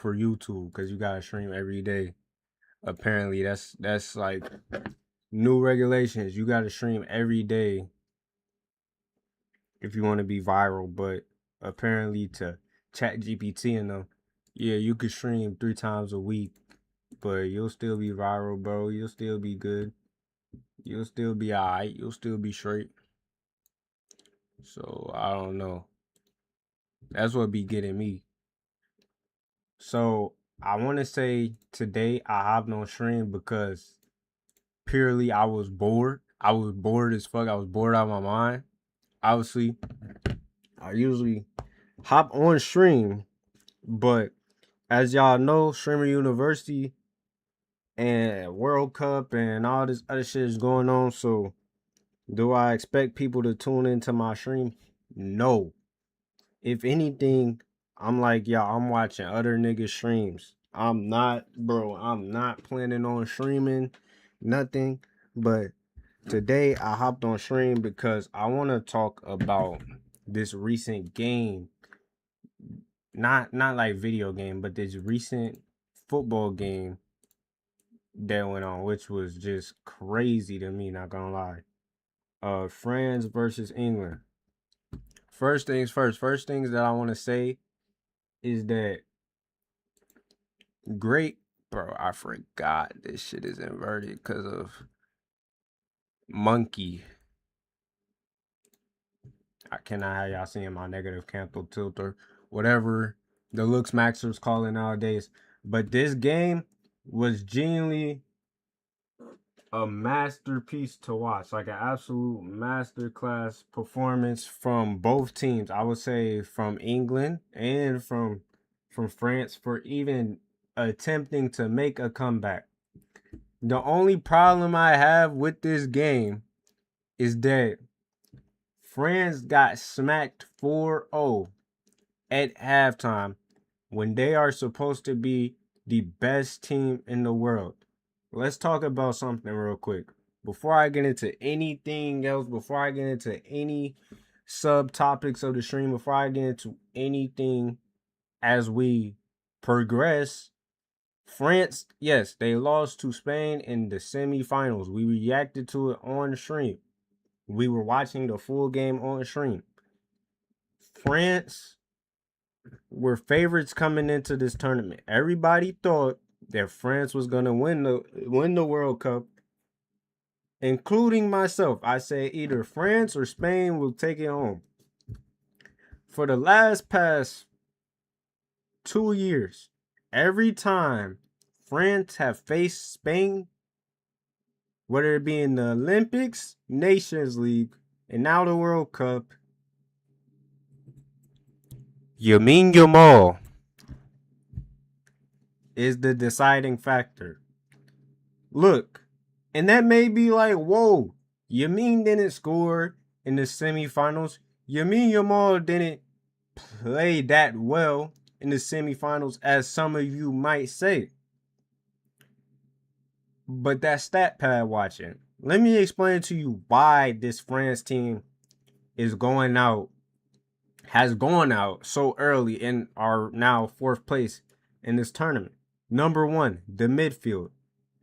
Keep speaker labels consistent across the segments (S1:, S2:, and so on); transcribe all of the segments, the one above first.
S1: for YouTube because you gotta stream every day. Apparently, that's like new regulations. You gotta stream every day if you want to be viral. But apparently, to Chat GPT and them, yeah, you could stream 3 times a week, but you'll still be viral, bro. You'll still be good. You'll still be alright. You'll still be straight. So I don't know. That's what be getting me. So I want to say today I hopped on stream because purely I was bored. I was bored as fuck. I was bored out of my mind. Obviously, I usually hop on stream, but as y'all know, Streamer University and World Cup and all this other shit is going on. So, do I expect people to tune into my stream? No. If anything, I'm like, y'all, I'm watching other niggas' streams. I'm not planning on streaming nothing. But today I hopped on stream because I want to talk about this recent game. Not like video game, but this recent football game that went on, which was just crazy to me, not gonna lie. France versus England. First things first. First things that I want to say is that great, bro. I forgot this shit is inverted because of monkey. I cannot have y'all seeing my negative cancel tilter, whatever the looks maxers call it nowadays. But this game was genuinely a masterpiece to watch, like an absolute masterclass performance from both teams. I would say from England and from France for even attempting to make a comeback. The only problem I have with this game is that France got smacked 4-0 at halftime when they are supposed to be the best team in the world. Let's talk about something real quick. Before I get into anything else, before I get into any subtopics of the stream, before I get into anything as we progress, France, yes, they lost to Spain in the semifinals. We reacted to it on stream. We were watching the full game on stream. France were favorites coming into this tournament. Everybody thought that France was gonna win the World Cup, including myself. I said either France or Spain will take it home. For the last past 2 years, every time France have faced Spain, whether it be in the Olympics, Nations League, and now the World Cup, Yamin Yamal is the deciding factor. Look, and that may be like, whoa, Yamin didn't score in the semifinals. Yamin Yamal didn't play that well in the semifinals, as some of you might say. But that stat pad watching. Let me explain to you why this France team is has gone out so early and are now fourth place in this tournament. Number one, the midfield.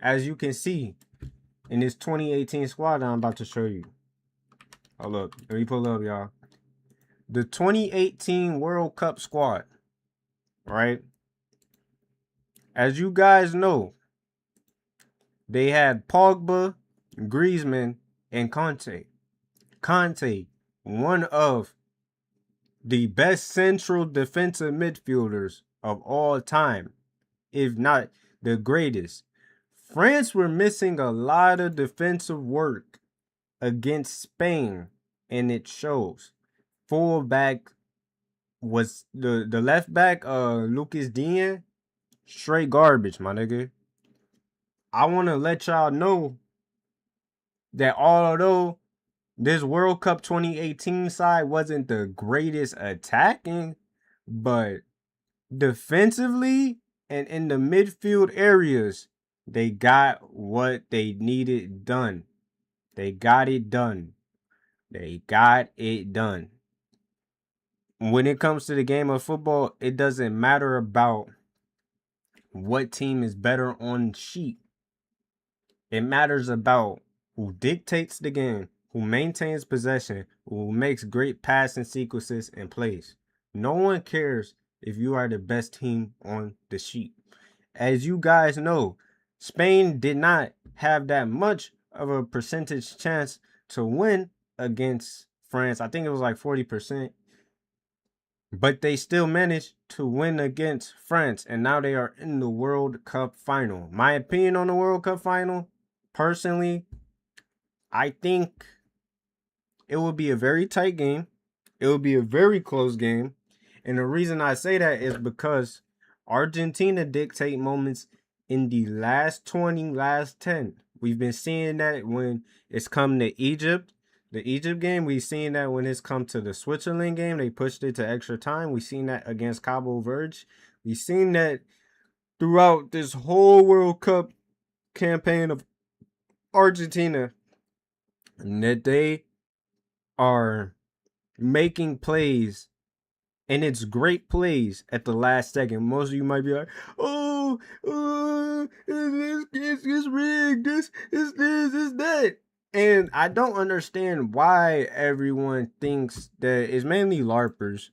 S1: As you can see in this 2018 squad that I'm about to show you. Oh, look, let me pull up, y'all. The 2018 World Cup squad, right? As you guys know, they had Pogba, Griezmann, and Conte. Conte, one of the best central defensive midfielders of all time, if not the greatest. France were missing a lot of defensive work against Spain, and it shows. Fullback was the left back, Lucas Digne, straight garbage, my nigga. I want to let y'all know that although this World Cup 2018 side wasn't the greatest attacking, but defensively and in the midfield areas, they got what they needed done. They got it done. They got it done. When it comes to the game of football, it doesn't matter about what team is better on sheet. It matters about who dictates the game, who maintains possession, who makes great passing sequences and plays. No one cares if you are the best team on the sheet. As you guys know, Spain did not have that much of a percentage chance to win against France. I think it was like 40%. But they still managed to win against France, and now they are in the World Cup final. My opinion on the World Cup final, personally, I think it will be a very tight game. It will be a very close game. And the reason I say that is because Argentina dictate moments in the last 20, last 10. We've been seeing that when it's come to Egypt. The Egypt game, we've seen that when it's come to the Switzerland game, they pushed it to extra time. We've seen that against Cabo Verde. We've seen that throughout this whole World Cup campaign of Argentina, and that they are making plays, and it's great plays at the last second. Most of you might be like, oh, it's rigged, this, it's that. And I don't understand why everyone thinks that it's mainly LARPers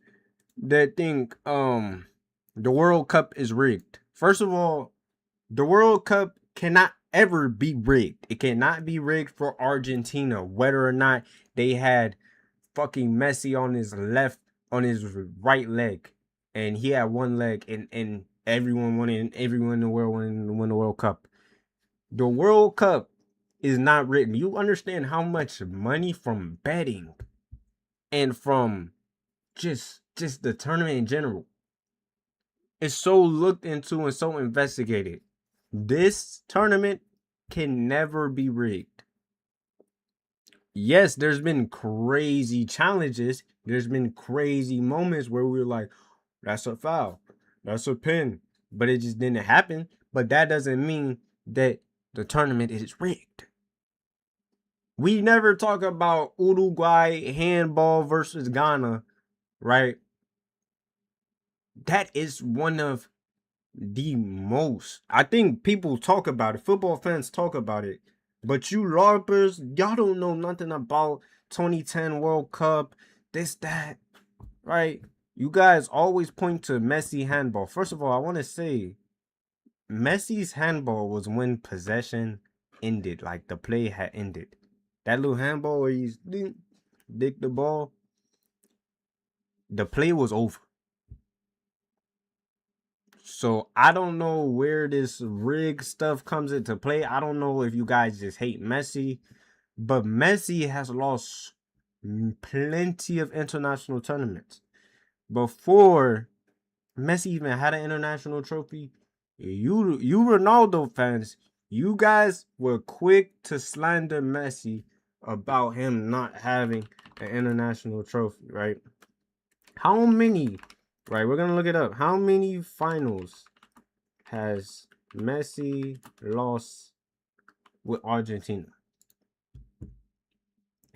S1: that think the World Cup is rigged. First of all, the World Cup cannot ever be rigged. It cannot be rigged for Argentina, whether or not they had fucking Messi on his right leg, and he had one leg, and everyone in the world wanted to win the World Cup. The World Cup is not written. You understand how much money from betting and from just the tournament in general is so looked into and so investigated. This tournament can never be rigged. Yes, there's been crazy challenges. There's been crazy moments where we were like, that's a foul, that's a pin, but it just didn't happen. But that doesn't mean that the tournament is rigged. We never talk about Uruguay handball versus Ghana, right? That is one of the most, I think people talk about it, football fans talk about it, but you LARPers, y'all don't know nothing about 2010 World Cup, this, that, right? You guys always point to Messi handball. First of all, I want to say Messi's handball was when possession ended, like the play had ended. That little handball where he's dick the ball, the play was over. So I don't know where this rig stuff comes into play. I don't know if you guys just hate Messi, but Messi has lost plenty of international tournaments. Before Messi even had an international trophy, you Ronaldo fans, you guys were quick to slander Messi about him not having an international trophy, right? How many, right? We're gonna look it up. How many finals has Messi lost with Argentina?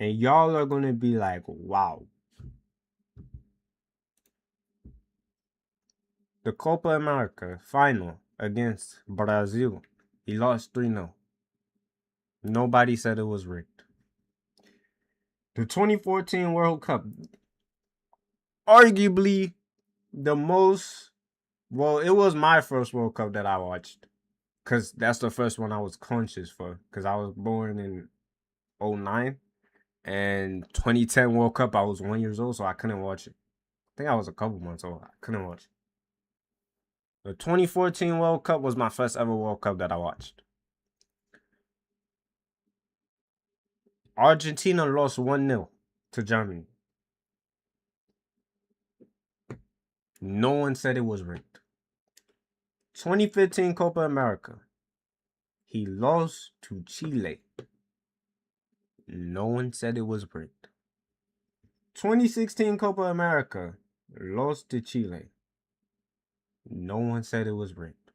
S1: And y'all are gonna be like, wow. The Copa America final against Brazil, he lost 3-0. Nobody said it was rigged. The 2014 World Cup, arguably the most, well, it was my first World Cup that I watched, because that's the first one I was conscious for, because I was born in 09, and 2010 World Cup, I was 1 year old, so I couldn't watch it. I think I was a couple months old. I couldn't watch it. The 2014 World Cup was my first ever World Cup that I watched. Argentina lost 1-0 to Germany. No one said it was rigged. 2015 Copa America, he lost to Chile. No one said it was rigged. 2016 Copa America, lost to Chile. No one said it was rigged.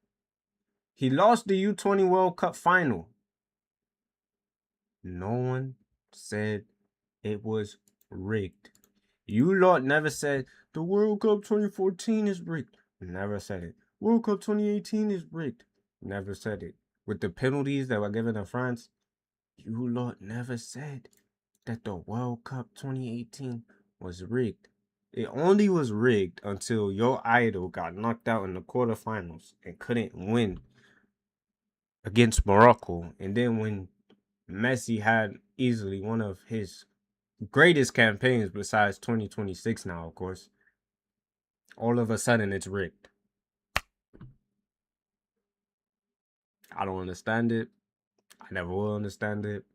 S1: He lost the U20 World Cup final. No one said it was rigged. You lot never said the World Cup 2014 is rigged. Never said it. World Cup 2018 is rigged. Never said it. With the penalties that were given to France, you lot never said that the World Cup 2018 was rigged. It only was rigged until your idol got knocked out in the quarterfinals and couldn't win against Morocco. And then when Messi had easily one of his greatest campaigns besides 2026 now, of course, all of a sudden it's rigged. I don't understand it. I never will understand it.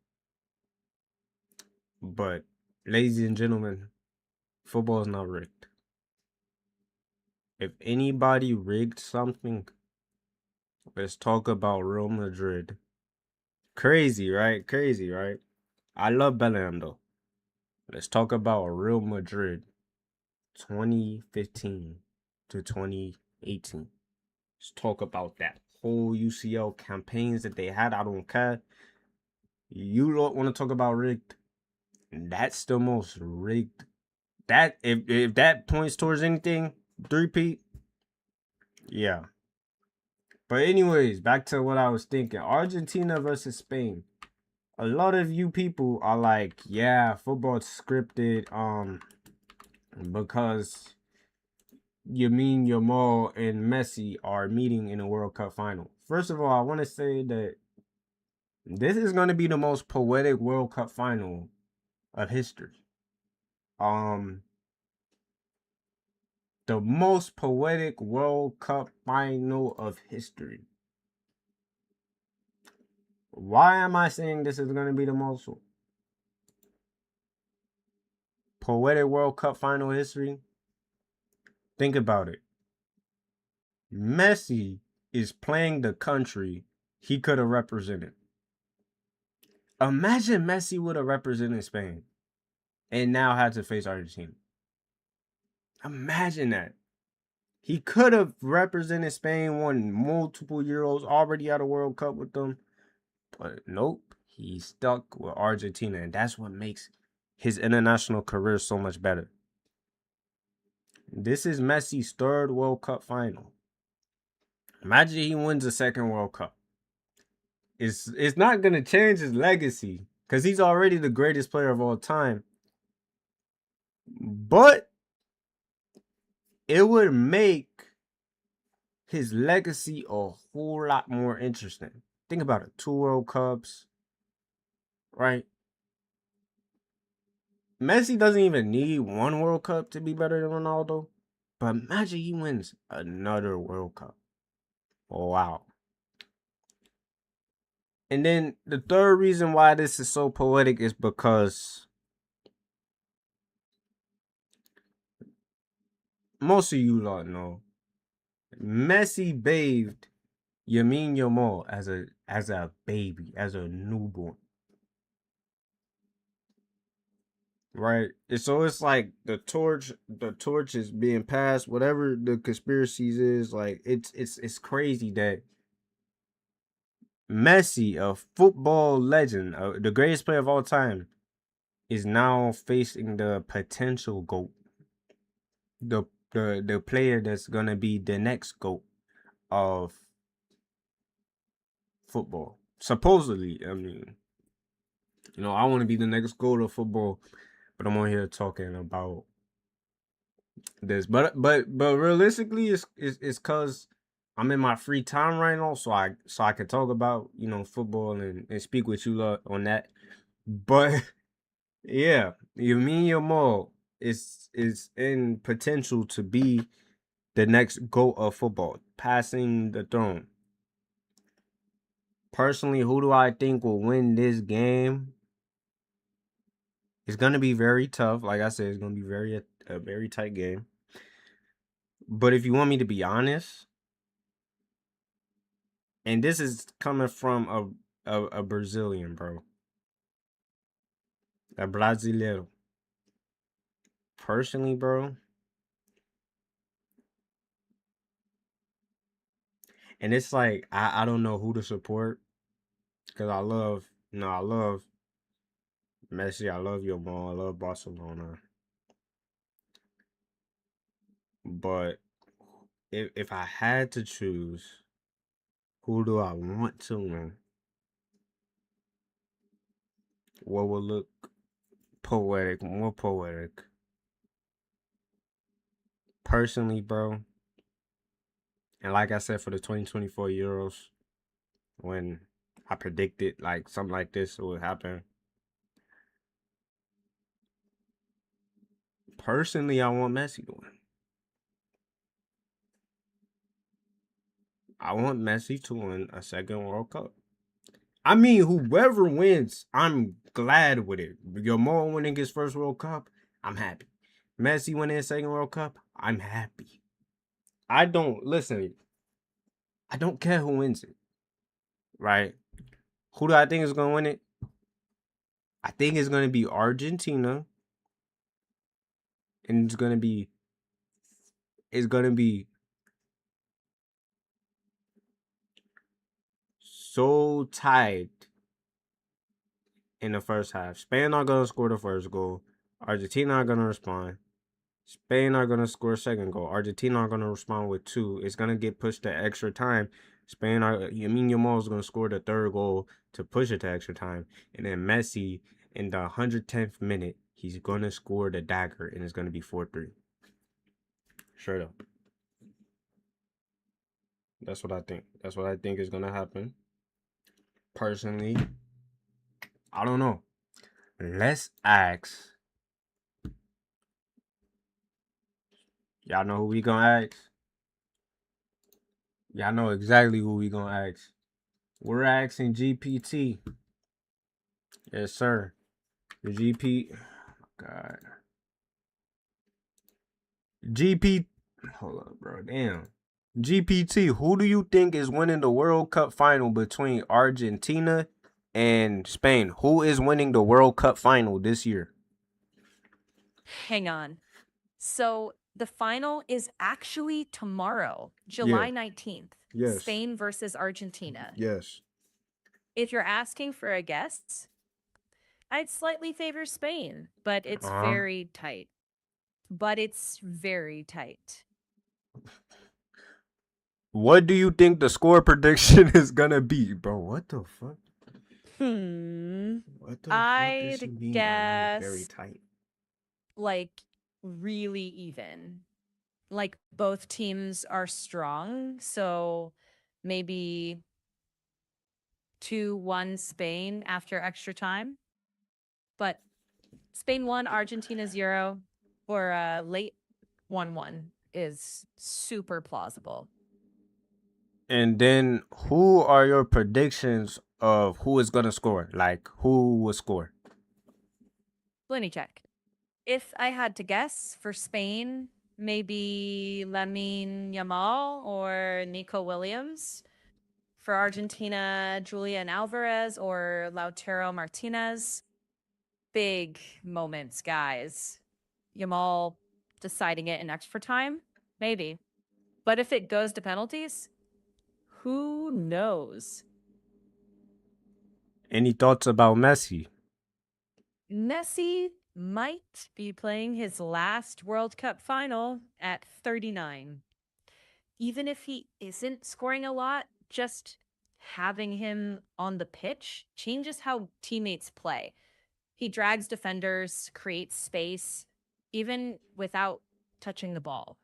S1: But, ladies and gentlemen, football is not rigged. If anybody rigged something, let's talk about Real Madrid. Crazy, right? Crazy, right? I love Bellingham, though. Let's talk about Real Madrid 2015 to 2018. Let's talk about that whole UCL campaigns that they had. I don't care. You don't want to talk about rigged? That's the most rigged. That if that points towards anything, three-peat, yeah. But anyways, back to what I was thinking. Argentina versus Spain. A lot of you people are like, yeah, football's scripted, because Yamin Yamal and Messi are meeting in a World Cup final. First of all, I want to say that this is going to be the most poetic World Cup final of history. The most poetic World Cup final of history. Why am I saying this is going to be the most poetic World Cup final history? Think about it. Messi is playing the country he could have represented. Imagine Messi would have represented Spain and now had to face Argentina. Imagine that. He could have represented Spain, won multiple Euros, already had a World Cup with them. But nope, he's stuck with Argentina, and that's what makes his international career so much better. This is Messi's third World Cup final. Imagine he wins a second World Cup. It's not gonna change his legacy because he's already the greatest player of all time. But it would make his legacy a whole lot more interesting. Think about it. 2 World Cups, right? Messi doesn't even need 1 World Cup to be better than Ronaldo. But imagine he wins another World Cup. Oh, wow. And then the third reason why this is so poetic is because most of you lot know Messi bathed Yamin Yamal as a baby, as a newborn. Right? And so it's like the torch is being passed, whatever the conspiracies is, like it's crazy that Messi, a football legend, the greatest player of all time, is now facing the potential GOAT. The player that's gonna be the next GOAT of football. Supposedly, I mean, I want to be the next GOAT of football, but I'm on here talking about this. But realistically, it's cause I'm in my free time right now, so I can talk about football and speak with you lot on that. But yeah, Yamin Yamal is in potential to be the next GOAT of football, passing the throne. Personally, who do I think will win this game? It's gonna be very tough. Like I said, it's gonna be a very tight game. But if you want me to be honest, and this is coming from a Brazilian, bro, a Brasileiro. Personally, bro, and it's like I don't know who to support because I love Messi, I love your ball, I love Barcelona, but if I had to choose, who do I want to win? What would look poetic, more poetic? Personally, bro, and like I said for the 2024 Euros, when I predicted like something like this would happen. Personally, I want Messi to win. I want Messi to win a second World Cup. I mean, whoever wins, I'm glad with it. Yamal winning his first World Cup, I'm happy. Messi winning his second World Cup, I'm happy. I don't listen. I don't care who wins it, right? Who do I think is gonna win it? I think it's gonna be Argentina, and it's gonna be so tight in the first half. Spain are gonna score the first goal. Argentina are gonna respond. Spain are gonna score a second goal. Argentina are gonna respond with two. It's gonna get pushed to extra time. Yamin Yamal is gonna score the third goal to push it to extra time, and then Messi in the 110th minute, he's gonna score the dagger, and it's gonna be 4-3. Straight up. That's what I think. That's what I think is gonna happen. Personally, I don't know. Let's ask. Y'all know who we gonna ask? Y'all know exactly who we gonna ask. We're asking GPT. Yes, sir. The GP. God. GP. Hold up, bro. Damn. GPT. Who do you think is winning the World Cup final between Argentina and Spain? Who is winning the World Cup final this year?
S2: Hang on. So the final is actually tomorrow,
S1: Yeah.
S2: July 19th.
S1: Yes.
S2: Spain versus Argentina.
S1: Yes.
S2: If you're asking for a guess, I'd slightly favor Spain, but it's
S1: Uh-huh.
S2: very tight. But it's very tight.
S1: What do you think the score prediction is gonna be, bro? What the fuck? What the fuck does he
S2: I'd
S1: mean by like very
S2: guess
S1: tight?
S2: like really even. Like both teams are strong, so maybe 2-1 Spain after extra time. But Spain 1, Argentina 0, or a late 1-1 is super plausible.
S1: And then who are your predictions of who is gonna score? Like who will score?
S2: Let check. If I had to guess for Spain, maybe Lamine Yamal or Nico Williams. For Argentina, Julian Alvarez or Lautaro Martinez. Big moments, guys. Yamal deciding it in extra time? Maybe. But if it goes to penalties, who knows?
S1: Any thoughts about Messi?
S2: Messi might be playing his last World Cup final at 39. Even if he isn't scoring a lot, just having him on the pitch changes how teammates play. He drags defenders, creates space, even without touching the ball.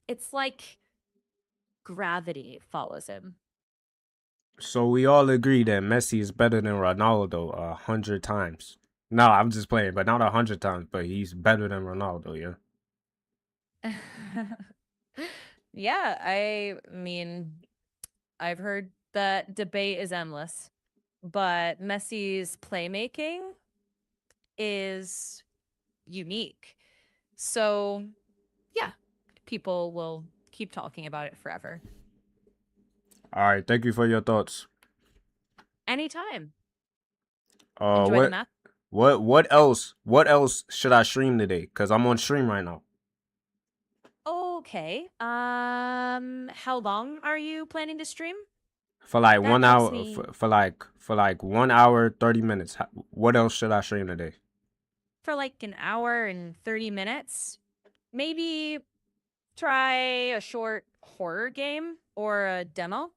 S2: It's like gravity follows him.
S1: So we all agree that Messi is better than Ronaldo 100 times. No, I'm just playing, but not 100 times. But he's better than Ronaldo. Yeah.
S2: Yeah, I mean, I've heard that debate is endless, but Messi's playmaking is unique. So, yeah, people will keep talking about it forever.
S1: All right. Thank you for your thoughts.
S2: Anytime.
S1: Uh,
S2: Enjoy the
S1: what
S2: map.
S1: what else should I stream today? Cause I'm on stream right now
S2: Okay. How long are you planning to stream?
S1: for like
S2: That
S1: one
S2: helps
S1: hour
S2: me
S1: for like 1 hour 30 minutes. What else should I stream today?
S2: for like an hour and 30 minutes. Maybe try a short horror game or a demo.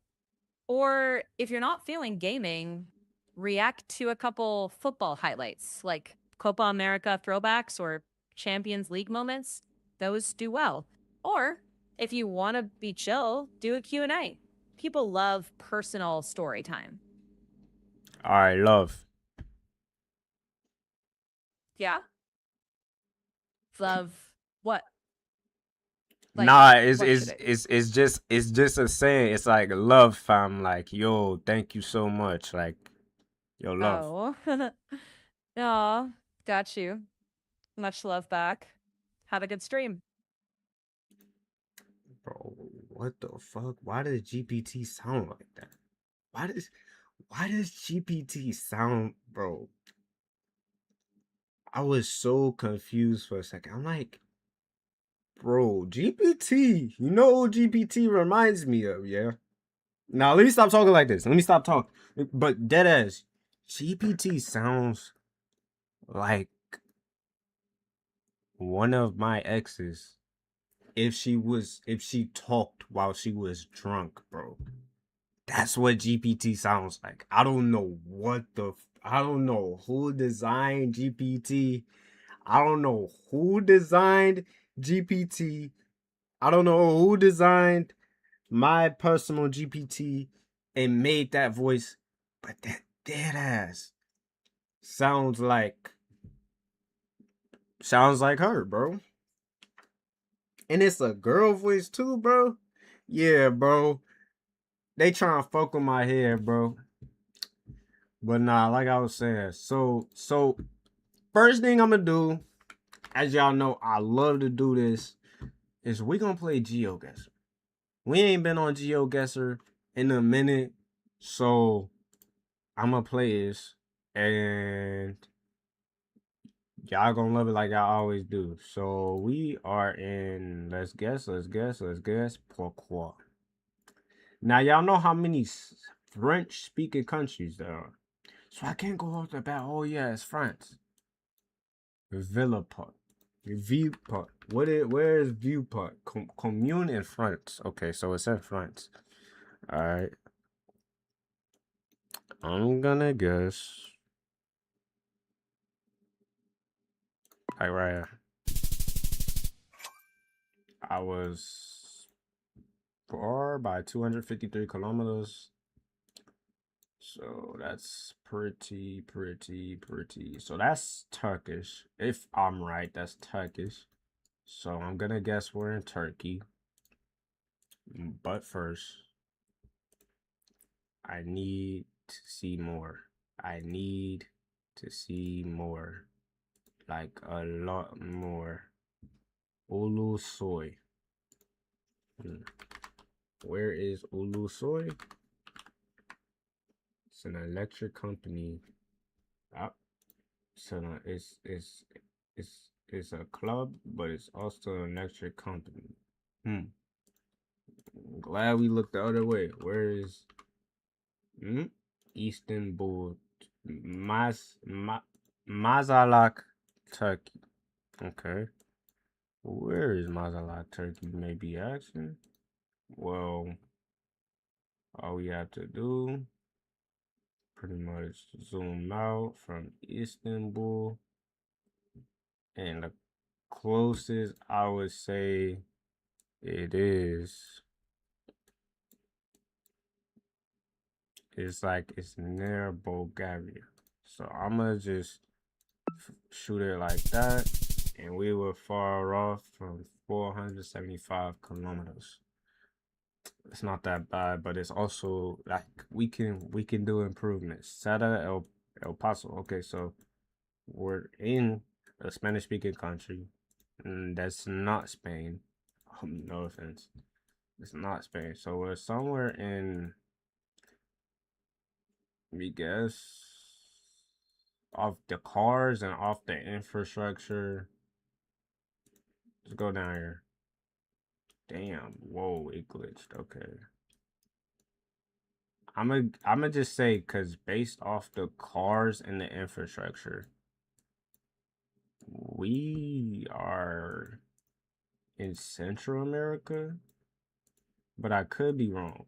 S2: Or if you're not feeling gaming, react to a couple football highlights like Copa America throwbacks or Champions League moments. Those do well. Or if you want to be chill, do a Q&A. People love personal story time.
S1: All right, love.
S2: Yeah? Love what? Like,
S1: Nah,
S2: what should it?
S1: it's just a saying. It's like love, fam. Like, yo, thank you so much. Like, yo, love.
S2: Oh. Aw, got you. Much love back. Have a good stream.
S1: Bro, what the fuck? Why does GPT sound like that? Why does why does GPT sound, bro? I was so confused for a second. I'm like, bro, GPT. You know who GPT reminds me of, yeah? Now let me stop talking like this. Let me stop talking. But deadass, GPT sounds like one of my exes if she talked while she was drunk, bro. That's what GPT sounds like. I don't know I don't know who designed GPT. I don't know who designed GPT. I don't know who designed my personal GPT and made that voice, but that dead ass sounds like her, bro. And it's a girl voice too, bro. Yeah, bro. They trying to fuck with my head, bro. But nah, like I was saying, so first thing I'm gonna do, as y'all know, I love to do this, is we gonna play GeoGuessr. We ain't been on GeoGuessr in a minute, so I'm gonna play this, and y'all gonna love it like y'all always do. So we are in let's guess pourquoi. Now y'all know how many French speaking countries there are. So I can't go off the bat. Oh yeah, it's France. Villepot. Viewpot. Where is Viewpot? Commune in France. Okay, so it's in France. Alright. I'm gonna guess. Like right here. I was far by 253 kilometers. So that's pretty. So that's Turkish. If I'm right, that's Turkish. So I'm gonna guess we're in Turkey. But first, I need to see more. I need to see more. Like a lot more. Ulusoy. Where is Ulusoy? It's an electric company. Ah, it's a club, but it's also an electric company. Glad we looked the other way. Where is Istanbul? Mazalak, Turkey. Okay. Where is Mazalak, Turkey? Maybe action. Well, all we have to do pretty much zoom out from Istanbul, and the closest I would say it is it's near Bulgaria. So I'm gonna just shoot it like that, and we were far off from 475 kilometers. It's not that bad, but it's also like we can do improvements. Sada El Paso. Okay, so we're in a Spanish speaking country. And that's not Spain. No offense. It's not Spain. So we're somewhere in, we guess, off the cars and off the infrastructure. Let's go down here. Damn. Whoa, it glitched. Okay. I'm gonna just say, because based off the cars and the infrastructure, we are in Central America. but I could be wrong.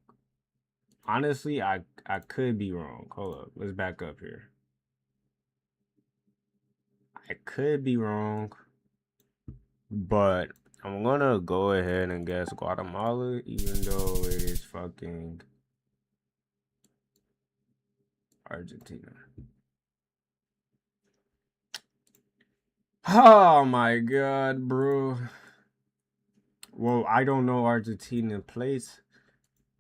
S1: Honestly, I could be wrong. Hold up, let's back up here. I could be wrong, but I'm gonna go ahead and guess Guatemala, even though it is fucking Argentina. Oh my god, bro. Well, I don't know Argentina place.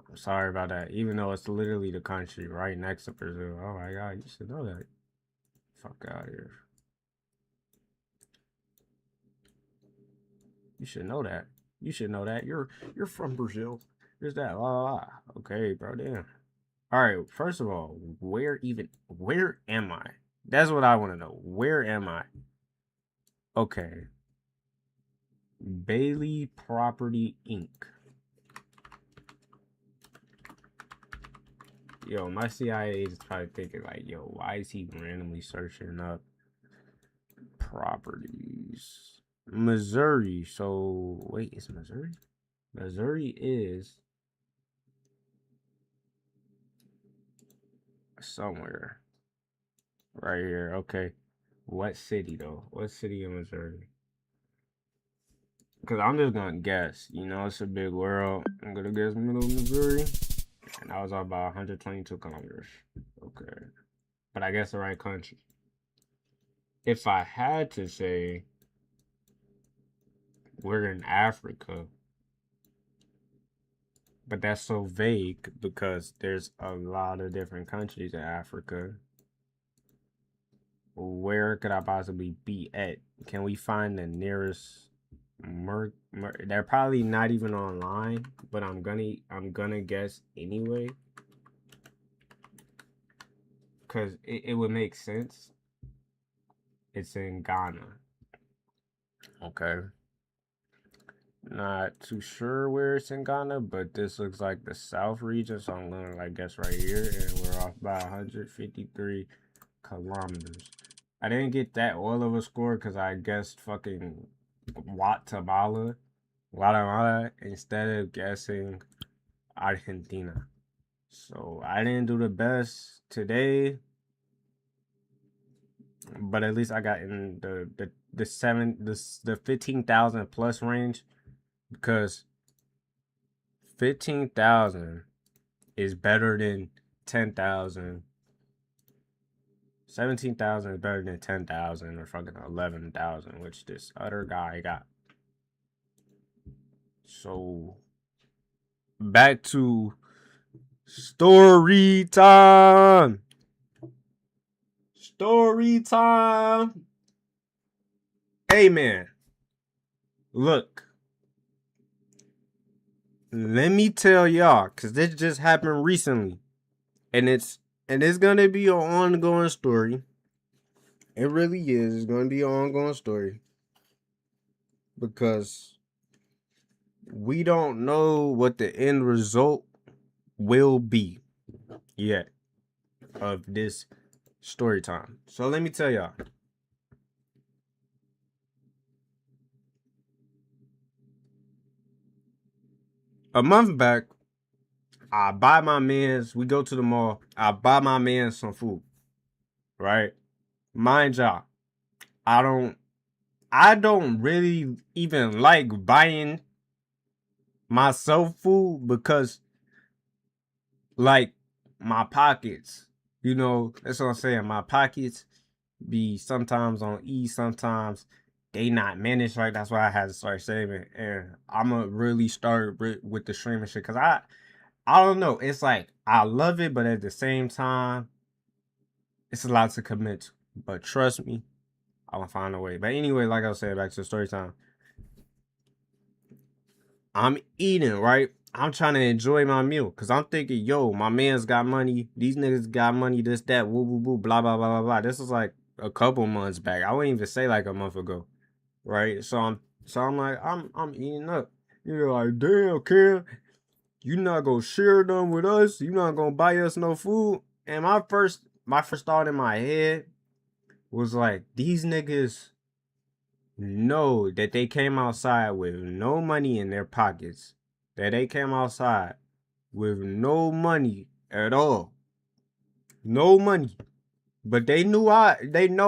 S1: I'm sorry about that. Even though it's literally the country right next to Brazil. Oh my god, you should know that. Fuck out here. You should know that. You should know that. You're from Brazil. There's that. Okay, bro. Damn. All right. First of all, where am I? That's what I want to know. Where am I? Okay. Bailey Property Inc. Yo, my CIA is probably thinking like, yo, why is he randomly searching up properties? Missouri. So wait, is Missouri? Missouri is somewhere right here. Okay. What city though? What city in Missouri? Because I'm just gonna guess. You know, it's a big world. I'm gonna guess middle of Missouri. And that was about 122 kilometers. Okay. But I guess the right country. If I had to say we're in Africa, but that's so vague because there's a lot of different countries in Africa. Where could I possibly be at? Can we find the nearest they're probably not even online, but I'm gonna guess anyway. Cause it would make sense. It's in Ghana. Okay. Not too sure where it's in Ghana, but this looks like the South region, so I'm gonna like guess right here, and we're off by 153 kilometers. I didn't get that all of a score because I guessed fucking Guatemala, instead of guessing Argentina. So I didn't do the best today, but at least I got in the 15,000 plus range because 15,000 is better than 10,000. 17,000 is better than 10,000 or fucking 11,000, which this other guy got. So back to story time. Story time. Hey man, look. Let me tell y'all, cause this just happened recently, and it's gonna be an ongoing story. It really is. It's gonna be an ongoing story because we don't know what the end result will be yet of this story time. So let me tell y'all. A month back, I buy my mans, we go to the mall, I buy my man some food. Right? Mind y'all, I don't really even like buying myself food because like my pockets, that's what I'm saying. My pockets be sometimes on E, sometimes they not managed right. That's why I had to start saving, and I'ma really start with the streaming shit because I don't know. It's like I love it, but at the same time, it's a lot to commit to. But trust me, I'll find a way. But anyway, like I was saying, back to the story time. I'm eating, right? I'm trying to enjoy my meal because I'm thinking, yo, my man's got money. These niggas got money. This, that, woo, woo, woo, blah, blah, blah, blah, blah. This was like a couple months back. I wouldn't even say like a month ago, right? So I'm like, I'm eating up. You're like, damn, Cam, you not gonna share them with us? You not gonna buy us no food? And my first thought in my head was like, these niggas know that they came outside with no money in their pockets that they came outside with no money at all. No money. But they know I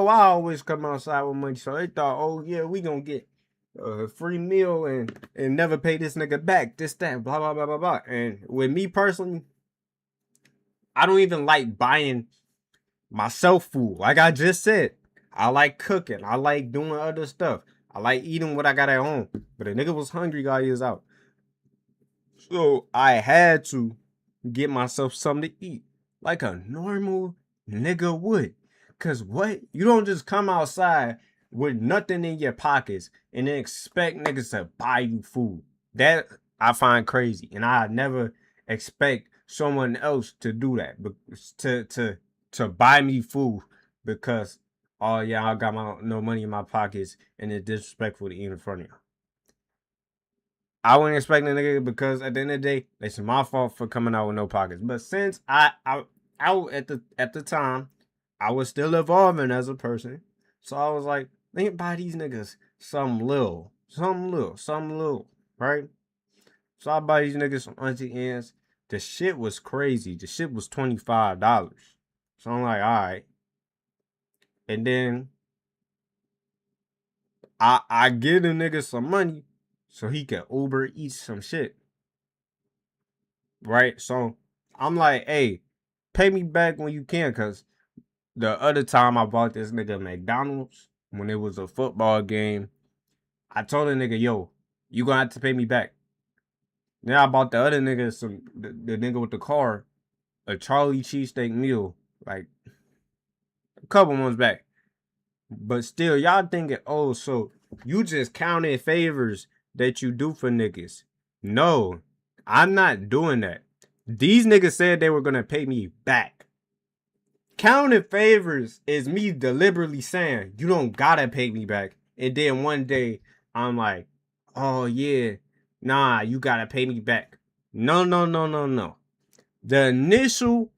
S1: always come outside with money, so they thought, oh yeah, we gonna get a free meal and never pay this nigga back, this, that, blah, blah, blah, blah, blah. And with me personally, I don't even like buying myself food. Like I just said, I like cooking. I like doing other stuff. I like eating what I got at home. But a nigga was hungry, got his out. So I had to get myself something to eat. Like a normal nigga would. Cause what? You don't just come outside with nothing in your pockets and then expect niggas to buy you food. That I find crazy. And I never expect someone else to do that. But to buy me food because oh yeah, I got no money in my pockets and it's disrespectful to eat in front of you. I wasn't expecting a nigga because at the end of the day, it's my fault for coming out with no pockets. But since I at the time, I was still evolving as a person. So I was like, let me buy these niggas some little, right? So I buy these niggas some Auntie Anne's. The shit was crazy. The shit was $25. So I'm like, all right. And then I give the nigga some money so he can Uber eat some shit. Right? So I'm like, hey, pay me back when you can, cause the other time I bought this nigga McDonald's when it was a football game, I told the nigga, yo, you gonna have to pay me back. Then I bought the other nigga the nigga with the car, a Charlie cheesesteak meal, like a couple months back. But still, y'all thinking, oh, so you just counting favors that you do for niggas. No, I'm not doing that. These niggas said they were gonna pay me back. Counting favors is me deliberately saying you don't gotta pay me back. And then one day I'm like, oh yeah, nah, you gotta pay me back. No, no, no, no, no. The initial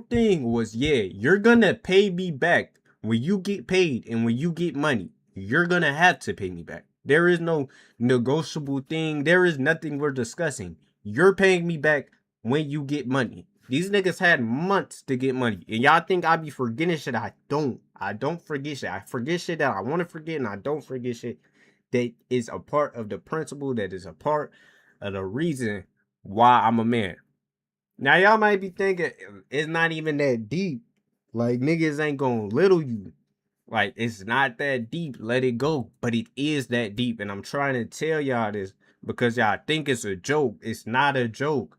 S1: thing was, yeah, you're gonna pay me back when you get paid and when you get money. You're gonna have to pay me back. There is no negotiable thing. There is nothing we're discussing. You're paying me back when you get money. These niggas had months to get money. And y'all think I be forgetting shit. I don't. I don't forget shit. I forget shit that I want to forget, and I don't forget shit that is a part of the principle, that is a part of the reason why I'm a man. Now y'all might be thinking it's not even that deep. Like niggas ain't gonna little you. Like it's not that deep. Let it go. But it is that deep. And I'm trying to tell y'all this because y'all think it's a joke. It's not a joke.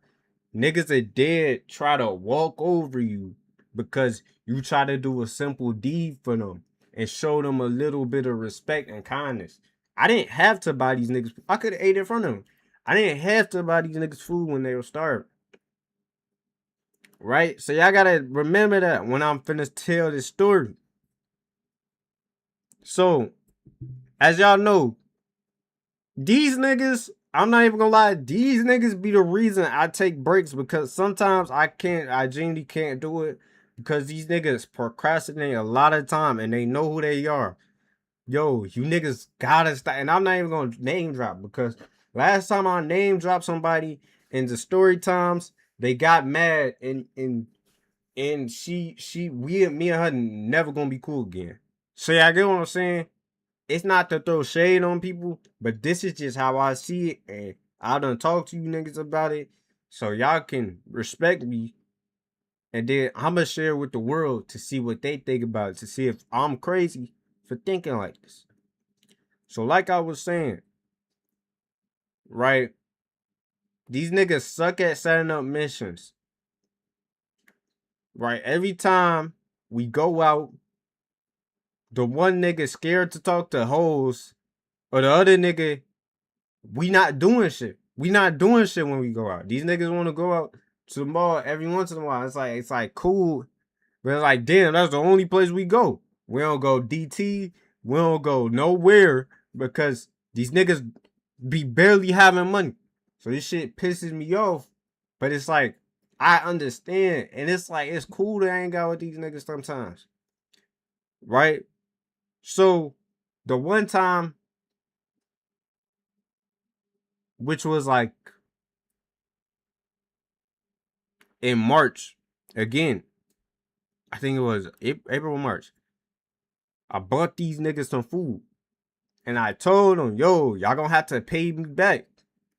S1: Niggas are dead try to walk over you because you try to do a simple deed for them and show them a little bit of respect and kindness. I didn't have to buy these niggas. I could have ate in front of them. I didn't have to buy these niggas food when they were starving. Right? So y'all gotta remember that when I'm finna tell this story. So, as y'all know, these niggas, I'm not even gonna lie, these niggas be the reason I take breaks because sometimes I genuinely can't do it because these niggas procrastinate a lot of time and they know who they are. Yo, you niggas gotta stop. And I'm not even gonna name drop because last time I name dropped somebody in the story times, they got mad and me and her never gonna be cool again. So yeah, I get what I'm saying. It's not to throw shade on people, but this is just how I see it, and I done talk to you niggas about it, so y'all can respect me, and then I'ma share with the world to see what they think about it, to see if I'm crazy for thinking like this. So like I was saying, right? These niggas suck at setting up missions. Right? Every time we go out, the one nigga scared to talk to hoes, or the other nigga, we not doing shit. We not doing shit when we go out. These niggas want to go out to the mall every once in a while. It's like cool, but it's like damn, that's the only place we go. We don't go DT. We don't go nowhere because these niggas be barely having money. So this shit pisses me off. But it's like I understand, and it's like it's cool to hang out with these niggas sometimes, right? So the one time, which was like in March, again, I think it was April or March, I bought these niggas some food. And I told them, yo, y'all gonna have to pay me back.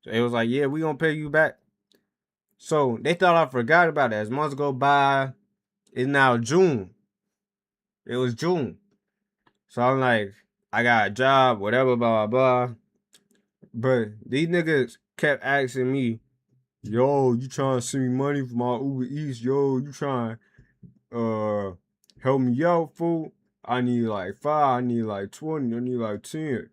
S1: So it was like, yeah, we gonna pay you back. So they thought I forgot about it. As months go by, it's now June. It was June. So I'm like, I got a job, whatever, blah, blah, blah. But these niggas kept asking me, yo, you trying to send me money for my Uber Eats? Yo, you trying help me out, fool? I need like 5, I need like 20, I need like 10.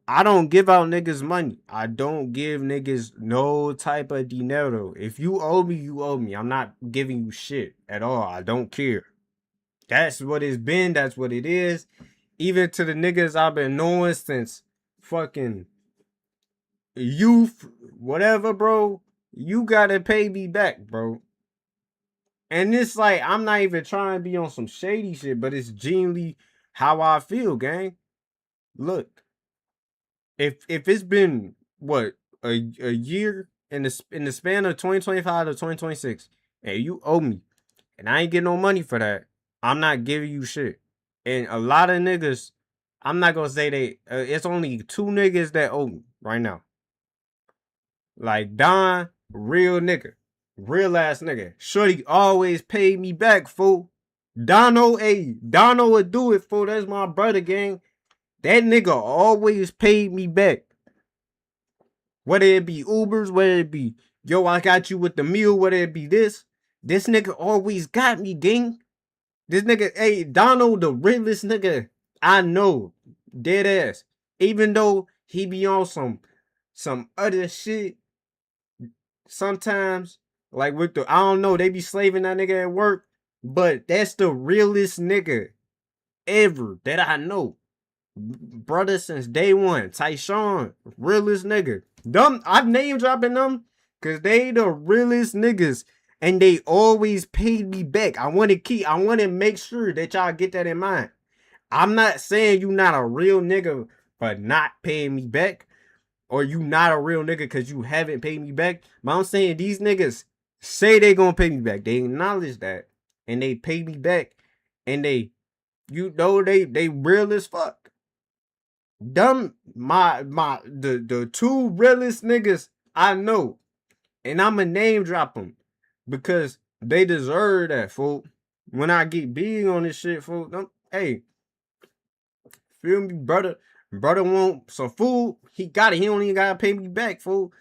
S1: I don't give out niggas money. I don't give niggas no type of dinero. If you owe me, you owe me. I'm not giving you shit at all. I don't care. That's what it's been. That's what it is. Even to the niggas I've been knowing since fucking youth, whatever, bro. You gotta pay me back, bro. And it's like, I'm not even trying to be on some shady shit, but it's genuinely how I feel, gang. Look, if it's been what a year in the span of 2025 to 2026, and you owe me, and I ain't getting no money for that, I'm not giving you shit. And a lot of niggas, I'm not gonna say they. It's only 2 niggas that owe me right now. Like Don, real nigga, real ass nigga. Shorty always paid me back, fool. Dono would do it, fool. That's my brother, gang. That nigga always paid me back. Whether it be Ubers, whether it be, yo, I got you with the meal, whether it be this nigga always got me, gang. This nigga, hey, Donald, the realest nigga I know, dead ass. Even though he be on some other shit, sometimes, like with the, I don't know, they be slaving that nigga at work, but that's the realest nigga ever that I know. Brother since day one. Tyshawn, realest nigga. Them, I'm name dropping them because they the realest niggas. And they always paid me back. I want to make sure that y'all get that in mind. I'm not saying you not a real nigga for not paying me back. Or you not a real nigga because you haven't paid me back. But I'm saying these niggas say they gonna pay me back. They acknowledge that. And they pay me back. And they, you know, they real as fuck. Them the 2 realest niggas I know, and I'ma name drop them because they deserve that, fool. When I get big on this shit, fool, hey, feel me, brother? Brother want some food, he got it. He don't even gotta pay me back, fool,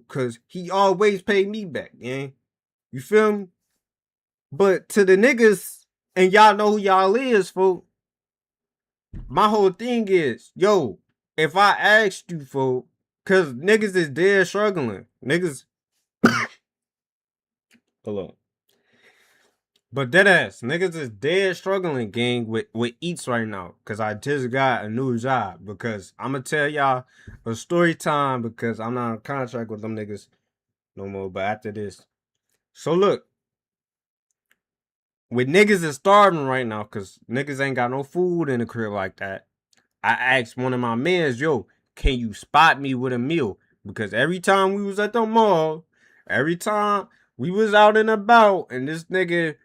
S1: cause he always pay me back, gang. You feel me? But to the niggas, and y'all know who y'all is, fool. My whole thing is, yo, if I asked you for, cause niggas is dead struggling. Niggas, hold on. But dead ass, niggas is dead struggling, gang, with eats right now. Cause I just got a new job. Because I'ma tell y'all a story time because I'm not on contract with them niggas no more. But after this. So look, with niggas is starving right now, cause niggas ain't got no food in the crib like that. I asked one of my mans, yo, can you spot me with a meal? Because every time we was at the mall, every time we was out and about, and this nigga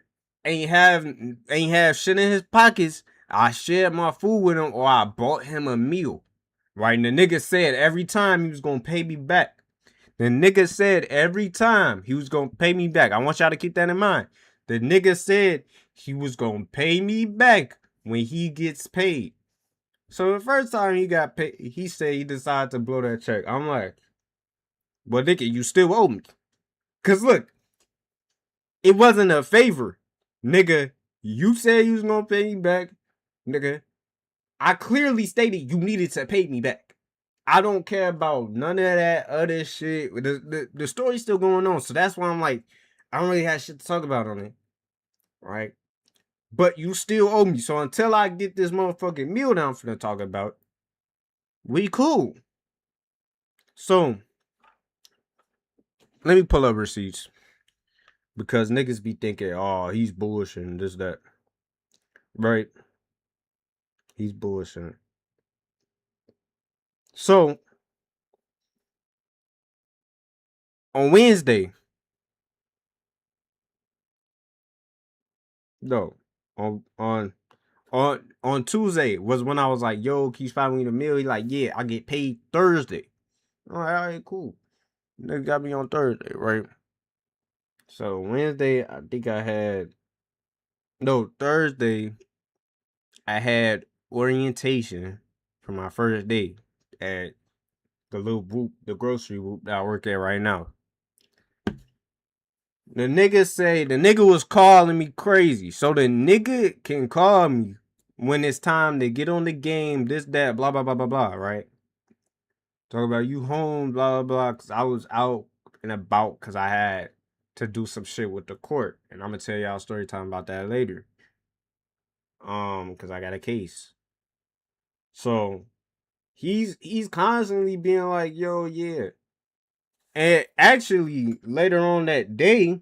S1: ain't have shit in his pockets, I shared my food with him or I bought him a meal. Right? And the nigga said every time he was gonna pay me back. The nigga said every time he was gonna pay me back. I want y'all to keep that in mind. The nigga said he was gonna pay me back when he gets paid. So the first time he got paid, he said he decided to blow that check. I'm like, well, nigga, you still owe me. Cause look, it wasn't a favor. Nigga, you said you was gonna pay me back. Nigga, I clearly stated you needed to pay me back. I don't care about none of that other shit. The story's still going on. So that's why I'm like, I don't really have shit to talk about on it. Right? But you still owe me. So until I get this motherfucking meal that I'm finna talk about, we cool. So let me pull up receipts. Because niggas be thinking, oh, he's bullshitting, this, that. Right? He's bullshitting. So, on Wednesday, No, on Tuesday was when I was like, "Yo, can you spot me the meal?" He like, "Yeah, I get paid Thursday." I'm like, "All right, cool." Nigga got me on Thursday, right? So Wednesday, I think I had no Thursday. I had orientation for my first day at the little whoop, the grocery whoop that I work at right now. The nigga was calling me crazy. So the nigga can call me when it's time to get on the game, this, that, blah, blah, blah, blah, blah, right? Talk about you home, blah, blah, blah, because I was out and about because I had to do some shit with the court. And I'm going to tell y'all a story time about that later. Because I got a case. So he's constantly being like, yo, yeah. And actually, later on that day,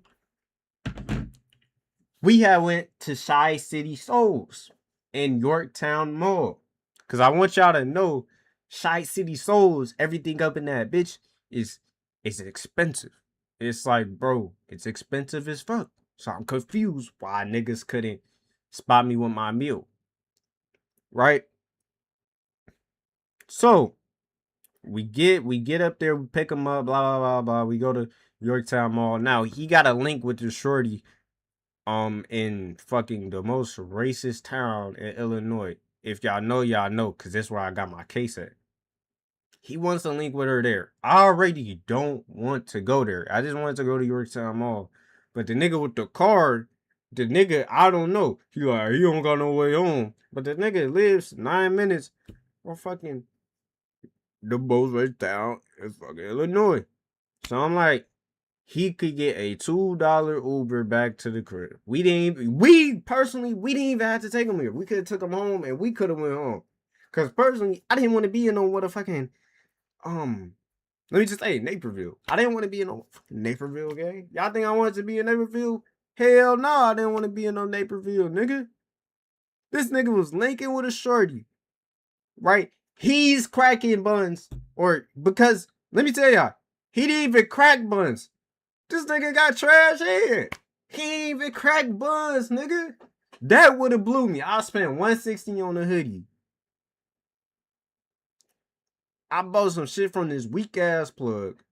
S1: we had went to Shy City Souls in Yorktown Mall. Cause I want y'all to know, Shy City Souls, everything up in that bitch is expensive. It's like, bro, it's expensive as fuck. So I'm confused why niggas couldn't spot me with my meal. Right? So we get up there, we pick him up, blah blah blah blah. We go to Yorktown Mall. Now he got a link with the shorty in fucking the most racist town in Illinois. If y'all know, cause that's where I got my case at. He wants to link with her there. I already don't want to go there. I just wanted to go to Yorktown Mall. But the nigga with the card, the nigga, I don't know. He like, he don't got no way home. But the nigga lives 9 minutes from fucking the most racist town in fucking Illinois. So I'm like, he could get a $2 Uber back to the crib. We didn't even have to take him here. We could have took him home and we could have went home. Cause personally, I didn't want to be in no motherfucking let me just say Naperville. I didn't want to be in no Naperville gang. Y'all think I wanted to be in Naperville? Hell no, I didn't want to be in no Naperville, nigga. This nigga was linking with a shorty. Right? He's cracking buns. Or because let me tell y'all, he didn't even crack buns. This nigga got trash head. He ain't even crack buns, nigga. That would have blew me. I spent $160 on a hoodie. I bought some shit from this weak ass plug.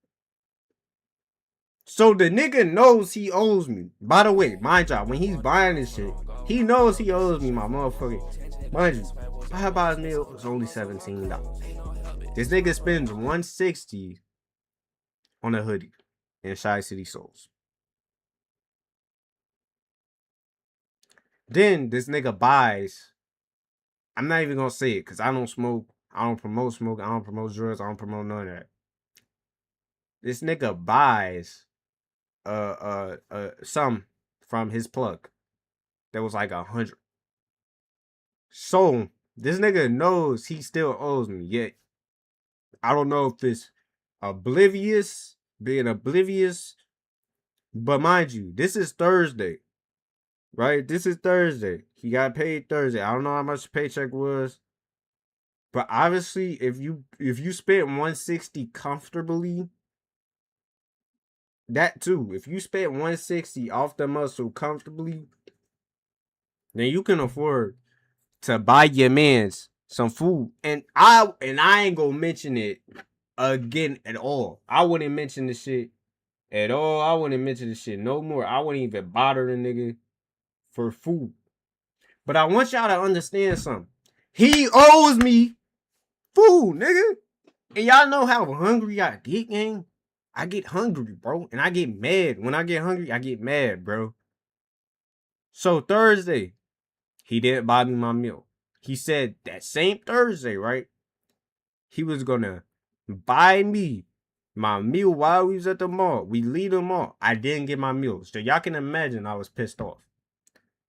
S1: So the nigga knows he owes me. By the way, mind y'all, when he's buying this shit, he knows he owes me my motherfucking. Mind you, my buy his meal was only $17. This nigga spends $160 on a hoodie in Shy City Souls. Then this nigga buys. I'm not even gonna say it because I don't smoke. I don't promote smoke. I don't promote drugs. I don't promote none of that. This nigga buys some from his plug that was like 100. So this nigga knows he still owes me. Yet I don't know if it's being oblivious. But mind you, this is Thursday. Right? This is Thursday. He got paid Thursday. I don't know how much the paycheck was. But obviously, if you spent 160 comfortably, that too. If you spent 160 off the muscle comfortably, then you can afford to buy your mans some food. And I ain't gonna mention it again at all. I wouldn't mention the shit at all. I wouldn't mention the shit no more. I wouldn't even bother the nigga for food. But I want y'all to understand something. He owes me food, nigga. And y'all know how hungry I get, gang. I get hungry, bro. And I get mad. When I get hungry, I get mad, bro. So Thursday, he didn't buy me my meal. He said that same Thursday, right? He was gonna buy me my meal while we was at the mall. We leave the mall. I didn't get my meal. So y'all can imagine I was pissed off.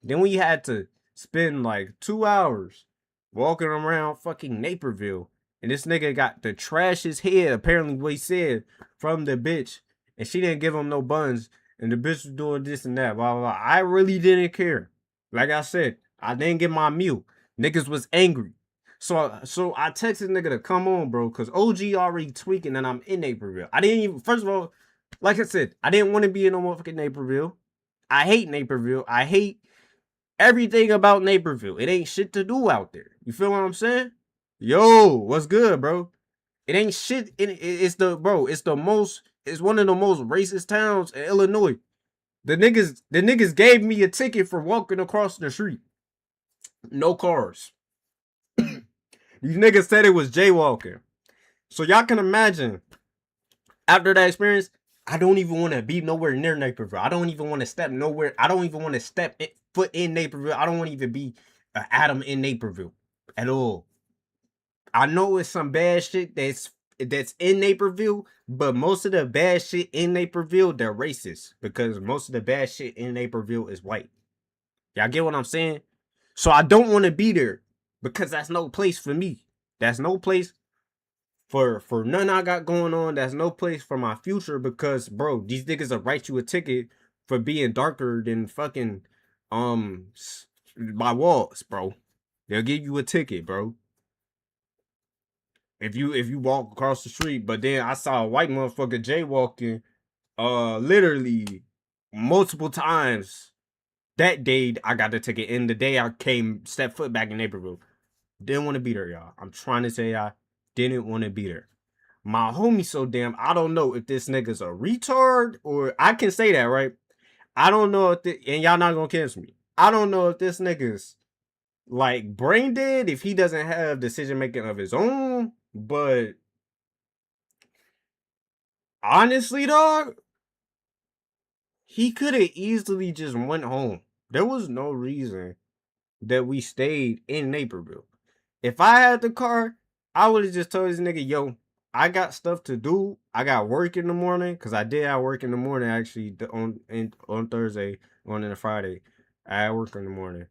S1: Then we had to spend like 2 hours walking around fucking Naperville. And this nigga got the trashiest head, apparently what he said, from the bitch. And she didn't give him no buns. And the bitch was doing this and that, blah, blah, blah. I really didn't care. Like I said, I didn't get my meal. Niggas was angry. So I texted nigga to come on, bro, because OG already tweaking and I'm in Naperville. I didn't even, first of all, like I said, I didn't want to be in no motherfucking Naperville. I hate Naperville. I hate everything about Naperville. It ain't shit to do out there. You feel what I'm saying? Yo, what's good, bro? It ain't shit. It's the bro. It's the most. It's one of the most racist towns in Illinois. The niggas gave me a ticket for walking across the street. No cars. These niggas said it was jaywalking. So y'all can imagine after that experience, I don't even want to be nowhere near Naperville. I don't even want to step nowhere. I don't even want to step foot in Naperville. I don't want to even be an atom in Naperville at all. I know it's some bad shit that's in Naperville, but most of the bad shit in Naperville, they're racist because most of the bad shit in Naperville is white. Y'all get what I'm saying? So I don't want to be there because that's no place for me. That's no place for none I got going on. That's no place for my future because, bro, these niggas will write you a ticket for being darker than fucking my walls, bro. They'll give you a ticket, bro. If you walk across the street, but then I saw a white motherfucker jaywalking literally multiple times that day. I got the ticket, and the day I came step foot back in Naperville. Didn't want to be there, y'all. I'm trying to say I didn't want to be there. My homie so damn, I don't know if this nigga's a retard or I can say that, right? I don't know if and y'all not gonna cancel me. I don't know if this nigga's like brain dead, if he doesn't have decision making of his own, but honestly, dog, he could have easily just went home. There was no reason that we stayed in Naperville. If I had the car, I would have just told this nigga, yo, I got stuff to do. I got work in the morning, because I did have work in the morning, actually, on Thursday, on into Friday. I had work in the morning.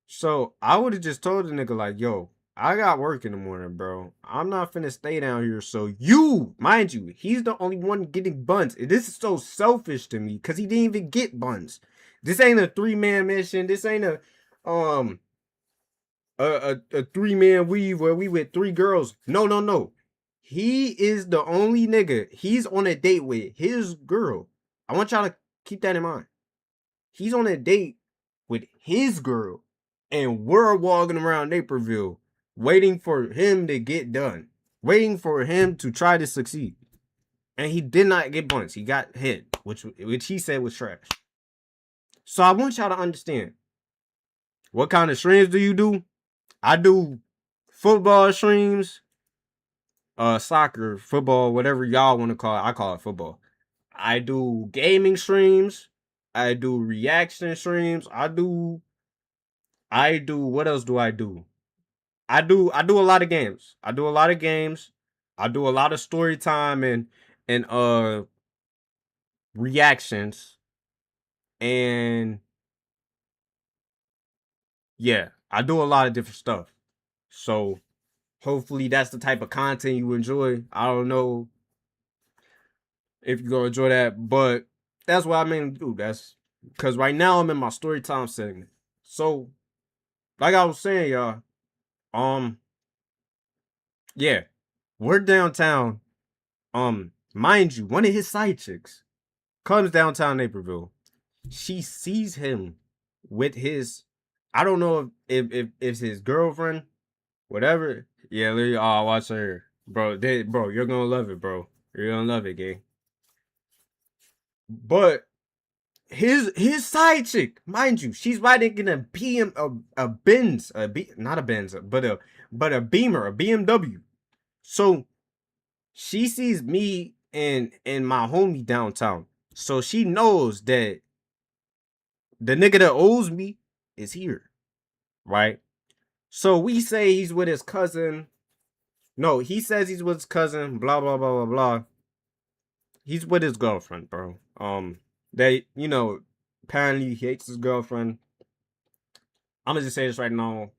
S1: So I would have just told the nigga, like, yo, I got work in the morning, bro. I'm not finna stay down here. So you, mind you, he's the only one getting buns. This is so selfish to me, because he didn't even get buns. This ain't a 3-man mission. This ain't a 3-man weave where we with 3 girls. No. He is the only nigga. He's on a date with his girl. I want y'all to keep that in mind. He's on a date with his girl, and we're walking around Naperville waiting for him to get done, waiting for him to try to succeed. And he did not get buns. He got hit, which he said was trash. So I want y'all to understand, what kind of streams do you do? I do football streams, soccer, football, whatever y'all want to call it. I call it football. I do gaming streams. I do reaction streams. I do what else do I do? I do a lot of games. I do a lot of story time and reactions. And yeah, I do a lot of different stuff. So hopefully that's the type of content you enjoy. I don't know if you're gonna enjoy that, but that's what I mean to do. That's because right now I'm in my story time segment. So, like I was saying, y'all, yeah, we're downtown. Mind you, one of his side chicks comes downtown Naperville. She sees him with his, I don't know if it's his girlfriend, whatever. Yeah, literally, oh, watch her, bro. Bro, you're gonna love it, bro. You're gonna love it, gang. But his side chick, mind you, she's riding in a Benz, not a Benz, but a Beamer, a BMW. So she sees me and my homie downtown. So she knows that the nigga that owes me is here, right? So we say he's with his cousin. No, he says he's with his cousin, blah, blah, blah, blah, blah. He's with his girlfriend, bro. They, apparently he hates his girlfriend. I'm gonna just say this right now.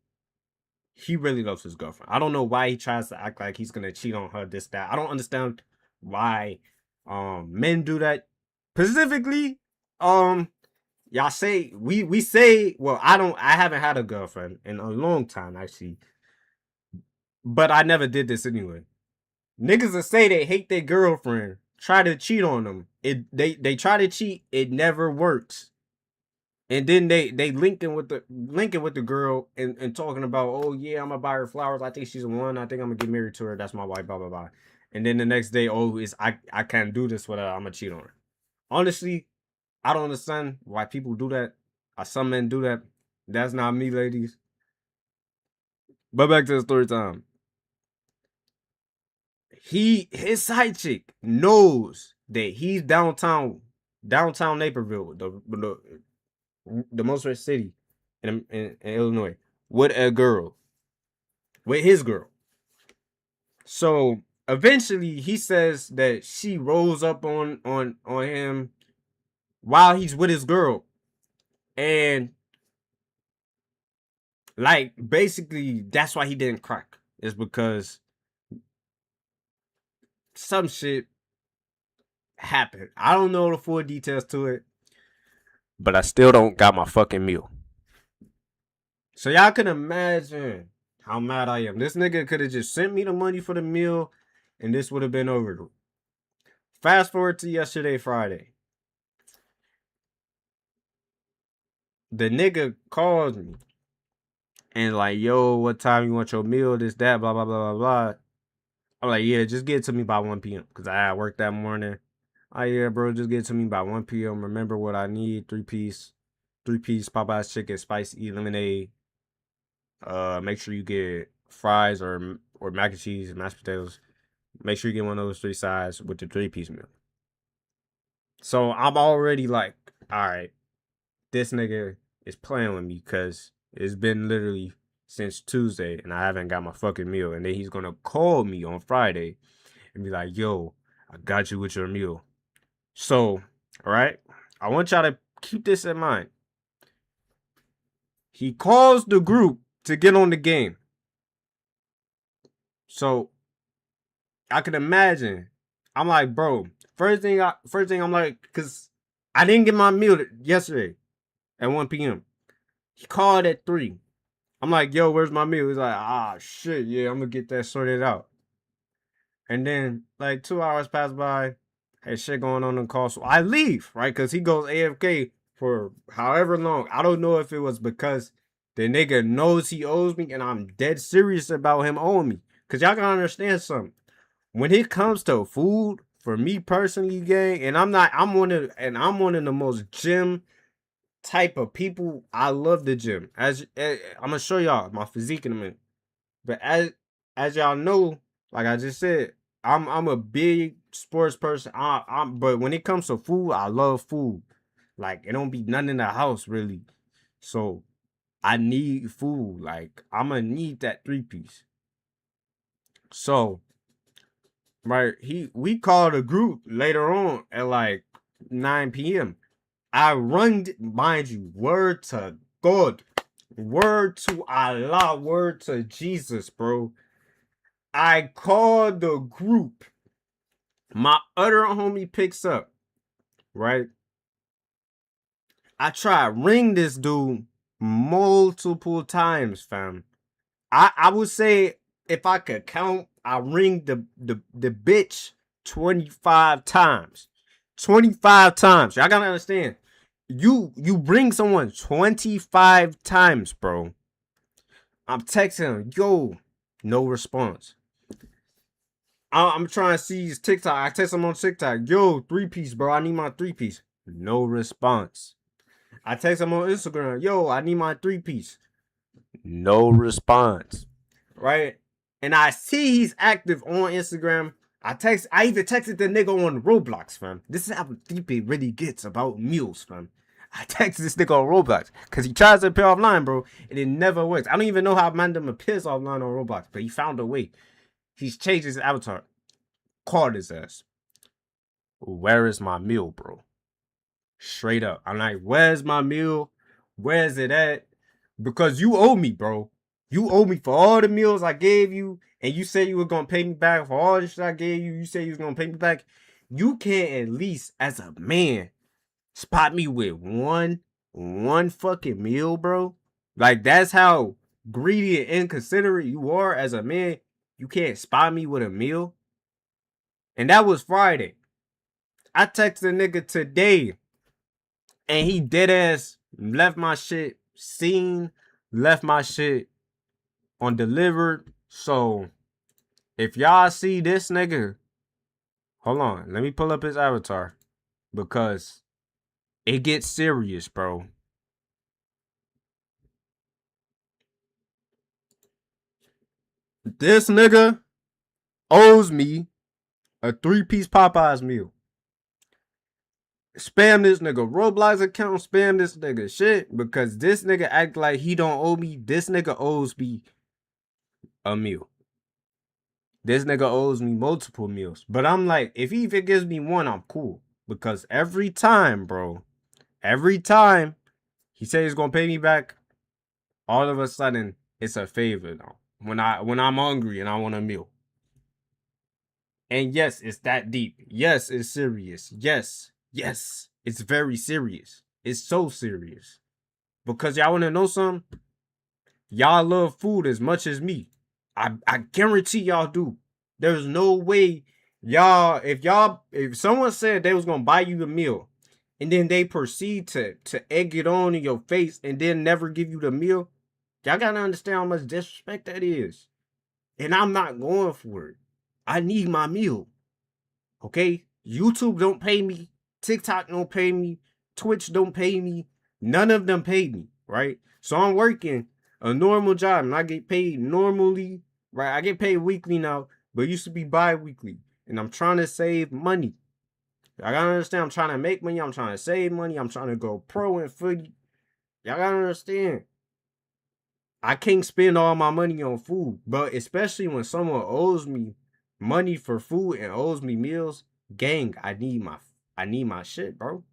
S1: He really loves his girlfriend. I don't know why he tries to act like he's gonna cheat on her, this, that. I don't understand why men do that. Specifically, y'all say we say, well, I haven't had a girlfriend in a long time, actually. But I never did this anyway. Niggas that say they hate their girlfriend try to cheat on them. They try to cheat, it never works. And then they linking with the girl and talking about, oh yeah, I'm gonna buy her flowers. I think she's the one. I think I'm gonna get married to her. That's my wife. Blah blah blah. And then the next day, oh, it's I can't do this with her. I'm gonna cheat on her. Honestly, I don't understand why people do that. Why some men do that. That's not me, ladies. But back to the story time. His side chick knows that he's downtown Naperville, the most rich city in Illinois, with a girl, with his girl. So eventually, he says that she rolls up on him while he's with his girl, and like basically that's why he didn't crack. Is because some shit happened. I don't know the full details to it, but I still don't got my fucking meal. So y'all can imagine how mad I am. This nigga could have just sent me the money for the meal, and this would have been over. Fast forward to yesterday, Friday. The nigga calls me and like, yo, what time you want your meal? This, that, blah, blah, blah, blah, blah. I'm like, yeah, just get it to me by 1 p.m. Because I had work that morning. Oh, yeah, bro, just get it to me by 1 p.m. Remember what I need, three-piece Popeye's chicken, spicy lemonade. Make sure you get fries or mac and cheese and mashed potatoes. Make sure you get one of those 3 sides with the 3-piece meal. So I'm already like, all right, this nigga is playing with me because it's been literally since Tuesday and I haven't got my fucking meal. And then he's gonna call me on Friday and be like, yo, I got you with your meal. So, all right, I want y'all to keep this in mind. He calls the group to get on the game. So I can imagine. I'm like, bro, first thing I'm like, cause I didn't get my meal yesterday at 1 p.m. He called at 3. I'm like, yo, where's my meal? He's like, ah, shit, yeah, I'm gonna get that sorted out. And then like 2 hours pass by, had shit going on the call, so I leave, right? Cause he goes AFK for however long. I don't know if it was because the nigga knows he owes me, and I'm dead serious about him owing me. Cause y'all gotta understand something. When it comes to food, for me personally, gang, and I'm one of the most gym type of people. I love the gym. I'm gonna show y'all my physique in a minute. But as y'all know, like I just said, I'm a big sports person. But when it comes to food, I love food. Like it don't be nothing in the house really. So I need food. Like I'm gonna need that 3-piece. So right, we called a group later on at like 9 p.m. I run, mind you, word to God, word to Allah, word to Jesus, bro. I called the group. My other homie picks up, right? I try ring this dude multiple times, fam. I would say if I could count, I ring the bitch 25 times. 25 times. Y'all gotta understand. You bring someone 25 times, bro. I'm texting him, yo, no response. I'm trying to see his TikTok. I text him on TikTok, yo, 3-piece, bro. I need my 3-piece. No response. I text him on Instagram, yo, I need my 3-piece. No response. Right? And I see he's active on Instagram. I even texted the nigga on Roblox, fam. This is how deep it really gets about meals, fam. I texted this nigga on Roblox because he tries to appear offline, bro, and it never works. I don't even know how Mandem appears offline on Roblox, but he found a way. He's changed his avatar. Called his ass. Where is my meal, bro? Straight up. I'm like, where's my meal? Where's it at? Because you owe me, bro. You owe me for all the meals I gave you, and you said you were gonna pay me back for all the shit I gave you. You said you was gonna pay me back. You can't at least, as a man, spot me with one fucking meal, bro. Like that's how greedy and inconsiderate you are as a man. You can't spot me with a meal. And that was Friday. I texted the nigga today, and he dead ass left my shit seen, left my shit on delivered. So if y'all see this nigga, hold on, let me pull up his avatar because it gets serious, bro. This nigga owes me a 3-piece Popeyes meal. Spam this nigga Roblox account, spam this nigga shit because this nigga act like he don't owe me. This nigga owes me a meal. This nigga owes me multiple meals. But I'm like, if he even gives me one, I'm cool. Because every time, bro, every time he says he's gonna pay me back, all of a sudden it's a favor now. When I'm hungry and I want a meal. And yes, it's that deep. Yes, it's serious. Yes, it's very serious. It's so serious. Because y'all wanna know something? Y'all love food as much as me. I guarantee y'all do. There's no way if someone said they was gonna buy you a meal and then they proceed to egg it on in your face and then never give you the meal, y'all gotta understand how much disrespect that is. And I'm not going for it. I need my meal. Okay? YouTube don't pay me. TikTok don't pay me. Twitch don't pay me. None of them pay me, right? So I'm working a normal job and I get paid normally, right? I get paid weekly now, but it used to be bi-weekly. And I'm trying to save money. Y'all gotta understand, I'm trying to make money. I'm trying to save money. I'm trying to go pro in footy. Y'all gotta understand. I can't spend all my money on food, but especially when someone owes me money for food and owes me meals, gang, I need my shit, bro.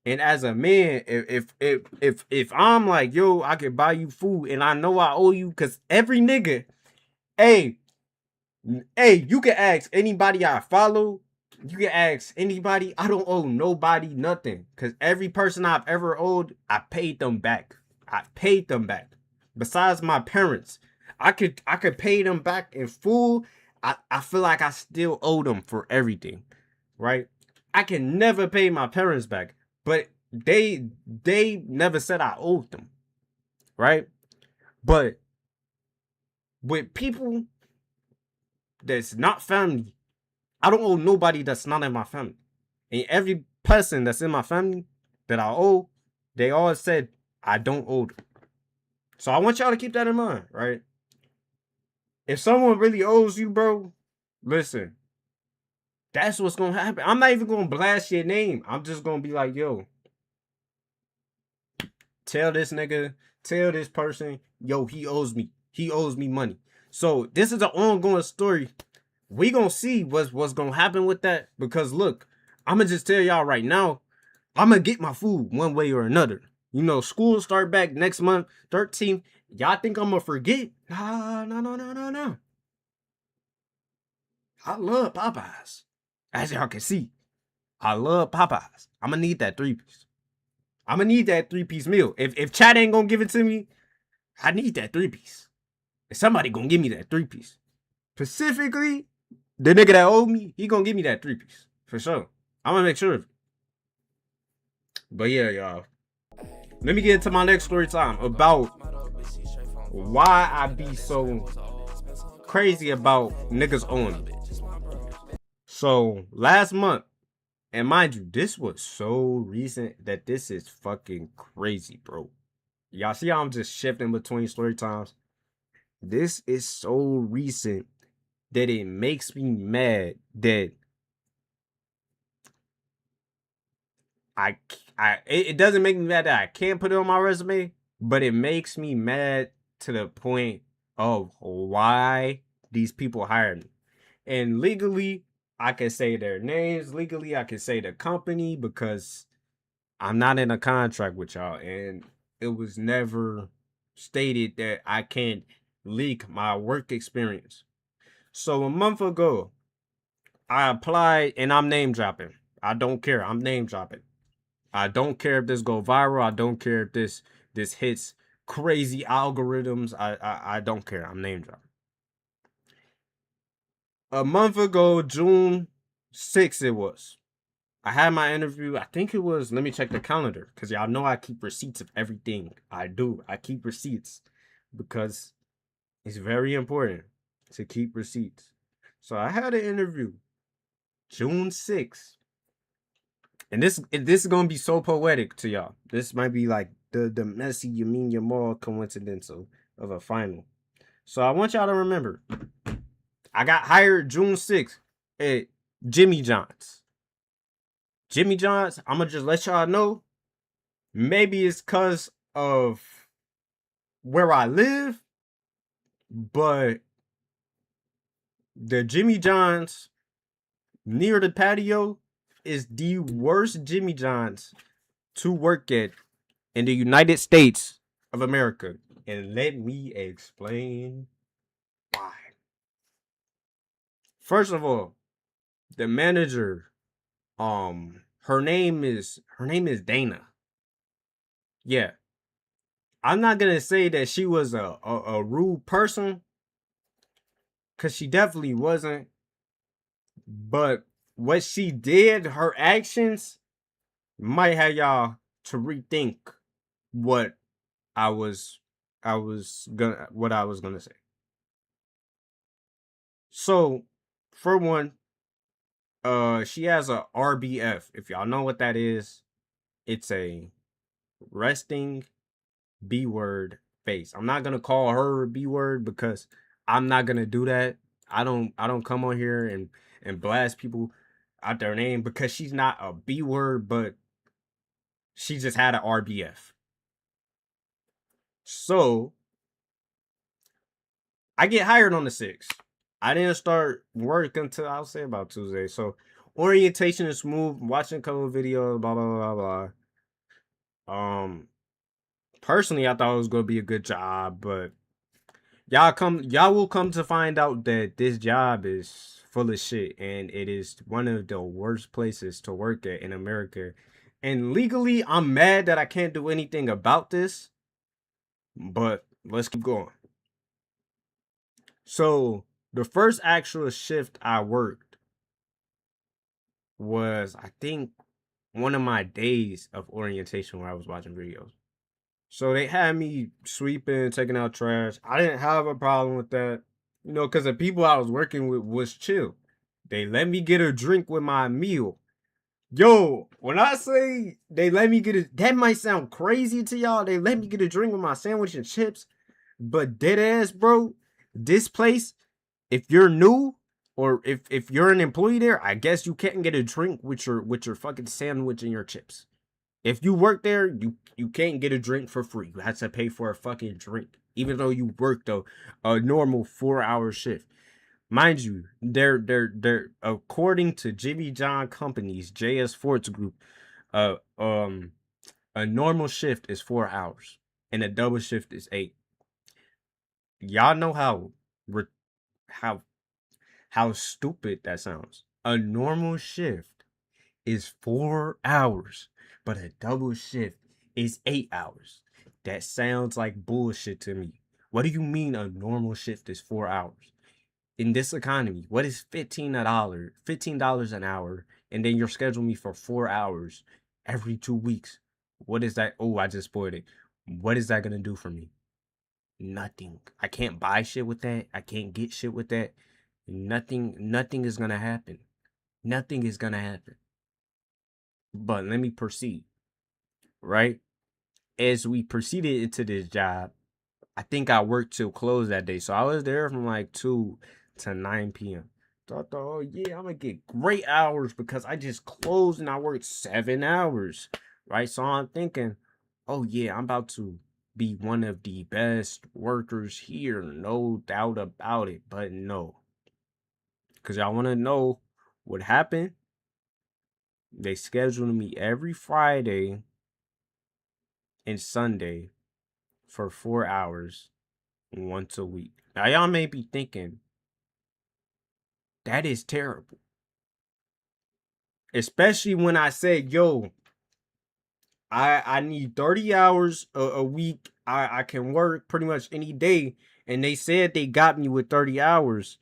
S1: And as a man, if I'm like, yo, I can buy you food and I know I owe you, cause every nigga, hey, you can ask anybody I follow, you can ask anybody, I don't owe nobody nothing. Cause every person I've ever owed, I paid them back. I paid them back. Besides my parents, I could pay them back in full. I feel like I still owe them for everything, right? I can never pay my parents back, but they never said I owed them, right? But with people that's not family, I don't owe nobody that's not in my family. And every person that's in my family that I owe, they all said I don't owe them. So I want y'all to keep that in mind, right? If someone really owes you, bro, listen, that's what's gonna happen. I'm not even gonna blast your name. I'm just gonna be like, yo, tell this nigga, tell this person, yo, he owes me. He owes me money. So this is an ongoing story. We gonna see what's gonna happen with that. Because look, I'ma just tell y'all right now, I'ma get my food one way or another. You know, school start back next month, 13th. Y'all think I'm gonna forget? Nah, no. I love Popeyes. As y'all can see, I love Popeyes. I'm gonna need that 3-piece. I'm gonna need that 3-piece meal. If Chad ain't gonna give it to me, I need that 3-piece. If somebody gonna give me that 3-piece. Specifically, the nigga that owed me, he gonna give me that 3-piece. For sure. I'm gonna make sure of it. But yeah, y'all. Let me get into my next story time about why I be so crazy about niggas owing me. So last month, and mind you, this was so recent that this is fucking crazy, bro. Y'all see how I'm just shifting between story times? This is so recent that it makes me mad that it doesn't make me mad that I can't put it on my resume, but it makes me mad to the point of why these people hire me. And legally, I can say their names. Legally, I can say the company because I'm not in a contract with y'all, and it was never stated that I can't leak my work experience. So a month ago, I applied, and I'm name dropping. I don't care. I'm name dropping. I don't care if this go viral. I don't care if this hits crazy algorithms. I don't care. I'm name dropping. A month ago, June 6th it was. I had my interview. I think it was. Let me check the calendar because y'all know I keep receipts of everything I do. I keep receipts because it's very important to keep receipts. So I had an interview June 6th, and this is gonna be so poetic to y'all. This might be like the Messi Yamin Yamal coincidental of a final. So I want y'all to remember, I got hired June 6th at Jimmy John's. Jimmy John's. I'm gonna just let y'all know. Maybe it's because of where I live, but the Jimmy John's near the patio is the worst Jimmy John's to work at in the United States of America. And let me explain why. First of all, the manager, her name is Dana. Yeah. I'm not gonna say that she was a rude person, cause she definitely wasn't. But what she did, her actions, might have y'all to rethink what I was I was gonna say. So, for one, she has a RBF. If y'all know what that is, it's a resting B word face. I'm not gonna call her a B word because I'm not gonna do that. I don't come on here and blast people out their name because she's not a B word, but she just had an RBF. So I get hired on the 6th. I didn't start work until I'll say about Tuesday. So orientation is smooth. Watching a couple of videos, blah blah blah blah. Personally, I thought it was gonna be a good job, but y'all will come to find out that this job is full of shit, and it is one of the worst places to work at in America. And legally, I'm mad that I can't do anything about this, but let's keep going. So the first actual shift I worked was, I think, one of my days of orientation where I was watching videos. So they had me sweeping, taking out trash. I didn't have a problem with that, because the people I was working with was chill. They let me get a drink with my meal. Yo, when I say they let me get it, that might sound crazy to y'all. They let me get a drink with my sandwich and chips, but dead ass, bro. This place, if you're new or if you're an employee there, I guess you can't get a drink with your fucking sandwich and your chips. If you work there, you can't get a drink for free. You have to pay for a fucking drink, even though you worked a normal 4 hour shift. Mind you, they're according to Jimmy John Company's JS Sports Group, uh um a normal shift is 4 hours and a double shift is 8. Y'all know how how stupid that sounds. A normal shift is 4 hours, but a double shift is 8 hours. That sounds like bullshit to me. What do you mean a normal shift is 4 hours? In this economy, what is $15 an hour, and then you're scheduling me for 4 hours every 2 weeks? What is that? Oh, I just spoiled it. What is that gonna do for me? Nothing. I can't buy shit with that. I can't get shit with that. Nothing is gonna happen. Nothing is gonna happen. But let me proceed, right? As we proceeded into this job, I think I worked till close that day. So I was there from like 2 to 9 p.m. Thought, oh yeah, I'm gonna get great hours because I just closed and I worked 7 hours, right? So I'm thinking, oh yeah, I'm about to be one of the best workers here, no doubt about it. But no, because y'all want to know what happened. They scheduled me every Friday and Sunday for 4 hours once a week. Now y'all may be thinking that is terrible. Especially when I said, yo, I need 30 hours a week. I can work pretty much any day. And they said they got me with 30 hours.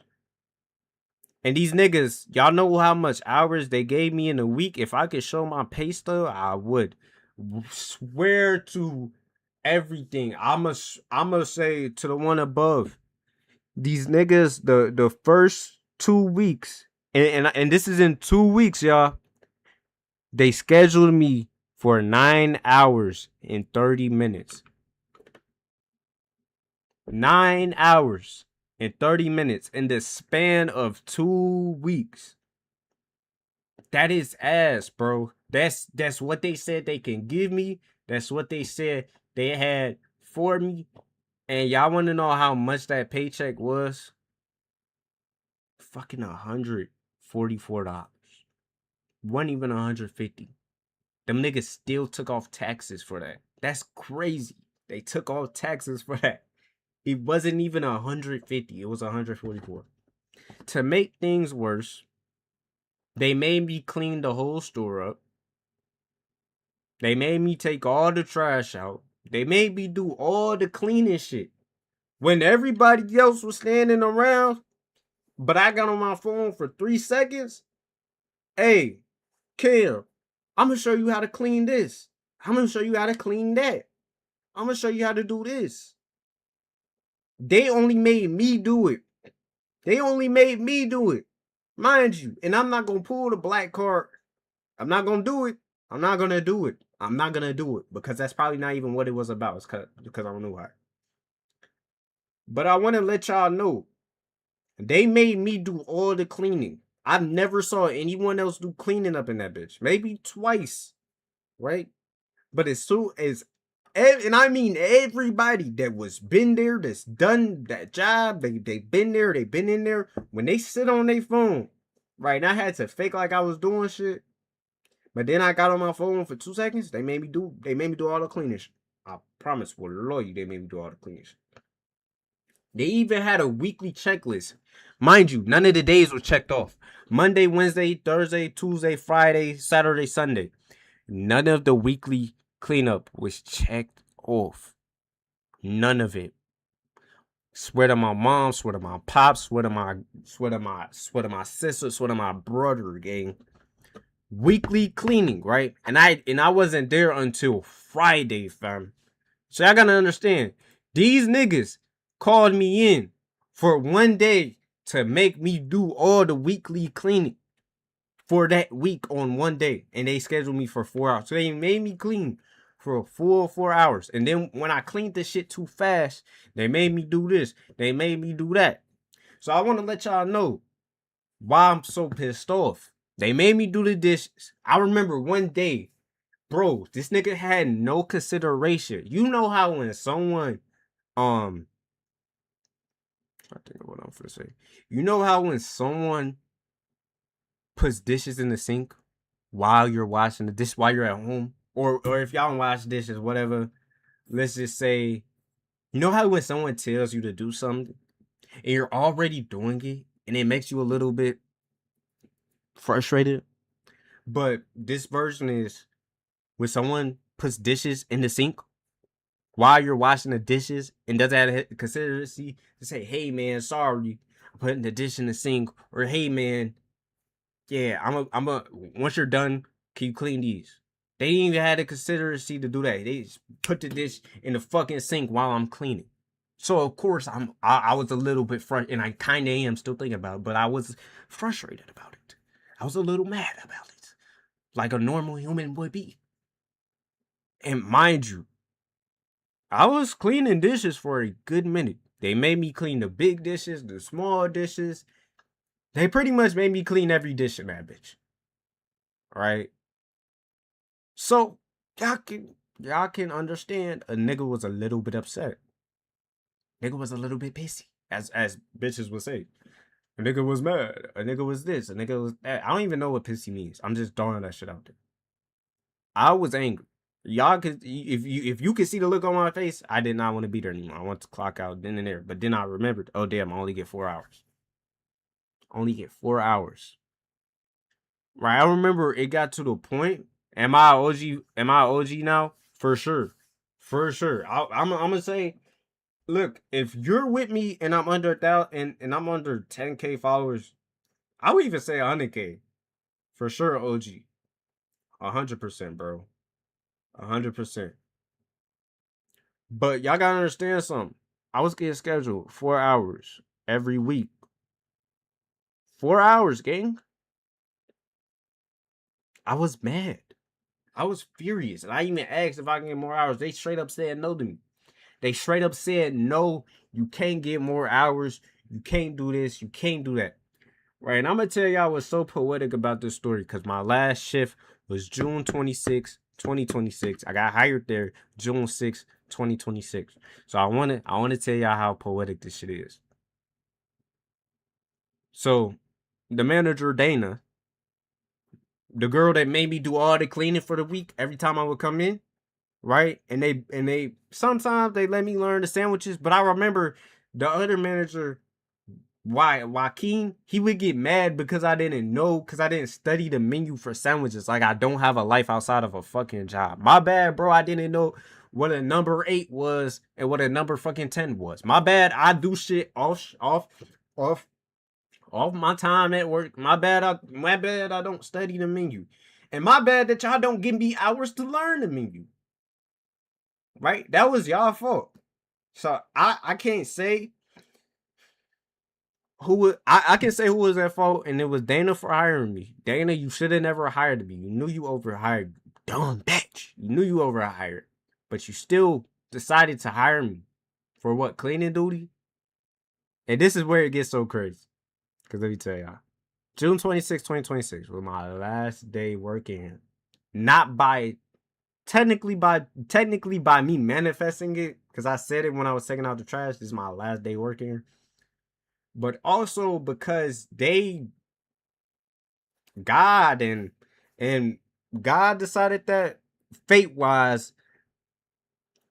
S1: And these niggas, y'all know how much hours they gave me in a week? If I could show my pay stub, I would swear to everything. I'ma say to the one above. These niggas, the first 2 weeks, and this is in 2 weeks, y'all. They scheduled me for 9 hours and 30 minutes. 9 hours and 30 minutes in the span of 2 weeks. That is ass, bro. That's what they said they can give me. That's what they said they had for me. And y'all want to know how much that paycheck was? Fucking $144. Wasn't even 150. Them niggas still took off taxes for that. That's crazy. They took off taxes for that. It wasn't even 150. It was 144. To make things worse, they made me clean the whole store up. They made me take all the trash out. They made me do all the cleaning shit. When everybody else was standing around, but I got on my phone for 3 seconds. Hey, Cam, I'm gonna show you how to clean this. I'm gonna show you how to clean that. I'm gonna show you how to do this. They only made me do it. They only made me do it. Mind you. And I'm not gonna pull the black card. I'm not gonna do it. I'm not gonna do it. I'm not gonna do it. Because that's probably not even what it was about. It's because I don't know why. But I want to let y'all know. They made me do all the cleaning. I never saw anyone else do cleaning up in that bitch. Maybe twice. Right? But as soon as, and I mean everybody that was been there, that's done that job, they been there, they been in there. When they sit on their phone, right? And I had to fake like I was doing shit. But then I got on my phone for 2 seconds. They made me do all the cleaning shit. I promise for the Lord, they made me do all the cleaning shit. They even had a weekly checklist. Mind you, none of the days were checked off. Monday, Wednesday, Thursday, Tuesday, Friday, Saturday, Sunday. None of the weekly cleanup was checked off. None of it. Swear to my mom, swear to my pops, swear to my sister, swear to my brother, gang. Weekly cleaning, right? And I wasn't there until Friday, fam. So y'all gotta understand, these niggas called me in for one day to make me do all the weekly cleaning for that week on one day. And they scheduled me for 4 hours. So they made me clean for a full 4 hours. And then when I cleaned this shit too fast, they made me do this. They made me do that. So I want to let y'all know why I'm so pissed off. They made me do the dishes. I remember one day, bro, this nigga had no consideration. You know how when someone, I think of what I'm gonna say. You know how when someone puts dishes in the sink while you're washing the dish, while you're at home, or if y'all don't wash dishes, whatever. Let's just say, you know how when someone tells you to do something and you're already doing it, and it makes you a little bit frustrated. But this version is when someone puts dishes in the sink while you're washing the dishes and doesn't have consideration to say, "Hey man, sorry, I'm putting the dish in the sink," or "Hey man, yeah, I'm a once you're done, can you clean these?" They didn't even have the consideration to do that. They just put the dish in the fucking sink while I'm cleaning. So of course I was a little bit frustrated, and I kind of am still thinking about it, but I was frustrated about it. I was a little mad about it, like a normal human would be. And mind you, I was cleaning dishes for a good minute. They made me clean the big dishes, the small dishes. They pretty much made me clean every dish in that bitch. Right? So y'all can understand a nigga was a little bit upset. Nigga was a little bit pissy, as bitches would say. A nigga was mad. A nigga was this. A nigga was that. I don't even know what pissy means. I'm just throwing that shit out there. I was angry. Y'all could, if you could see the look on my face, I did not want to be there anymore. I want to clock out then and there. But then I remembered, oh damn, I only get 4 hours. Only get 4 hours. Right? I remember it got to the point. Am I OG? Am I OG now? For sure. For sure. I'm gonna say, look, if you're with me and I'm under 1,000 and I'm under 10K followers, I would even say 100K for sure. OG, 100%, bro, 100%. But y'all gotta understand something. I was getting scheduled 4 hours every week. 4 hours, gang. I was mad. I was furious. And I even asked if I can get more hours. They straight up said no to me. They straight up said, no, you can't get more hours. You can't do this. You can't do that. Right. And I'm going to tell y'all what's so poetic about this story because my last shift was June 26, 2026. I got hired there June 6, 2026. So I want to tell y'all how poetic this shit is. So the manager, Dana, the girl that made me do all the cleaning for the week every time I would come in, right? And they sometimes they let me learn the sandwiches, but I remember the other manager, Joaquin, he would get mad because I didn't study the menu for sandwiches. Like I don't have a life outside of a fucking job. My bad, bro. I didn't know what a number 8 was and what a number fucking 10 was. My bad. I do shit off my time at work. My bad. I don't study the menu, and my bad that y'all don't give me hours to learn the menu. Right? That was y'all fault. So I can't say I can say who was at fault, and it was Dana for hiring me. Dana, you should have never hired me. You knew you overhired. Dumb bitch. You knew you overhired. But you still decided to hire me. For what? Cleaning duty? And this is where it gets so crazy. Because let me tell y'all. June 26, 2026 was my last day working. Not by technically by me manifesting it, because I said it when I was taking out the trash. This is my last day working. But also because God and God decided that fate wise,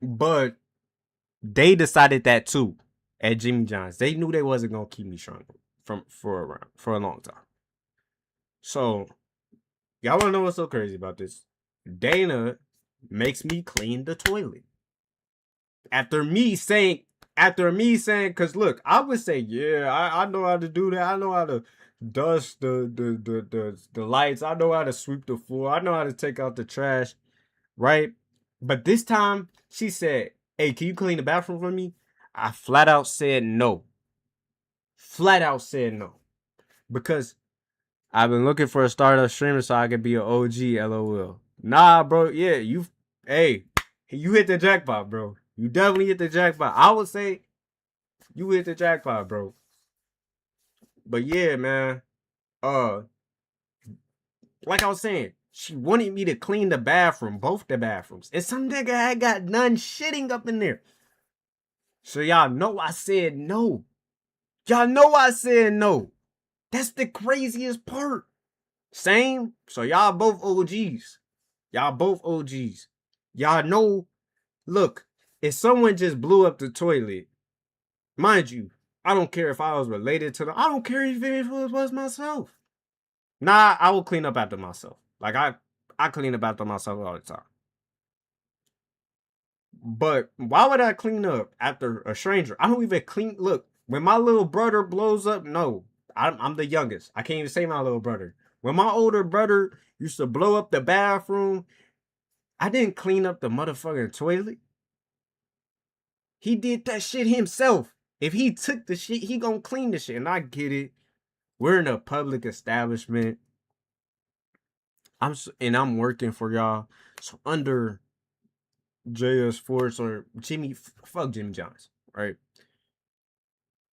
S1: but they decided that too at Jimmy John's. They knew they wasn't gonna keep me strong for a long time. So y'all wanna know what's so crazy about this? Dana makes me clean the toilet. After me saying, because look, I would say, yeah, I know how to do that. I know how to dust the lights. I know how to sweep the floor. I know how to take out the trash, right? But this time, she said, hey, can you clean the bathroom for me? I flat out said no. Flat out said no. Because I've been looking for a startup streamer so I could be an OG, LOL. Nah, bro, yeah, you hit the jackpot, bro. You definitely hit the jackpot. I would say you hit the jackpot, bro. But yeah, man. Like I was saying, she wanted me to clean the bathroom, both the bathrooms. And some nigga had got none shitting up in there. So y'all know I said no. Y'all know I said no. That's the craziest part. Same. So y'all both OGs. Y'all both OGs. Y'all know, look, if someone just blew up the toilet, mind you, I don't care if I was related to them. I don't care if it was myself. Nah, I will clean up after myself. Like I clean up after myself all the time. But why would I clean up after a stranger? I don't even clean. Look, when my little brother blows up, no, I'm the youngest. I can't even say my little brother. When my older brother used to blow up the bathroom, I didn't clean up the motherfucking toilet. He did that shit himself. If he took the shit, he gonna clean the shit. And I get it. We're in a public establishment. I'm working for y'all. So under JS Force or fuck Jimmy John's, right?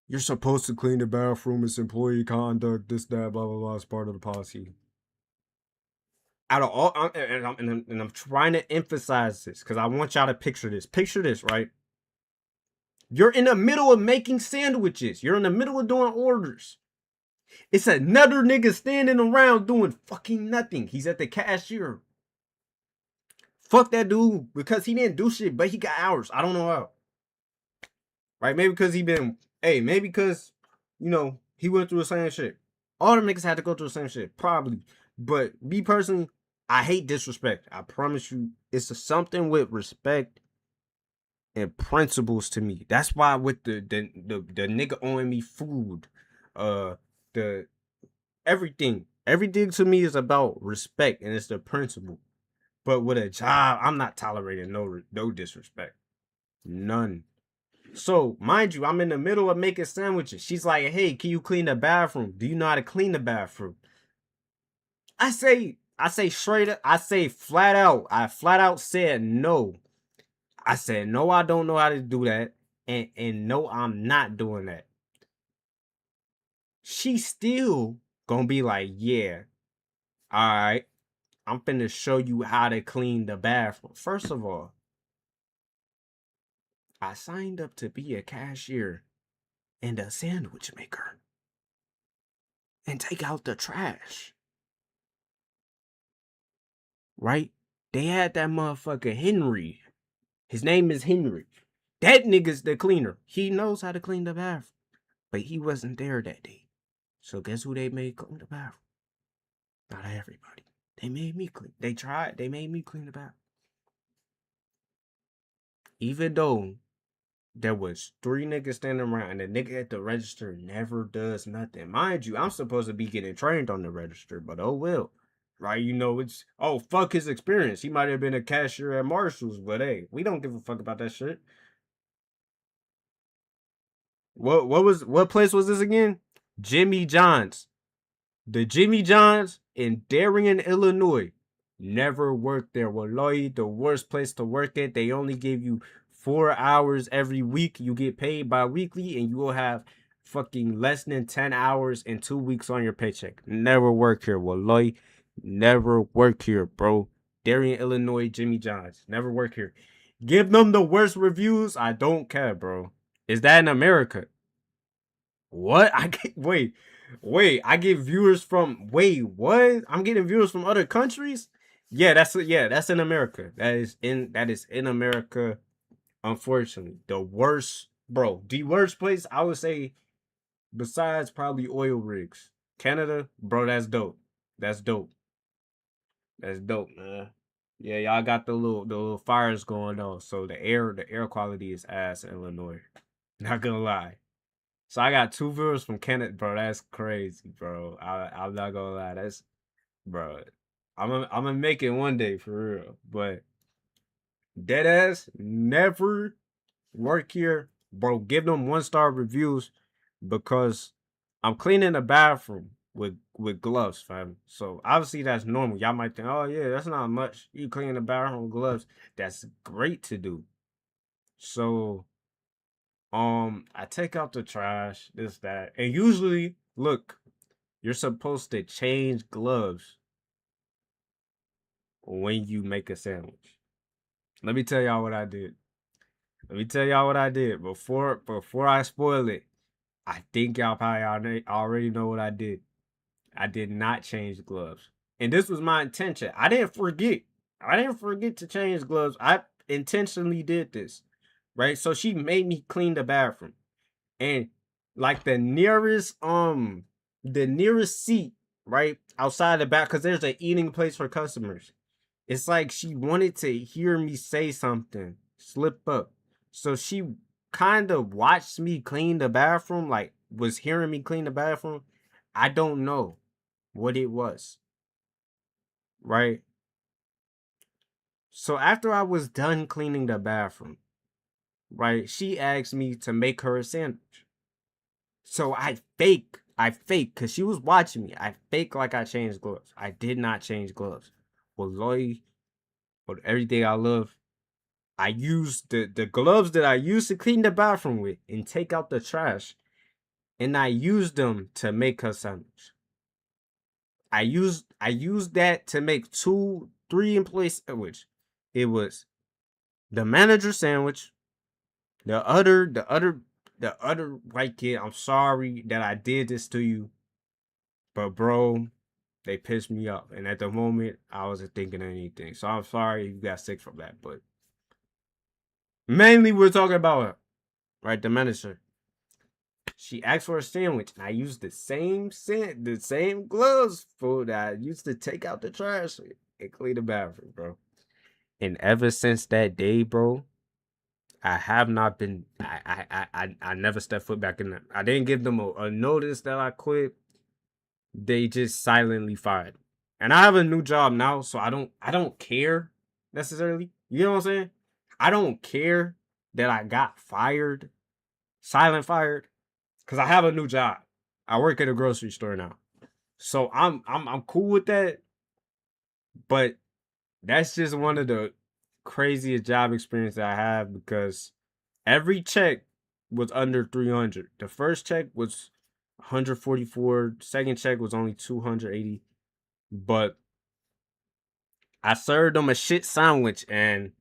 S1: You're supposed to clean the bathroom. It's employee conduct. This, that, blah, blah, blah. It's part of the policy. Out of all, and I'm trying to emphasize this because I want y'all to picture this. Picture this, right? You're in the middle of making sandwiches. You're in the middle of doing orders. It's another nigga standing around doing fucking nothing. He's at the cashier. Fuck that dude because he didn't do shit, but he got hours. I don't know how. Right? Maybe because maybe because, he went through the same shit. All the niggas had to go through the same shit. Probably. But me personally, I hate disrespect. I promise you, it's something with respect and principles to me. That's why with the nigga owing me food, the Everything to me is about respect and it's the principle. But with a job, I'm not tolerating no disrespect. None. So, mind you, I'm in the middle of making sandwiches. She's like, "Hey, can you clean the bathroom? Do you know how to clean the bathroom?" I say straight up, I say flat out. I flat out said no. I said no, I don't know how to do that. And no, I'm not doing that. She still gonna be like, "Yeah, all right, I'm finna show you how to clean the bathroom." First of all, I signed up to be a cashier and a sandwich maker and take out the trash, right? They had that motherfucker Henry. His name is Henry. That nigga's the cleaner. He knows how to clean the bathroom, but he wasn't there that day. So guess who they made clean the bathroom? Not everybody. They made me clean. They tried. They made me clean the bathroom. Even though there was three niggas standing around and the nigga at the register never does nothing. Mind you, I'm supposed to be getting trained on the register, but oh well. Right? You know, it's fuck his experience. He might have been a cashier at Marshall's, but hey, we don't give a fuck about that shit. What place was this again? Jimmy John's. The Jimmy John's in Darien, Illinois. Never worked there. Wallahi, the worst place to work at. They only give you 4 hours every week. You get paid bi-weekly and you will have fucking less than 10 hours and 2 weeks on your paycheck. Never work here, Wallahi. Never work here, bro. Darien, Illinois, Jimmy John's. Never work here. Give them the worst reviews. I don't care, bro. Is that in America? What? I get viewers from what? I'm getting viewers from other countries? That's in America. That is in America, unfortunately. The worst place I would say besides probably oil rigs. Canada, bro, that's dope. That's dope. That's dope, man. Yeah, y'all got the little fires going on. So the air quality is ass in Illinois. Not gonna lie. So I got two viewers from Canada, bro. That's crazy, bro. I'm not gonna lie. That's bro. I'm gonna make it one day for real. But dead ass never work here, bro. Give them 1-star reviews because I'm cleaning the bathroom with gloves, fam. So obviously that's normal. Y'all might think, oh yeah, that's not much. You clean the bathroom with gloves. That's great to do. So I take out the trash, this, that. And usually, look, you're supposed to change gloves when you make a sandwich. Let me tell y'all what I did. Let me tell y'all what I did before I spoil it. I think y'all probably already know what I did. I did not change gloves. And this was my intention. I didn't forget. I didn't forget to change gloves. I intentionally did this. Right? So she made me clean the bathroom. And like the nearest seat, right outside the back, because there's an eating place for customers. It's like she wanted to hear me say something, slip up. So she kind of watched me clean the bathroom, like was hearing me clean the bathroom. I don't know what it was, right? So after I was done cleaning the bathroom, right, she asked me to make her a sandwich. So I fake, because she was watching me. I fake like I changed gloves. I did not change gloves. Well, Lloyd, for everything I love, I used the gloves that I used to clean the bathroom with and take out the trash, and I used them to make her sandwich. I used that to make 3 employee sandwich. It was the manager sandwich, the other white kid. I'm sorry that I did this to you, but bro, they pissed me off. And at the moment, I wasn't thinking of anything. So I'm sorry you got sick from that. But mainly we're talking about, right, the manager. She asked for a sandwich, and I used the same gloves for that I used to take out the trash and clean the bathroom, bro. And ever since that day, bro, I have not been. I never stepped foot back in there. I didn't give them a notice that I quit. they just silently fired. And I have a new job now, so I don't care necessarily. You know what I'm saying? I don't care that I got fired, silent fired, because I have a new job. I work at a grocery store now. So I'm cool with that, but that's just one of the craziest job experience that I have because every check was under 300. The first check was 144, second check was only 280, but I served them a shit sandwich and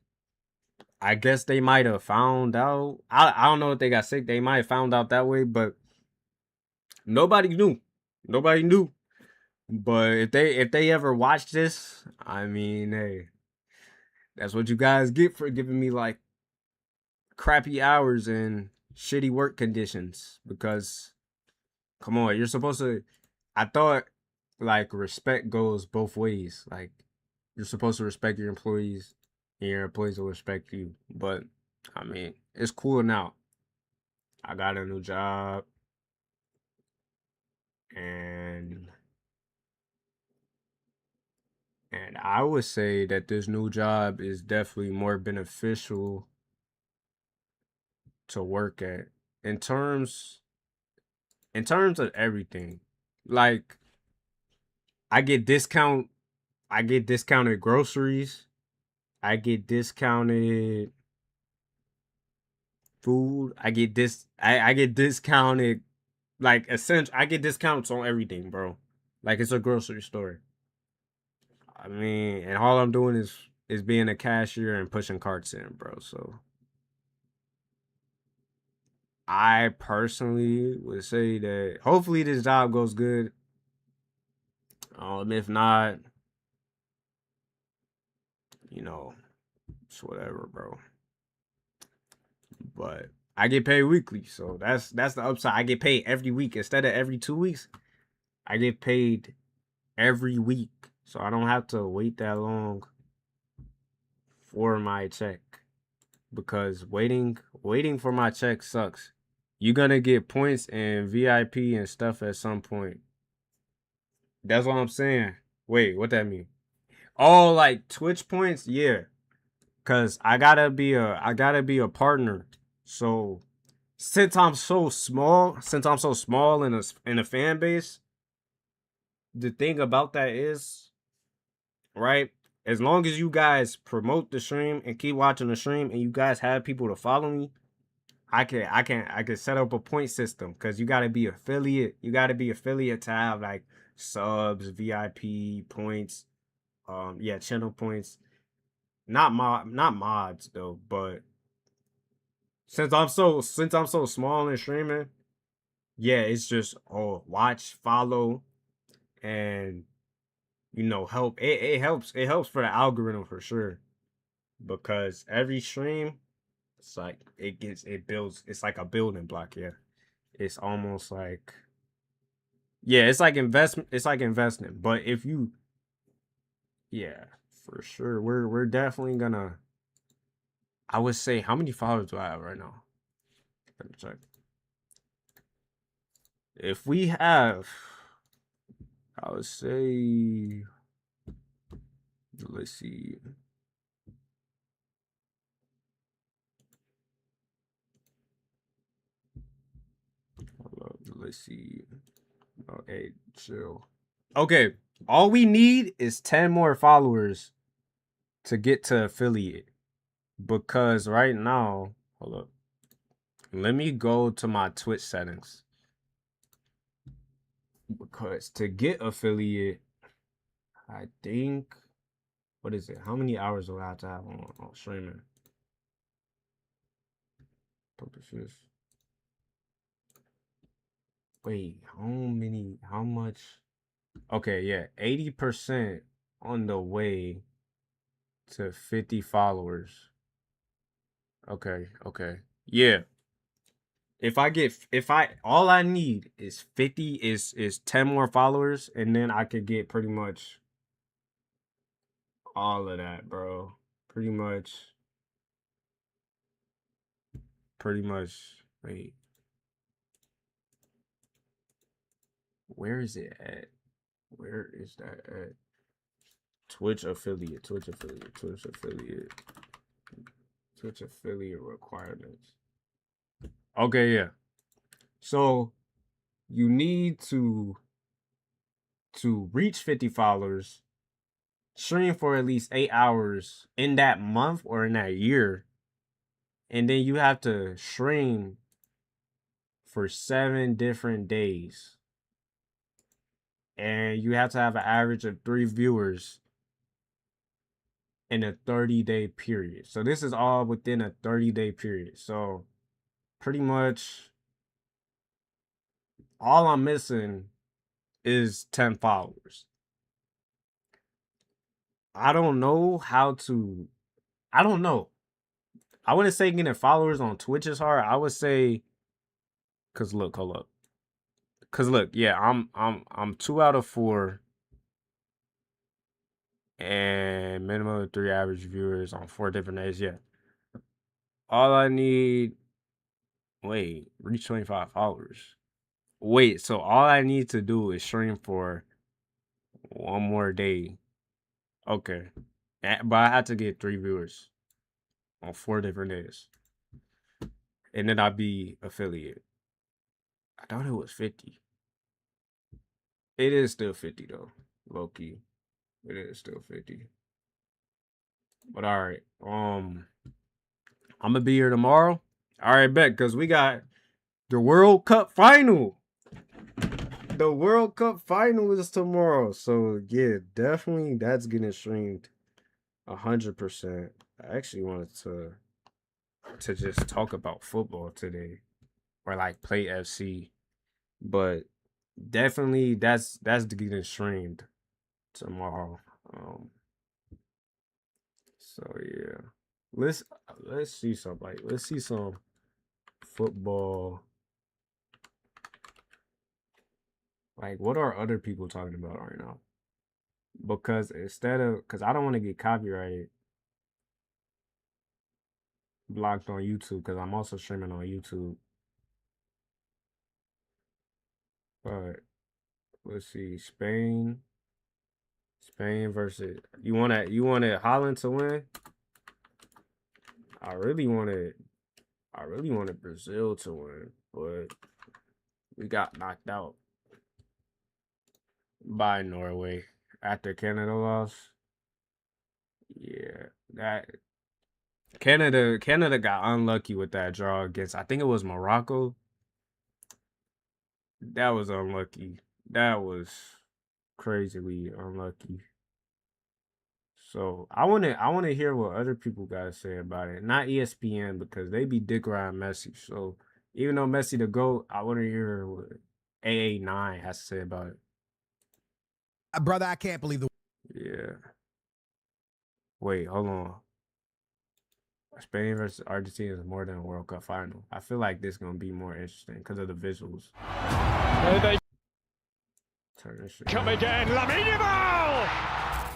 S1: I guess they might have found out. I don't know if they got sick. They might have found out that way, but nobody knew. Nobody knew. But if they ever watch this, I mean, hey, that's what you guys get for giving me like crappy hours and shitty work conditions. Because come on, you're supposed to. I thought like respect goes both ways. Like you're supposed to respect your employees, and your employees will respect you. But I mean, it's cool now. I got a new job, and I would say that this new job is definitely more beneficial to work at in terms of everything. Like I get discount I get discounted groceries. I get discounted food. I get discounted like essential I get discounts on everything, bro. Like it's a grocery store. I mean, and all I'm doing is being a cashier and pushing carts in, bro. So I personally would say that hopefully this job goes good. If not, you know, it's whatever, bro. But I get paid weekly, so that's the upside. I get paid every week instead of every 2 weeks. I get paid every week, so I don't have to wait that long for my check because waiting for my check sucks. You're gonna get points and VIP and stuff at some point. That's what I'm saying. Wait, what that mean? Oh, like Twitch points? Yeah. Cause I gotta be a partner. So since I'm so small in a fan base, the thing about that is, right? As long as you guys promote the stream and keep watching the stream and you guys have people to follow me, I can set up a point system because you gotta be affiliate. You gotta be affiliate to have like subs, VIP points, yeah, channel points. Not mods though, but since I'm so small in streaming, yeah, it's just watch, follow, and help. It helps for the algorithm for sure because every stream, it's like it builds. It's like a building block. Yeah, it's almost like yeah, it's like investment. It's like investment. But if you yeah, for sure, we're definitely gonna. I would say how many followers do I have right now? Let me check. If we have, I would say, let's see. Let's see. Oh, hey, chill. Okay, all we need is 10 more followers to get to affiliate. Because right now, hold up. Let me go to my Twitch settings. Because to get affiliate, I think, what is it? How many hours do I have to have on streaming? Wait, how much? Okay, yeah, 80% on the way to 50 followers. Okay. Yeah. If I all I need is 50 is 10 more followers and then I could get pretty much all of that, bro. Pretty much wait. Where is it at? Where is that at? Twitch affiliate, Twitch affiliate, Twitch affiliate, Twitch affiliate requirements. Okay, yeah. So you need to reach 50 followers, stream for at least 8 hours in that month or in that year, and then you have to stream for 7 different days. And you have to have an average of 3 viewers in a 30-day period. So this is all within a 30-day period. So pretty much all I'm missing is 10 followers. I don't know how to. I don't know. I wouldn't say getting followers on Twitch is hard. I would say, cause look, hold up. Cause look, yeah, I'm 2 out of 4, and minimum of 3 average viewers on 4 different days. Yeah, all I need. Wait, reach 25 followers. Wait, so all I need to do is stream for one more day. Okay, but I had to get 3 viewers on 4 different days, and then I'd be affiliate. I thought it was 50. It is still 50 though, low key. It is still 50. But all right, I'm gonna be here tomorrow. All right, bet, cause we got the World Cup final. The World Cup final is tomorrow, so yeah, definitely that's getting streamed 100%. I actually wanted to just talk about football today, or like play FC, but definitely that's getting streamed tomorrow. Um, so yeah, let's let's see some like let's see some football. Like, what are other people talking about right now? Because because I don't want to get copyrighted blocked on YouTube because I'm also streaming on YouTube. But let's see, Spain versus you wanted Holland to win. I really wanted I really wanted Brazil to win, but we got knocked out by Norway after Canada lost. Yeah, that Canada got unlucky with that draw against I think it was Morocco. That was unlucky. That was crazily unlucky. So I wanna hear what other people gotta say about it. Not ESPN because they be dick riding Messi. So even though Messi the GOAT, I wanna hear what AA9 has to say about it.
S3: Brother, I can't believe the.
S1: Yeah. Wait, hold on. Spain versus Argentina is more than a World Cup final. I feel like this gonna be more interesting because of the visuals.
S4: They
S1: Turn this shit.
S4: come again. Lamine Yamal!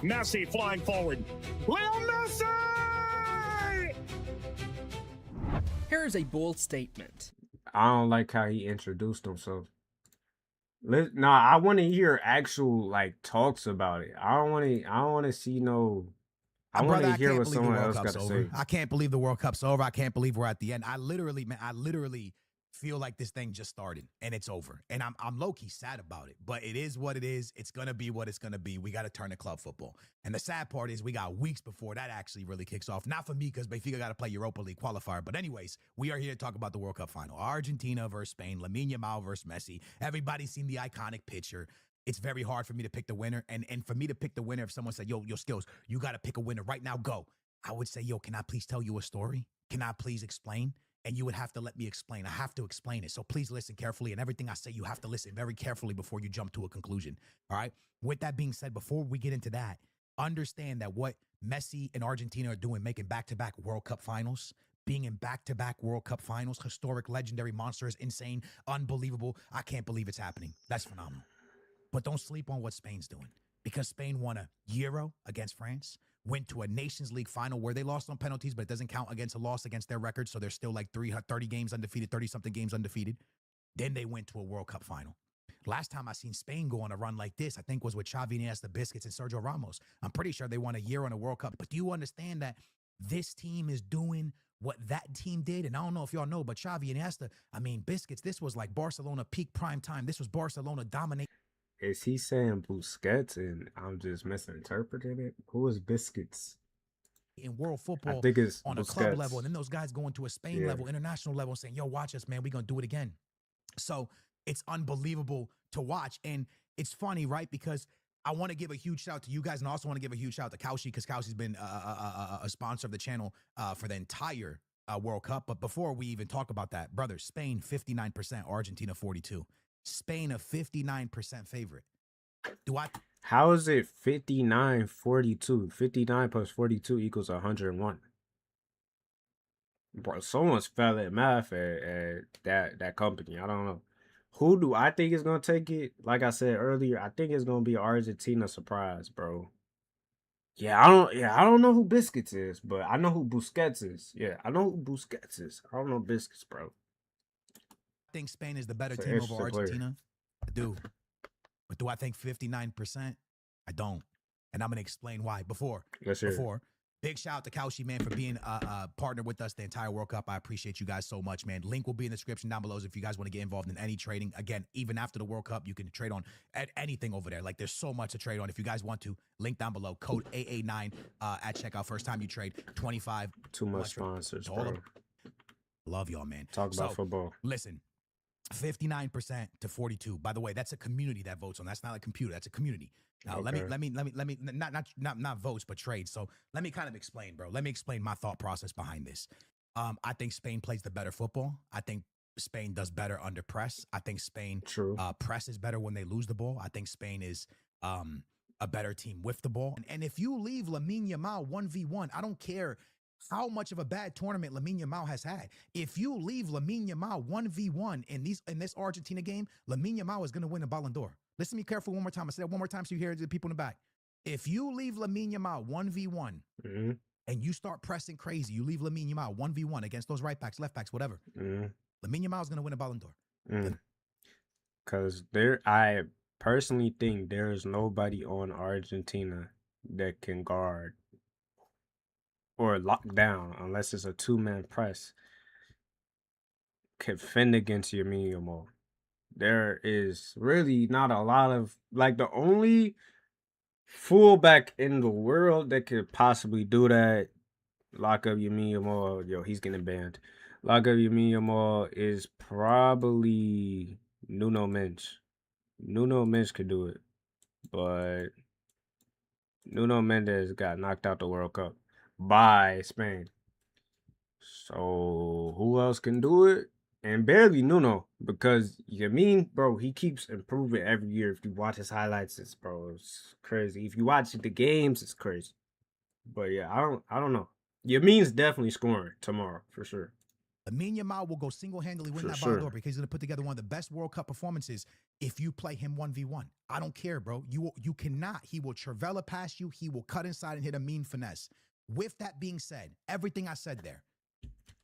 S4: Messi flying forward. Leo Messi!
S5: Here is a bold statement.
S1: I don't like how he introduced himself. I want to hear actual like talks about it. I don't want to see no. I want
S3: Brother,
S1: to
S3: I
S1: hear
S3: can't
S1: what
S3: believe the
S1: someone
S3: World
S1: else
S3: Cup's
S1: got to
S3: over.
S1: say.
S3: I can't believe the World Cup's over. I can't believe we're at the end. I literally feel like this thing just started and it's over. And I'm low-key sad about it. But it is what it is. It's gonna be what it's gonna be. We gotta turn to club football. And the sad part is we got weeks before that actually really kicks off. Not for me, because Benfica gotta play Europa League qualifier. But anyways, we are here to talk about the World Cup final. Argentina versus Spain, Lamine Yamal versus Messi. Everybody's seen the iconic picture. It's very hard for me to pick the winner. And for me to pick the winner, if someone said, yo, Skills, you gotta pick a winner right now, go. I would say, yo, can I please tell you a story? Can I please explain? And you would have to let me explain. I have to explain it. So please listen carefully. And everything I say, you have to listen very carefully before you jump to a conclusion. All right. With that being said, before we get into that, understand that what Messi and Argentina are doing, making back-to-back World Cup finals, being in back-to-back World Cup finals, historic, legendary, monsters, insane, unbelievable. I can't believe it's happening. That's phenomenal. But don't sleep on what Spain's doing, because Spain won a Euro against France, went to a Nations League final where they lost on penalties, but it doesn't count against a loss against their record. So they're still like 30 games undefeated, 30-something games undefeated. Then they went to a World Cup final. Last time I seen Spain go on a run like this, I think was with Xavi Iniesta, Biscuits, and Sergio Ramos. I'm pretty sure they won a year on a World Cup. But do you understand that this team is doing what that team did? And I don't know if y'all know, but Xavi Iniesta, I mean, Biscuits, this was like Barcelona peak prime time. This was Barcelona dominating.
S1: Is he saying Busquets and I'm just misinterpreting it? Who is Biscuits?
S3: In world
S1: I
S3: football
S1: think it's
S3: on a club
S1: Busquets.
S3: level, and then those guys going to a Spain
S1: Yeah.
S3: level, international level, saying, yo, watch us, man, we're going to do it again. So it's unbelievable to watch. And it's funny, right? Because I want to give a huge shout out to you guys, and I also want to give a huge shout out to Kaushi, because Kaushi's been a sponsor of the channel for the entire World Cup. But before we even talk about that, brother, Spain 59%, Argentina 42%. Spain a 59% favorite. Do I
S1: How is it 59-42? 59 plus 42 equals 101. Bro, someone's fell at math at that company. I don't know. Who do I think is gonna take it? Like I said earlier, I think it's gonna be Argentina surprise, bro. Yeah, I don't know who Biscuits is, but I know who Busquets is. Yeah, I know who Busquets is. I don't know Biscuits, bro.
S3: think Spain is the better
S1: It's an
S3: team over
S1: interesting player.
S3: Argentina? I do. But do I think 59%? I don't. And I'm going to explain why. Before, big shout out to Kaushi, man, for being a partner with us the entire World Cup. I appreciate you guys so much, man. Link will be in the description down below if you guys want to get involved in any trading. Again, even after the World Cup, you can trade on anything over there. Like, there's so much to trade on. If you guys want to, link down below. Code AA9 at checkout. First time you trade, 25.
S1: Too much sponsors,
S3: all
S1: bro.
S3: Love y'all, man.
S1: Talk about football.
S3: Listen, 59% to 42. By the way, that's a community that votes on. That's not a computer. That's a community. Now,
S1: Okay.
S3: let me not votes, but trades. So let me kind of explain, bro. Let me explain my thought process behind this. I think Spain plays the better football. I think Spain does better under press. I think Spain presses better when they lose the ball. I think Spain is a better team with the ball. And if you leave Lamine Yamal 1v1, I don't care how much of a bad tournament Lamine Yamal has had. If you leave Lamine Yamal 1v1 in this Argentina game, Lamine Yamal is going to win a Ballon d'Or. Listen to me carefully one more time. I said that one more time so you hear the people in the back. If you leave Lamine Yamal 1v1 and you start pressing crazy, you leave Lamine Yamal 1v1 against those right backs, left backs, whatever, Lamine Yamal is going to win a Ballon d'Or.
S1: Because I personally think there is nobody on Argentina that can guard or lock down, unless it's a two-man press, can fend against Lamine Yamal. There is really not a lot of, like, the only fullback in the world that could possibly do that, lock up Lamine Yamal, yo, he's getting banned. Lock up Lamine Yamal is probably Nuno Mendes. Nuno Mendes could do it, but Nuno Mendes got knocked out the World Cup by Spain. So who else can do it? And barely Nuno, because Yamin, bro, he keeps improving every year. If you watch his highlights, it's crazy. If you watch the games, it's crazy. But yeah, I don't know. Yamin's definitely scoring tomorrow for sure.
S3: Lamine Yamal will go single-handedly win that Ballon d'Or because he's going to put together one of the best World Cup performances if you play him 1v1. I don't care, bro. You cannot. He will Trivela past you. He will cut inside and hit a mean finesse. With that being said, everything I said there,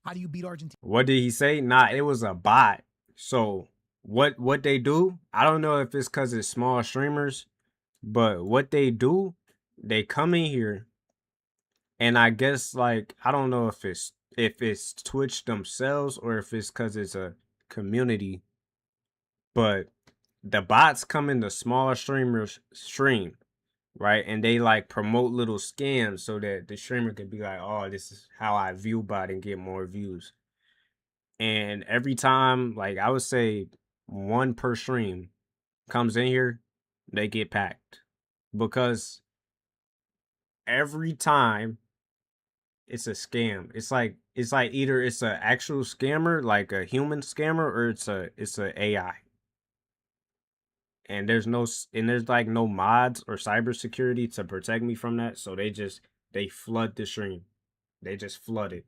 S3: how do you beat Argentina?
S1: What did he say? Nah, it was a bot. So what they do, I don't know if it's because it's small streamers, but what they do, they come in here, and I guess, like, I don't know if it's Twitch themselves or if it's because it's a community, but the bots come in the smaller streamers stream, right? And they like promote little scams so that the streamer can be like, oh, this is how I view bot and get more views. And every time, like, I would say one per stream comes in here, they get packed, because every time it's a scam. It's like either it's an actual scammer, like a human scammer, or it's a AI. And there's like no mods or cybersecurity to protect me from that. So they flood the stream. They just flood it.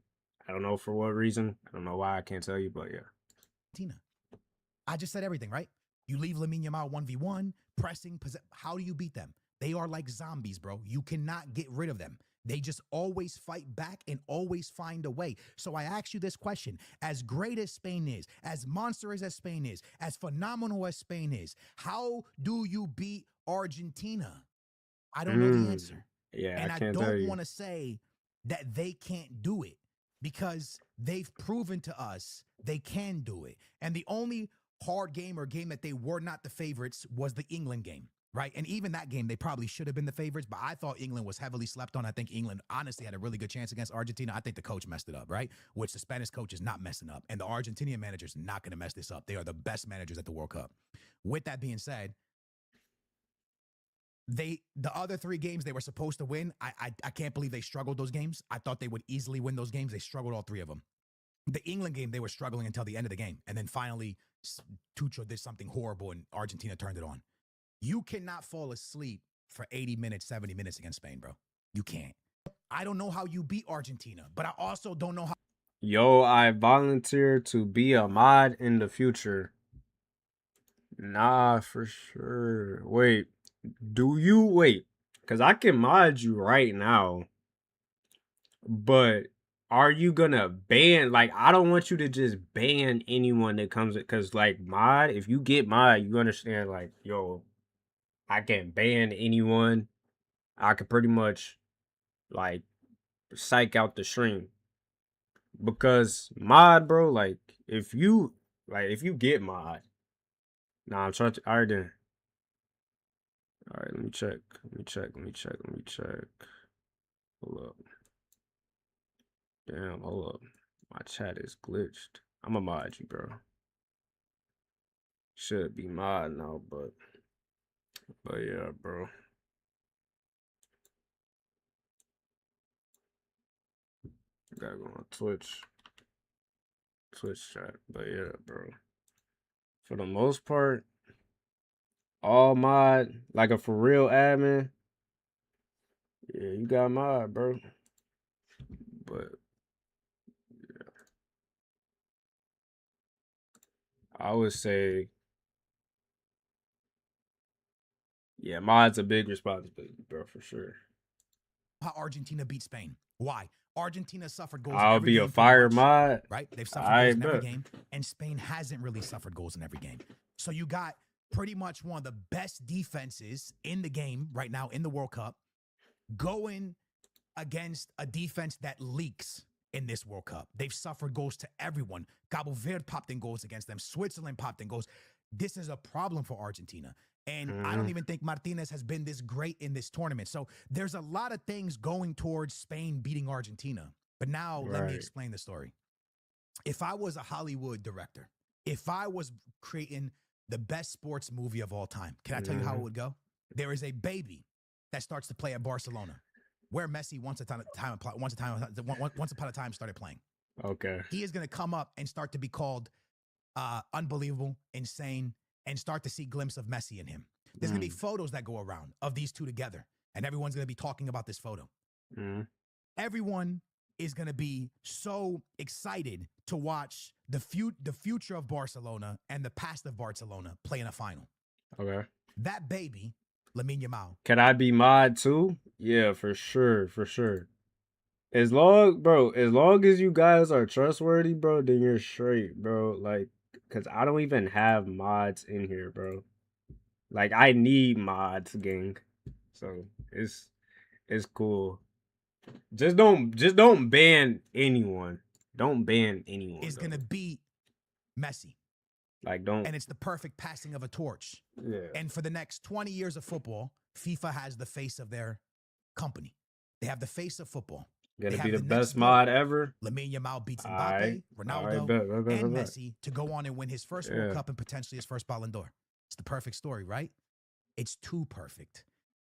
S1: I don't know for what reason. I don't know why. I can't tell you, but yeah.
S3: I just said everything, right? You leave Lamine Yamal 1v1, pressing, how do you beat them? They are like zombies, bro. You cannot get rid of them. They just always fight back and always find a way. So I ask you this question. As great as Spain is, as monstrous as Spain is, as phenomenal as Spain is, how do you beat Argentina? I don't know the answer.
S1: Yeah,
S3: And
S1: I
S3: I
S1: can't tell
S3: don't
S1: you.
S3: want to say that they can't do it because they've proven to us they can do it. And the only hard game or game that they were not the favorites was the England game. Right. And even that game, they probably should have been the favorites, but I thought England was heavily slept on. I think England honestly had a really good chance against Argentina. I think the coach messed it up, right? Which the Spanish coach is not messing up. And the Argentinian manager is not going to mess this up. They are the best managers at the World Cup. With that being said, the other 3 games they were supposed to win, I can't believe they struggled those games. I thought they would easily win those games. They struggled all 3 of them. The England game, they were struggling until the end of the game. And then finally, Tucho did something horrible and Argentina turned it on. You cannot fall asleep for 80 minutes, 70 minutes against Spain, bro. You can't. I don't know how you beat Argentina, but I also don't know how.
S1: Yo, I volunteer to be a mod in the future. Nah, for sure. Wait, wait? Because I can mod you right now. But are you gonna ban, like, I don't want you to just ban anyone that comes, because, like, mod, if you get mod, you understand, like, yo, I can ban anyone. I could pretty much, like, psych out the stream. Because mod, bro, like, if you get mod, nah, I'm trying to, alright then. Alright, let me check. Hold up. Damn, hold up. My chat is glitched. I'ma mod you, bro. Should be mod now, but yeah, bro. Gotta go on Twitch chat, but yeah, bro. For the most part, all mod, like a for real admin, yeah, you got mod, bro. But yeah, I would say, yeah, mod's a big responsibility, bro, for sure.
S3: How Argentina beat Spain. Why? Argentina suffered goals in
S1: I'll
S3: every
S1: be
S3: game.
S1: a fire
S3: pretty much,
S1: mod.
S3: right? They've suffered
S1: I
S3: goals in every
S1: bet.
S3: game, and Spain hasn't really suffered goals in every game. So you got pretty much one of the best defenses in the game right now in the World Cup going against a defense that leaks in this World Cup. They've suffered goals to everyone. Cabo Verde popped in goals against them. Switzerland popped in goals. This is a problem for Argentina. And I don't even think Martinez has been this great in this tournament. So there's a lot of things going towards Spain beating Argentina. But now let me explain the story. If I was a Hollywood director, if I was creating the best sports movie of all time, can I tell you how it would go? There is a baby that starts to play at Barcelona, where Messi once upon a time started playing.
S1: Okay.
S3: He is going to come up and start to be called unbelievable, insane, and start to see glimpses of Messi in him. There's going to be photos that go around of these two together, and everyone's going to be talking about this photo. Everyone is going to be so excited to watch the future of Barcelona and the past of Barcelona play in a final.
S1: Okay.
S3: That baby, Lamine Yamal.
S1: Can I be mod too? Yeah, for sure. As long as you guys are trustworthy, bro, then you're straight, bro. Like, cause I don't even have mods in here, bro. Like, I need mods, gang. So it's cool. Just don't ban anyone. Don't ban anyone.
S3: Is gonna beat Messi.
S1: Like, don't.
S3: And it's the perfect passing of a torch.
S1: Yeah.
S3: And for the next 20 years of football, FIFA has the face of their company. They have the face of football.
S1: Gonna be the best mod ever.
S3: Lamine Yamal beats Mbappe, Ronaldo, and Messi to go on and win his first World Cup and potentially his first Ballon d'Or. It's the perfect story, right? It's too perfect.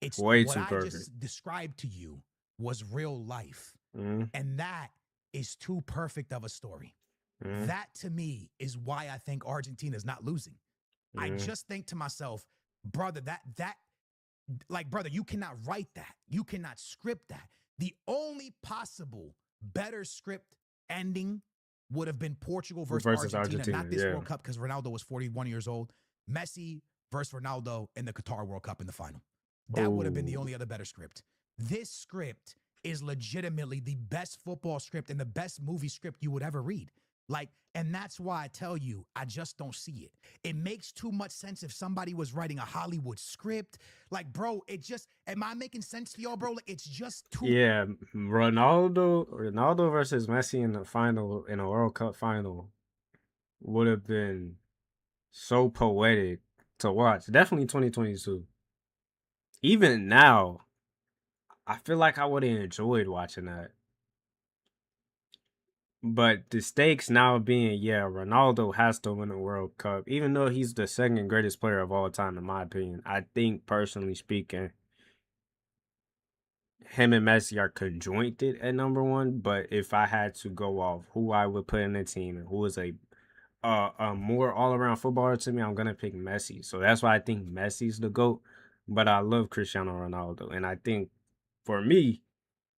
S3: It's
S1: way
S3: what
S1: too
S3: I
S1: perfect.
S3: just described to you was real life. And that is too perfect of a story. That to me is why I think Argentina is not losing. I just think to myself, brother, brother, you cannot write that. You cannot script that. The only possible better script ending would have been Portugal versus Argentina, not this World Cup, because Ronaldo was 41 years old. Messi versus Ronaldo in the Qatar World Cup in the final. That would have been the only other better script. This script is legitimately the best football script and the best movie script you would ever read. Like, and that's why I tell you, I just don't see it. It makes too much sense if somebody was writing a Hollywood script. Like, bro, it just, am I making sense to y'all, bro? Like, it's just too.
S1: Yeah, Ronaldo versus Messi in the final, in a World Cup final, would have been so poetic to watch. Definitely 2022. Even now, I feel like I would have enjoyed watching that. But the stakes now being, yeah, Ronaldo has to win a World Cup, even though he's the second greatest player of all time, in my opinion. I think, personally speaking, him and Messi are conjointed at number one. But if I had to go off who I would put in the team and who is a more all around footballer to me, I'm gonna pick Messi. So that's why I think Messi's the GOAT. But I love Cristiano Ronaldo, and I think for me,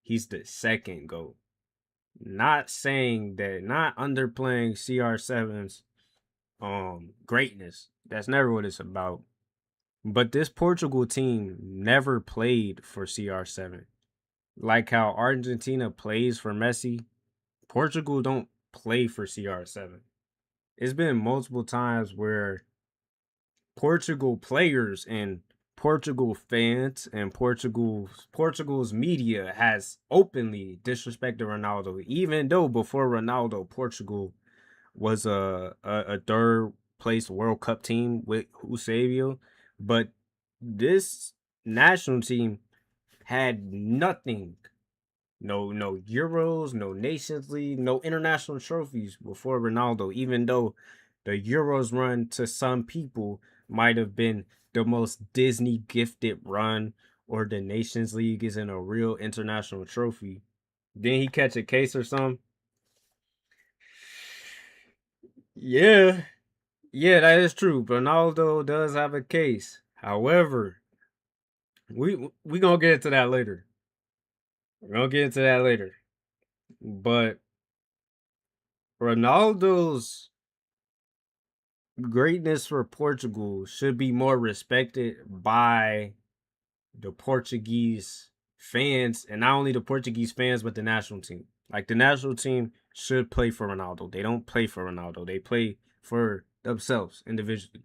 S1: he's the second GOAT. Not saying that, not underplaying CR7's greatness. That's never what it's about. But this Portugal team never played for CR7. Like how Argentina plays for Messi, Portugal don't play for CR7. It's been multiple times where Portugal players and Portugal fans and Portugal's media has openly disrespected Ronaldo, even though before Ronaldo, Portugal was a third place World Cup team with Eusebio, but this national team had nothing. No Euros, no Nations League, no international trophies before Ronaldo, even though the Euros run to some people might have been the most Disney gifted run, or the Nations League isn't a real international trophy. Then he catch a case or something. Yeah, that is true. Ronaldo does have a case. However, we gonna get into that later. We're gonna get into that later. But Ronaldo's greatness for Portugal should be more respected by the Portuguese fans, and not only the Portuguese fans, but the national team. Like, the national team should play for Ronaldo. They don't play for Ronaldo. They play for themselves individually.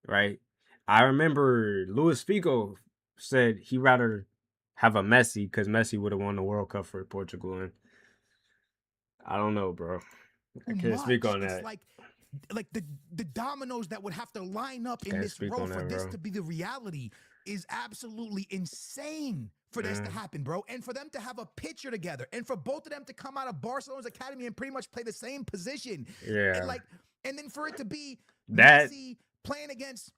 S1: Right? I remember Luis Figo said he'd rather have a Messi because Messi would have won the World Cup for Portugal. And I don't know, bro. I can't speak on that.
S3: It's like the dominoes that would have to line up in
S1: Can't
S3: this
S1: speak
S3: row
S1: on
S3: for
S1: that,
S3: this
S1: bro.
S3: to be the reality is absolutely insane for this to happen, bro. And for them to have a picture together, and for both of them to come out of Barcelona's academy and pretty much play the same position.
S1: Yeah.
S3: And then for it to be
S1: That-
S3: Messi playing against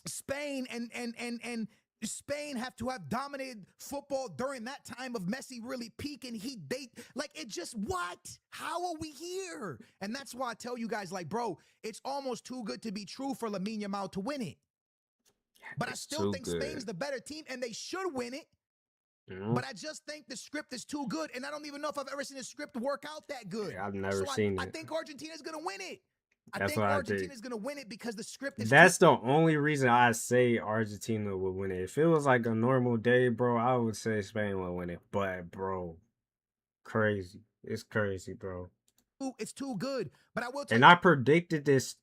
S3: Spain and Spain have to have dominated football during that time of Messi really peaking. It just, what? How are we here? And that's why I tell you guys, like, bro, it's almost too good to be true for Lamine Yamal to win it. But I still think Spain's the better team, and they should win it. But I just think the script is too good, and I don't even know if I've ever seen a script work out that good.
S1: I've never seen it.
S3: I think Argentina's going to win it.
S1: That's
S3: I think
S1: what I
S3: Argentina's going to win it because the script is
S1: That's the only reason I say Argentina would win it. If it was like a normal day, bro, I would say Spain would win it. But, bro, crazy. It's crazy, bro.
S3: It's too good. But I will tell
S1: And I predicted this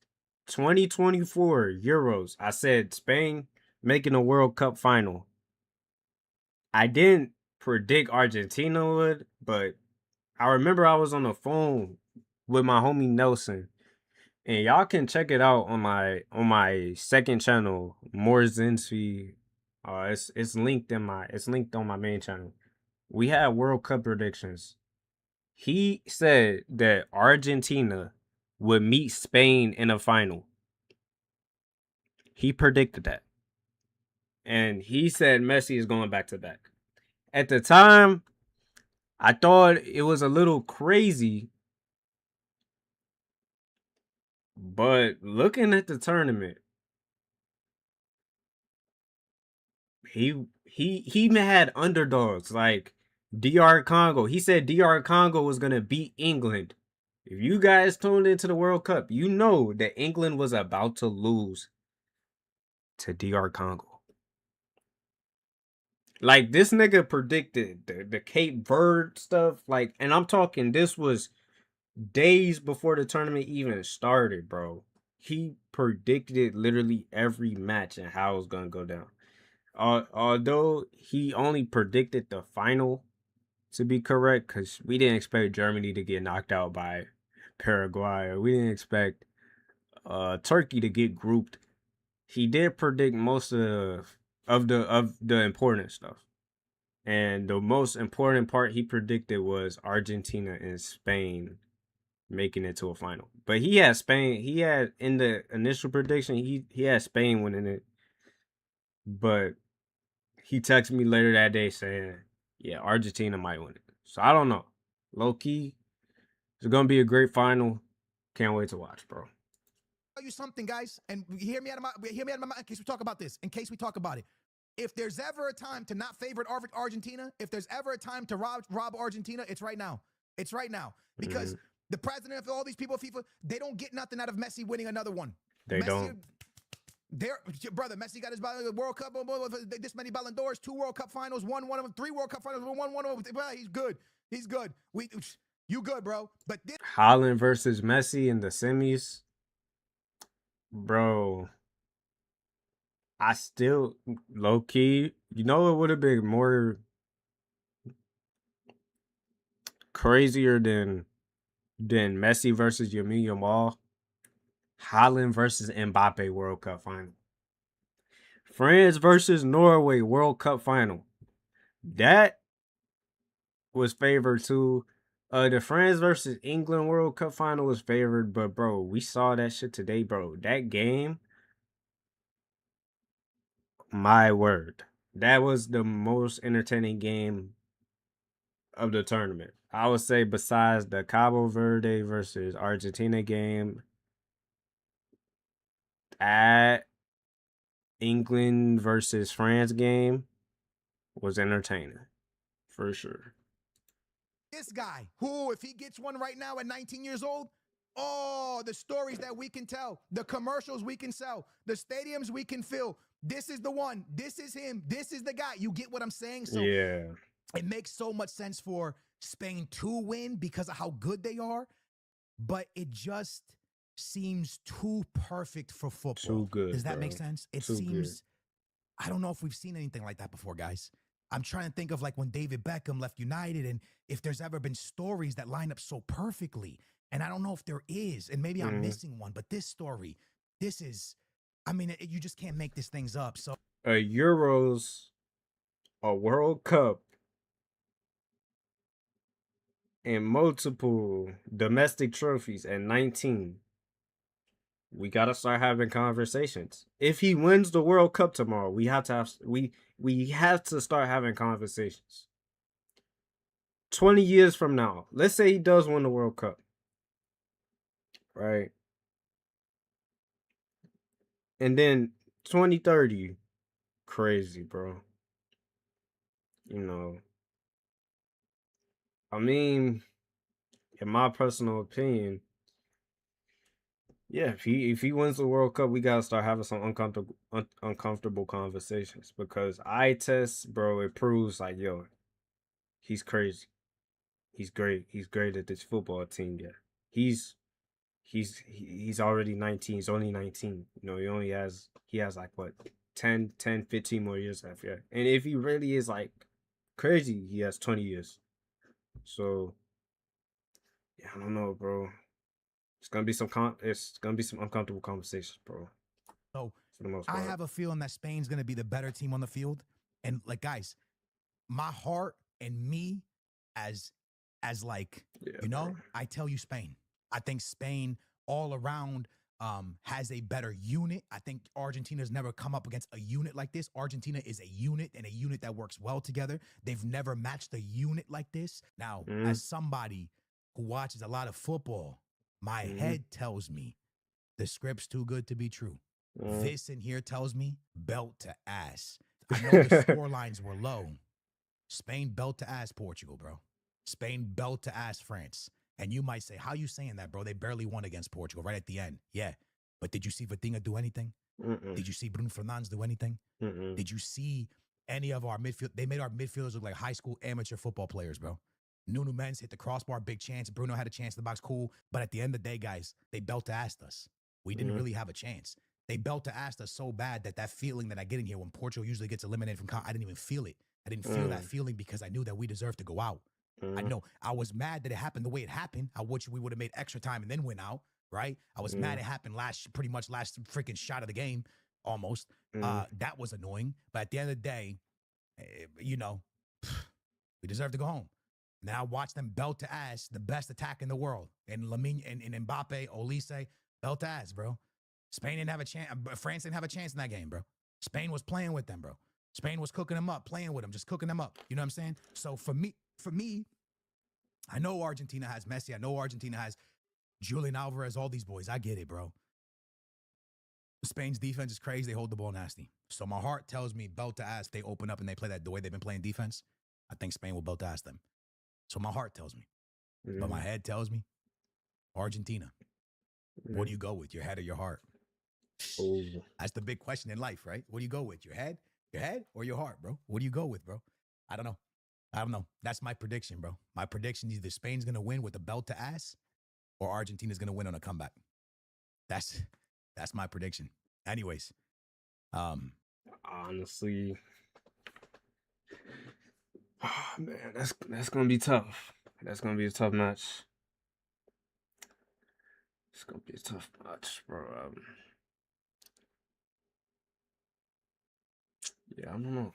S1: 2024 Euros. I said Spain making a World Cup final. I didn't predict Argentina would, but I remember I was on the phone with my homie Nelson. And y'all can check it out on my second channel, more zenzfi. It's linked on my main channel. We had World Cup predictions. He said that Argentina would meet Spain in a final. He predicted that. And he said Messi is going back to back. At the time, I thought it was a little crazy. But looking at the tournament, he had underdogs like DR Congo. He said DR Congo was gonna beat England. If you guys tuned into the World Cup, you know that England was about to lose to DR Congo. Like this nigga predicted the Cape Verde stuff. Like, and I'm talking this was days before the tournament even started, bro. He predicted literally every match and how it was gonna go down. Although he only predicted the final to be correct, because we didn't expect Germany to get knocked out by Paraguay, or we didn't expect Turkey to get grouped. He did predict most of the important stuff. And the most important part he predicted was Argentina and Spain making it to a final. But he had Spain. He had in the initial prediction. He had Spain winning it. But he texted me later that day saying, "Yeah, Argentina might win it." So I don't know. Low key, it's gonna be a great final. Can't wait to watch, bro.
S3: Tell you something, guys, and hear me out of my mouth in case we talk about this. In case we talk about it, if there's ever a time to not favorite Argentina, if there's ever a time to rob Argentina, it's right now. It's right now because the president of all these people, FIFA, they don't get nothing out of Messi winning another one.
S1: They don't.
S3: Brother, Messi got his World Cup, this many Ballon d'Ors, 2 World Cup finals, won one of them, 3 World Cup finals, won one of them. Well, he's good. He's good. You good, bro. But this
S1: Haaland versus Messi in the semis, bro. I still low key, you know, it would have been more crazier than Messi versus Lamine Yamal. Haaland versus Mbappe World Cup final. France versus Norway World Cup final. That was favored too. The France versus England World Cup final was favored, but bro, we saw that shit today, bro. That game, my word, that was the most entertaining game of the tournament. I would say besides the Cabo Verde versus Argentina game, at England versus France game was entertaining for sure.
S3: This guy, who, if he gets one right now at 19 years old, oh, the stories that we can tell, the commercials we can sell, the stadiums we can fill. This is the one. This is him. This is the guy. You get what I'm saying? So
S1: yeah,
S3: it makes so much sense for Spain to win because of how good they are, but it just seems too perfect for football.
S1: too good.
S3: Does that
S1: bro.
S3: make sense? It
S1: Too
S3: seems, I don't know if we've seen anything like that before, guys. I'm trying to think of like when David Beckham left United and if there's ever been stories that line up so perfectly. And I don't know if there is, and maybe I'm missing one, but this story, this is, I mean, you just can't make these things up. So
S1: A Euros, a World Cup, and multiple domestic trophies at 19. We gotta start having conversations. If he wins the World Cup tomorrow, we have to start having conversations. 20 years from now, let's say he does win the World Cup, right? And then 2030, crazy, bro. You know, I mean, in my personal opinion, yeah, if he wins the World Cup, we gotta start having some uncomfortable conversations because eye test, bro, it proves like, yo, he's crazy. He's great. He's great at this football team. Yeah, he's already 19. He's only 19. You know, he has like what 10, 15 more years left. Yeah, and if he really is like crazy, he has 20 years. So yeah, I don't know, bro. It's gonna be some uncomfortable conversations, bro.
S3: So
S1: For the most part.
S3: I have a feeling that Spain's going to be the better team on the field. And like, guys, my heart and me as like,
S1: Yeah,
S3: you know,
S1: bro.
S3: I tell you Spain. I think Spain all around has a better unit. I think Argentina's never come up against a unit like this. Argentina is a unit and a unit that works well together. They've never matched a unit like this. Now, as somebody who watches a lot of football, my head tells me the script's too good to be true. This in here tells me belt to ass. I know the score lines were low. Spain belt to ass Portugal, bro. Spain belt to ass France. And you might say, how you saying that, bro? They barely won against Portugal right at the end. Yeah. But did you see Vitinha do anything? Did you see Bruno Fernandes do anything? Did you see any of our midfield. They made our midfielders look like high school amateur football players, bro. Nuno Mendes hit the crossbar, big chance. Bruno had a chance in the box, cool. But at the end of the day, guys, they belt-assed us. We didn't really have a chance. They belt-assed us so bad that feeling that I get in here when Portugal usually gets eliminated from, I didn't even feel it. I didn't feel that feeling because I knew that we deserved to go out. I know I was mad that it happened the way it happened. I wish we would have made extra time and then went out, right? I was mad it happened pretty much last freaking shot of the game, almost. That was annoying. But at the end of the day, you know, we deserve to go home. Now watch them belt to ass the best attack in the world. And Lamine and Mbappe, Olise, belt to ass, bro. Spain didn't have a chance. France didn't have a chance in that game, bro. Spain was playing with them, bro. Spain was cooking them up, playing with them, just cooking them up. You know what I'm saying? So for me, I know Argentina has Messi. I know Argentina has Julian Alvarez, all these boys. I get it, bro. Spain's defense is crazy. They hold the ball nasty. So my heart tells me belt to ass. They open up and they play that the way they've been playing defense. I think Spain will belt to ass them. So my heart tells me. But my head tells me Argentina. What do you go with, your head or your heart? That's the big question in life, right? What do you go with, your head or your heart, bro? What do you go with, bro? I don't know. That's my prediction, bro. My prediction is either Spain's going to win with a belt to ass or Argentina's going to win on a comeback. That's my prediction. Anyways,
S1: honestly, oh, man, that's going to be tough. That's going to be a tough match. It's going to be a tough match, bro. Yeah, I don't know.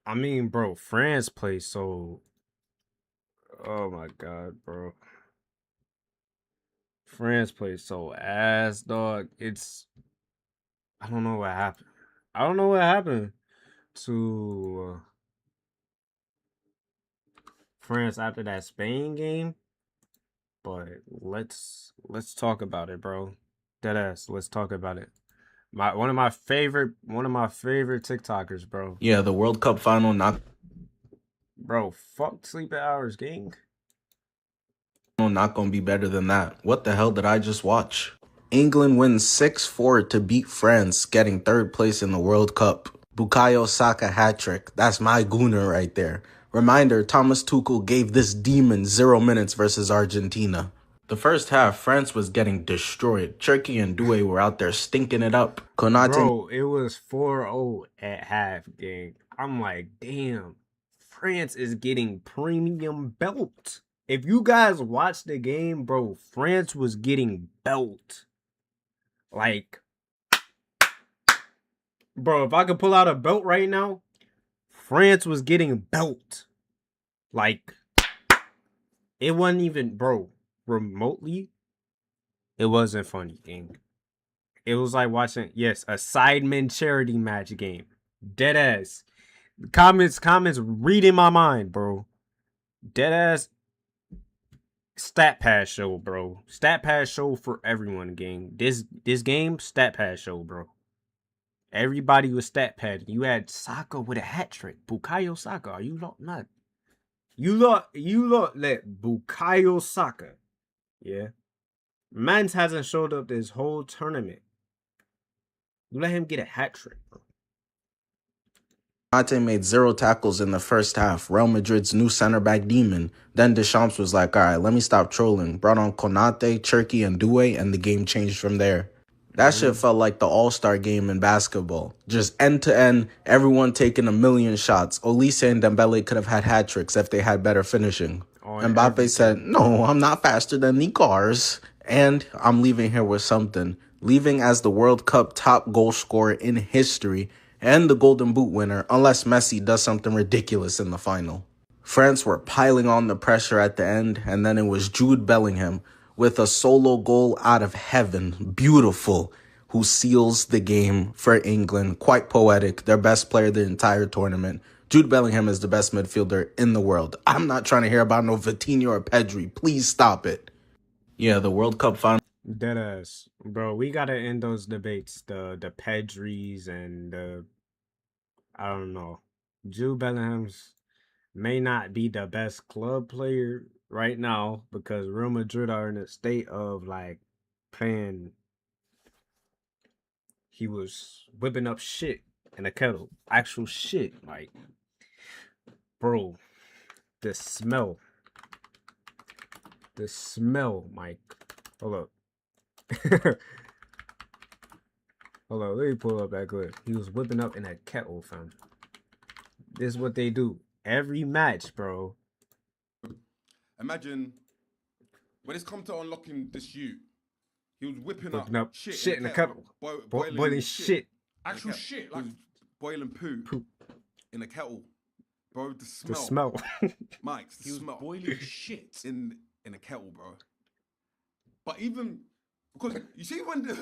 S1: I mean, bro, France plays so... Oh, my God, bro. France plays so ass, dog. I don't know what happened. I don't know what happened to France after that Spain game. But let's talk about it, bro. Deadass, let's talk about it. One of my favorite TikTokers, bro.
S5: Yeah, the World Cup final not
S1: Bro, fuck sleeping hours, gang.
S5: gonna be better than that. What the hell did I just watch? England wins 6-4 to beat France, getting third place in the World Cup. Bukayo Saka hat-trick. That's my gooner right there. Reminder, Thomas Tuchel gave this demon 0 minutes versus Argentina. The first half, France was getting destroyed. Cherki and Doué were out there stinking it up. Konate...
S1: Bro, it was 4-0 at half, gang. I'm like, damn. France is getting premium belt. If you guys watch the game, bro, France was getting belt. Like, bro, if I could pull out a belt right now, France was getting belt. Like, it wasn't even, bro, remotely, it wasn't funny, gang. It was like watching, yes, a Sidemen charity match game. Deadass. Comments reading my mind, bro. Deadass stat pad show, bro. Stat pad show for everyone, gang. This game, stat pad show, bro. Everybody was stat pad. You had Saka with a hat trick. Bukayo Saka. Are you not? You look let Bukayo Saka. Yeah. Mans hasn't showed up this whole tournament. You let him get a hat trick, bro.
S5: Konate made 0 tackles in the first half. Real Madrid's new center back demon. Then Deschamps was like, all right, let me stop trolling. Brought on Konate, Cherki, and Doué, and the game changed from there. That shit felt like the all-star game in basketball. Just end-to-end, everyone taking a million shots. Olise and Dembele could have had hat tricks if they had better finishing. Mbappe said, no, I'm not faster than the cars. And I'm leaving here with something. Leaving as the World Cup top goal scorer in history and the Golden Boot winner, unless Messi does something ridiculous in the final. France were piling on the pressure at the end, and then it was Jude Bellingham with a solo goal out of heaven, beautiful, who seals the game for England. Quite poetic, their best player the entire tournament. Jude Bellingham is the best midfielder in the world. I'm not trying to hear about no Vitinho or Pedri. Please stop it. Yeah, the World Cup final.
S1: Deadass. Bro, we gotta end those debates. The Pedris and the... I don't know. Jude Bellingham's may not be the best club player right now because Real Madrid are in a state of, like, playing... He was whipping up shit in a kettle. Actual shit. Like, bro, the smell. The smell, Mike. Hold up. Hold on, let me pull up that clip. He was whipping up in a kettle, fam. This is what they do every match, bro.
S6: Imagine when it's come to unlocking this ute, he was whipping
S1: Whipping up
S6: shit
S1: in a kettle. Boiling shit.
S6: Actual shit, like boiling poo in a kettle. Bro, the smell.
S1: The smell.
S6: Mike, the smell. Boiling shit in a kettle, bro. But even, because you see when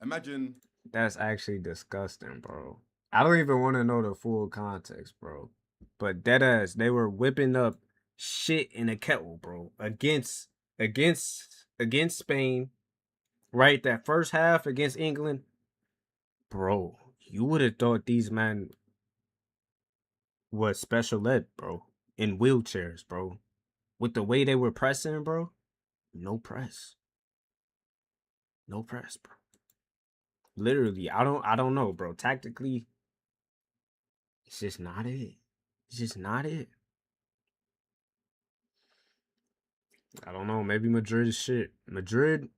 S6: imagine.
S1: That's actually disgusting, bro. I don't even want to know the full context, bro. But deadass, they were whipping up shit in a kettle, bro. Against Spain. Right? That first half against England. Bro, you would have thought these men was special ed, bro. In wheelchairs, bro. With the way they were pressing, bro. No press. No press, bro. Literally, I don't know, bro. Tactically, it's just not it. It's just not it. I don't know. Maybe Madrid is shit. Madrid,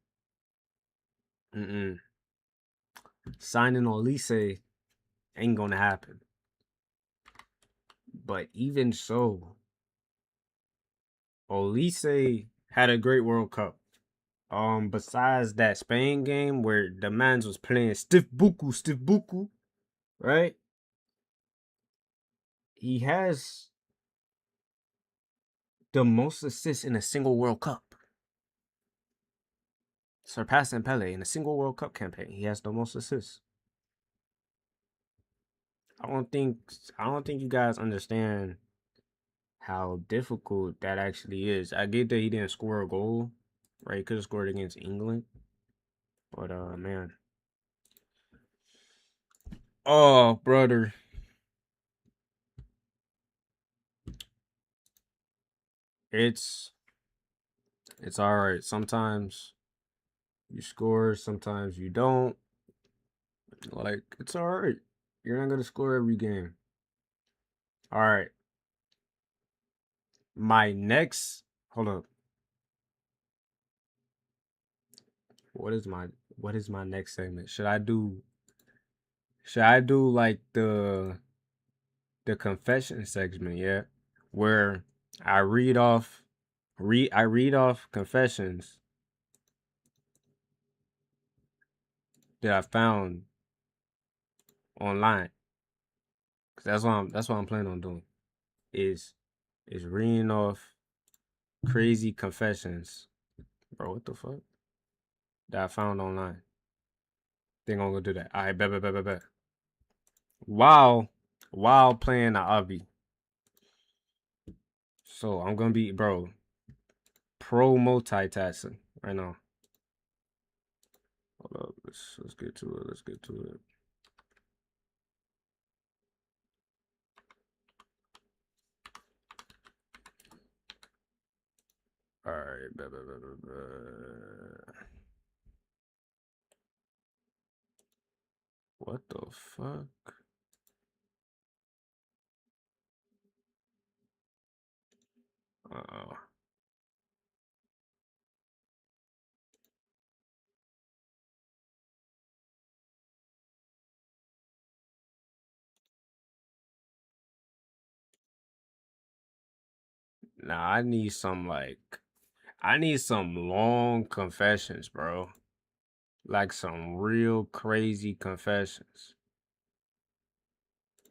S1: signing Olise ain't gonna happen. But even so, Olise had a great World Cup. Besides that Spain game where the mans was playing stiff buku, right? He has the most assists in a single World Cup. Surpassing Pele in a single World Cup campaign. He has the most assists. I don't think you guys understand how difficult that actually is. I get that he didn't score a goal, right? He could have scored against England. But man. Oh, brother. It's alright. Sometimes you score, sometimes you don't. Like, it's alright. You're not gonna score every game. Alright. My next, hold up. What is my next segment? Should I do like the confession segment, yeah? Where I read off confessions that I found online. Cause that's what I'm planning on doing. Is reading off crazy confessions. Bro, what the fuck? That I found online. Think I'm gonna do that. Alright, bet. While playing the obby. So I'm gonna be, bro, pro multitasking right now. Hold up, let's get to it. Alright, bet. What the fuck? Uh-oh. Nah, I need some long confessions, bro. Like some real crazy confessions.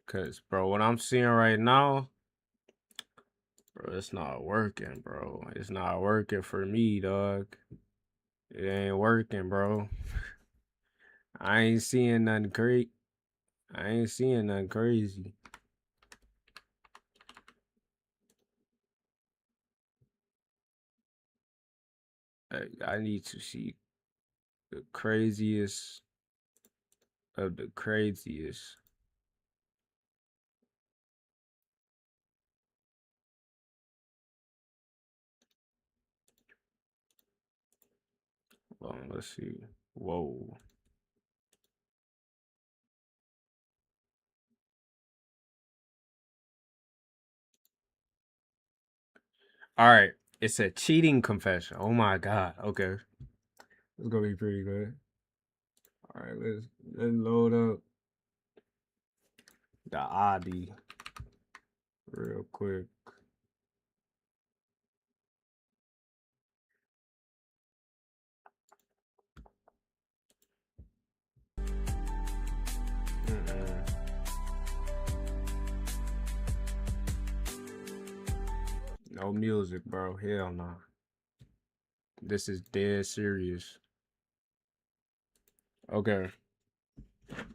S1: Cause, bro, what I'm seeing right now, bro, it's not working, bro. It's not working for me, dog. It ain't working, bro. I ain't seeing nothing great. I ain't seeing nothing crazy. I need to see the craziest of the craziest. Hold on, let's see. Whoa. All right. It's a cheating confession. Oh my god. Okay. It's gonna be pretty good. All right, let's load up the ID real quick. Mm-mm. No music, bro. Hell no. This is dead serious. Okay.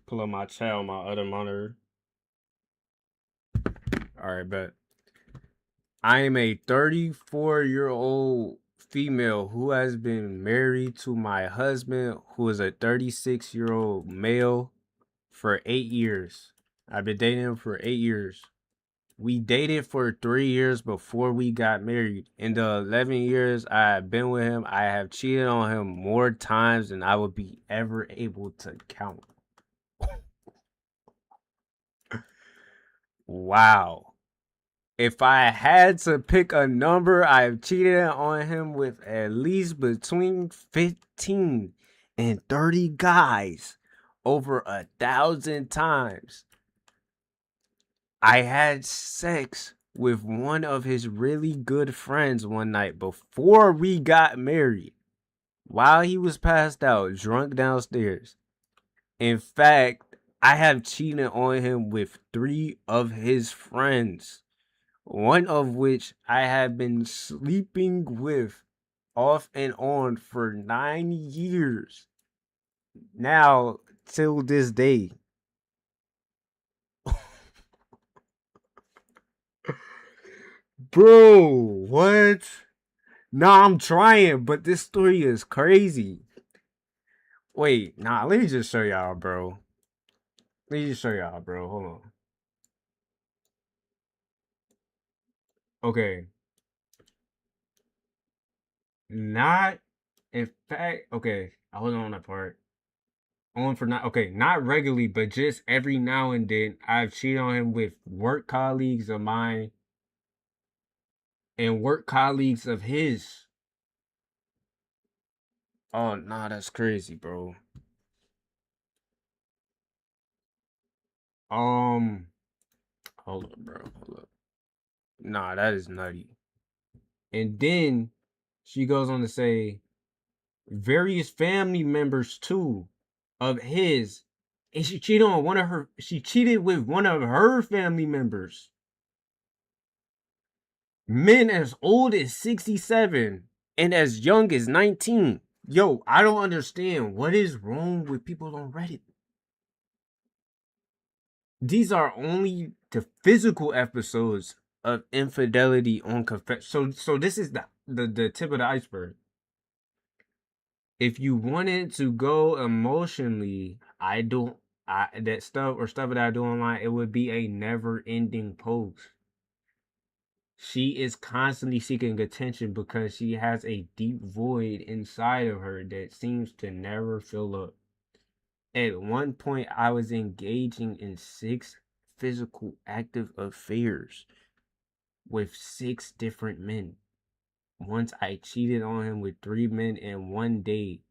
S1: Pull up my chat on my other monitor. All right, bet. I am a 34-year-old female who has been married to my husband, who is a 36-year-old male, for 8 years. I've been dating him for 8 years. We dated for 3 years before we got married. In the 11 years I have been with him, I have cheated on him more times than I would be ever able to count. Wow. If I had to pick a number, I've cheated on him with at least between 15 and 30 guys over 1,000 times. I had sex with one of his really good friends one night before we got married, while he was passed out, drunk downstairs. In fact, I have cheated on him with 3 of his friends, one of which I have been sleeping with off and on for 9 years. Now, till this day. Bro, what? Nah, I'm trying, but this story is crazy. Wait, nah, let me just show y'all, bro. Let me just show y'all, bro. Hold on. Okay. Not, in fact, okay, I wasn't on that part. On for not, okay, not regularly, but just every now and then, I've cheated on him with work colleagues of mine and work colleagues of his. Oh, nah, that's crazy, bro. Um, hold up, bro. Hold up. Nah, that is nutty. And then she goes on to say various family members too of his. And she cheated with one of her family members. Men as old as 67 and as young as 19. Yo, I don't understand. What is wrong with people on Reddit? These are only the physical episodes of infidelity on confession. So this is the tip of the iceberg. If you wanted to go emotionally, that stuff that I do online, it would be a never-ending post. She is constantly seeking attention because she has a deep void inside of her that seems to never fill up. At one point, I was engaging in 6 physical active affairs with 6 different men. Once I cheated on him with 3 men in one day.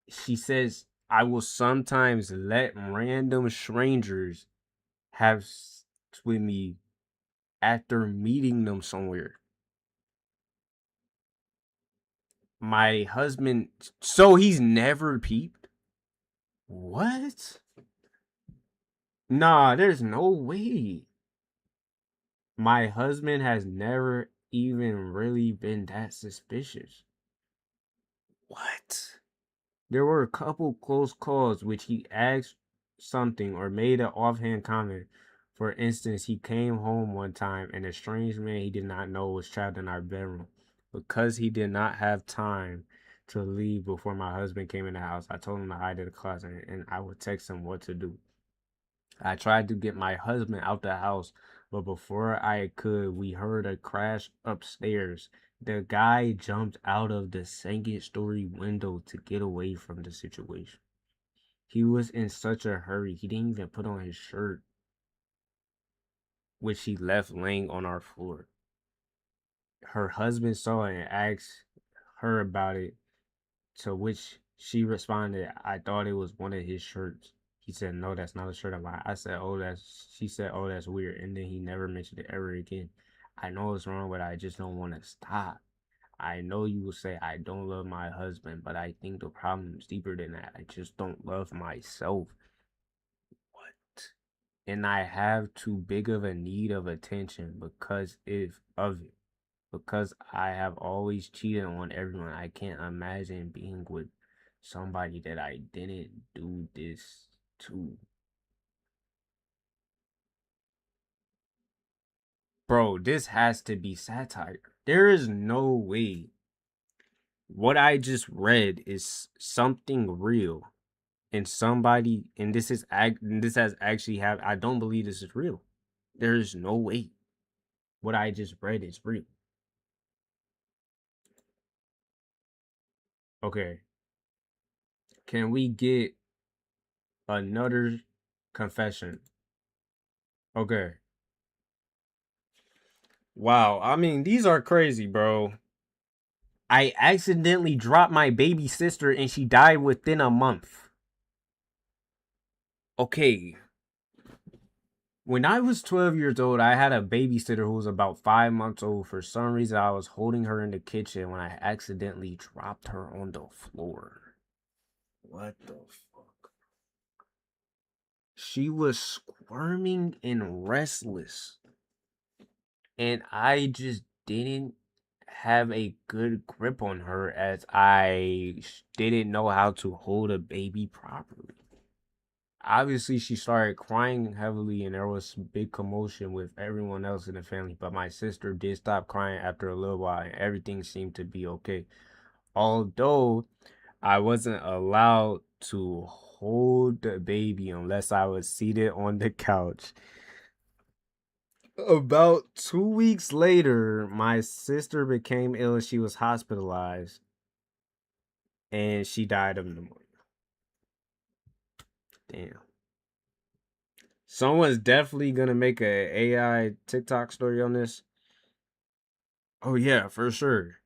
S1: She says, I will sometimes let random strangers have sex with me after meeting them somewhere. My husband, so he's never peeped? What? Nah, there's no way. My husband has never even really been that suspicious. What? There were a couple close calls which he asked something or made an offhand comment. For instance, he came home one time and a strange man he did not know was trapped in our bedroom. Because he did not have time to leave before my husband came in the house, I told him to hide in the closet and I would text him what to do. I tried to get my husband out the house, but before I could, we heard a crash upstairs. The guy jumped out of the second-story window to get away from the situation. He was in such a hurry, he didn't even put on his shirt, which he left laying on our floor. her husband saw it and asked her about it, to which she responded, "I thought it was one of his shirts." He said, "No, that's not a shirt of mine." I said, "Oh, that's." She said, "Oh, that's weird." And then he never mentioned it ever again. I know it's wrong, but I just don't want to stop. I know you will say I don't love my husband, but I think the problem is deeper than that. I just don't love myself. What? And I have too big of a need of attention because of it. Because I have always cheated on everyone. I can't imagine being with somebody that I didn't do this to. Bro, this has to be satire. There is no way what I just read is something real. And somebody, and this has actually happened. I don't believe this is real. There is no way what I just read is real. Okay, can we get another confession? Okay. Wow, I mean, these are crazy, bro. I accidentally dropped my baby sister and she died within a month. Okay. When I was 12 years old, I had a babysitter who was about 5 months old. For some reason, I was holding her in the kitchen when I accidentally dropped her on the floor. What the fuck? She was squirming and restless. And I just didn't have a good grip on her as I didn't know how to hold a baby properly. Obviously, she started crying heavily, and there was big commotion with everyone else in the family. But my sister did stop crying after a little while, and everything seemed to be okay. Although I wasn't allowed to hold the baby unless I was seated on the couch. About 2 weeks later, my sister became ill. She was hospitalized, and she died of pneumonia. Damn. Someone's definitely gonna make a AI TikTok story on this. Oh yeah, for sure.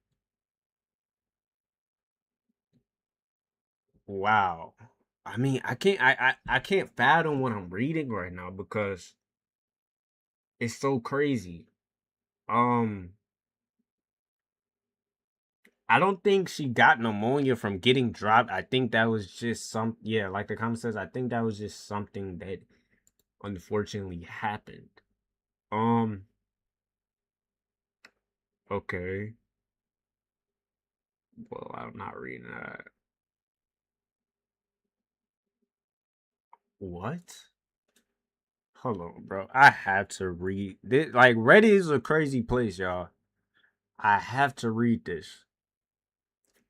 S1: Wow. I mean, I can't fathom what I'm reading right now because it's so crazy. Um, I don't think she got pneumonia from getting dropped. I think that was just yeah, like the comment says, I think that was just something that unfortunately happened. Um, okay. Well, I'm not reading that. What? Hold on, bro. I have to read this. Like, Reddit is a crazy place, y'all. I have to read this.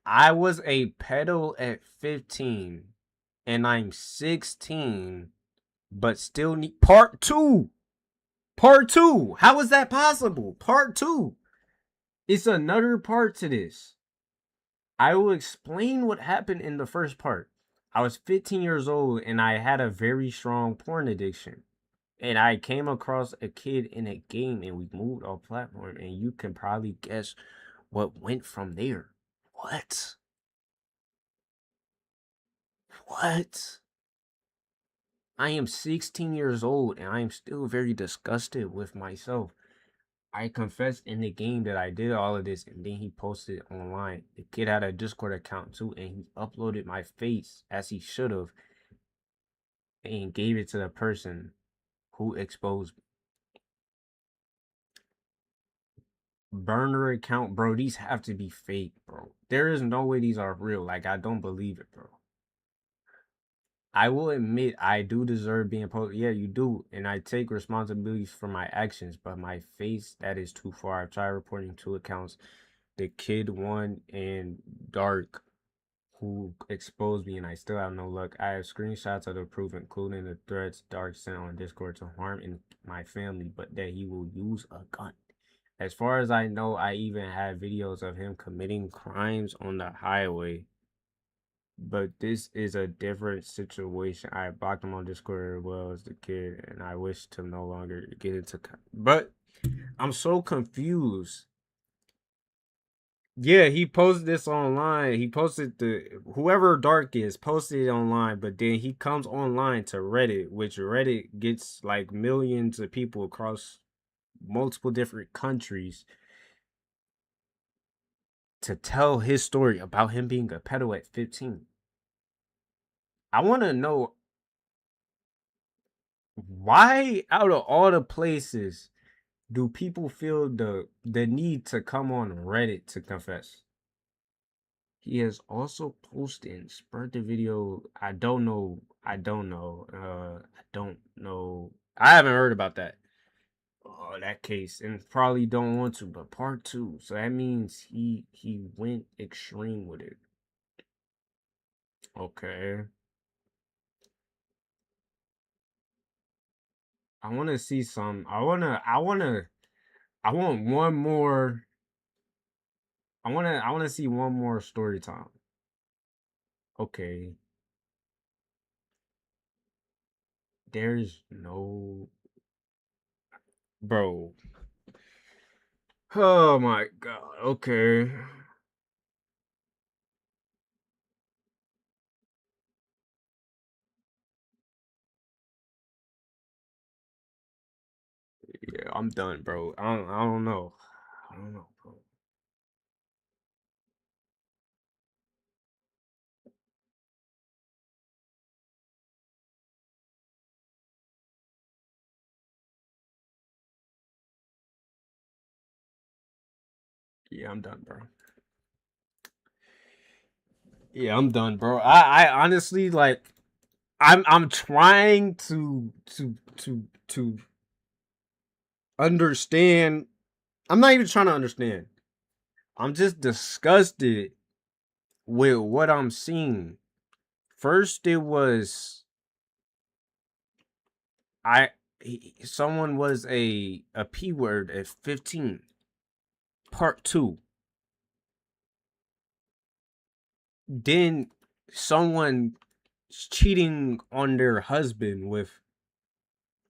S1: I was a pedo at 15, and I'm 16, but still need part two. Part two. How is that possible? Part two. It's another part to this. I will explain what happened in the first part. I was 15 years old and I had a very strong porn addiction. And I came across a kid in a game and we moved our platform, and you can probably guess what went from there. What? What? I am 16 years old and I am still very disgusted with myself. I confessed in the game that I did all of this, and then he posted it online. The kid had a Discord account too, and he uploaded my face as he should have and gave it to the person who exposed me. Burner account, bro. These have to be fake, bro. There is no way these are real. Like, I don't believe it, bro. I will admit I do deserve being posted. Yeah, you do. And I take responsibilities for my actions, but my face, that is too far. I've tried reporting 2 accounts. The kid one and Dark, who exposed me, and I still have no luck. I have screenshots of the proof, including the threats Dark sent on Discord to harm in my family, but that he will use a gun. As far as I know, I even have videos of him committing crimes on the highway. But this is a different situation. I blocked him on Discord as well as the kid, and I wish to no longer get into. But I'm so confused. Yeah, he posted this online. He posted whoever Dark is posted it online, but then he comes online to Reddit, which Reddit gets like millions of people across multiple different countries to tell his story about him being a pedo at 15. I want to know why out of all the places do people feel the need to come on Reddit to confess? He has also posted and spread the video. I don't know. I don't know. I don't know. I haven't heard about that. That case, and probably don't want to. But part two, so that means he went extreme with it. Okay, I want to see some. I want one more. I want to see one more story time. Okay, there's no, bro. Oh my god. Okay. Yeah, I'm done, bro. I don't know. I don't know, bro. Yeah, I'm done, bro. Yeah, I'm done, bro. I honestly like I'm trying to understand. I'm not even trying to understand. I'm just disgusted with what I'm seeing. First it was someone was a P word at 15. Part 2. Then someone cheating on their husband with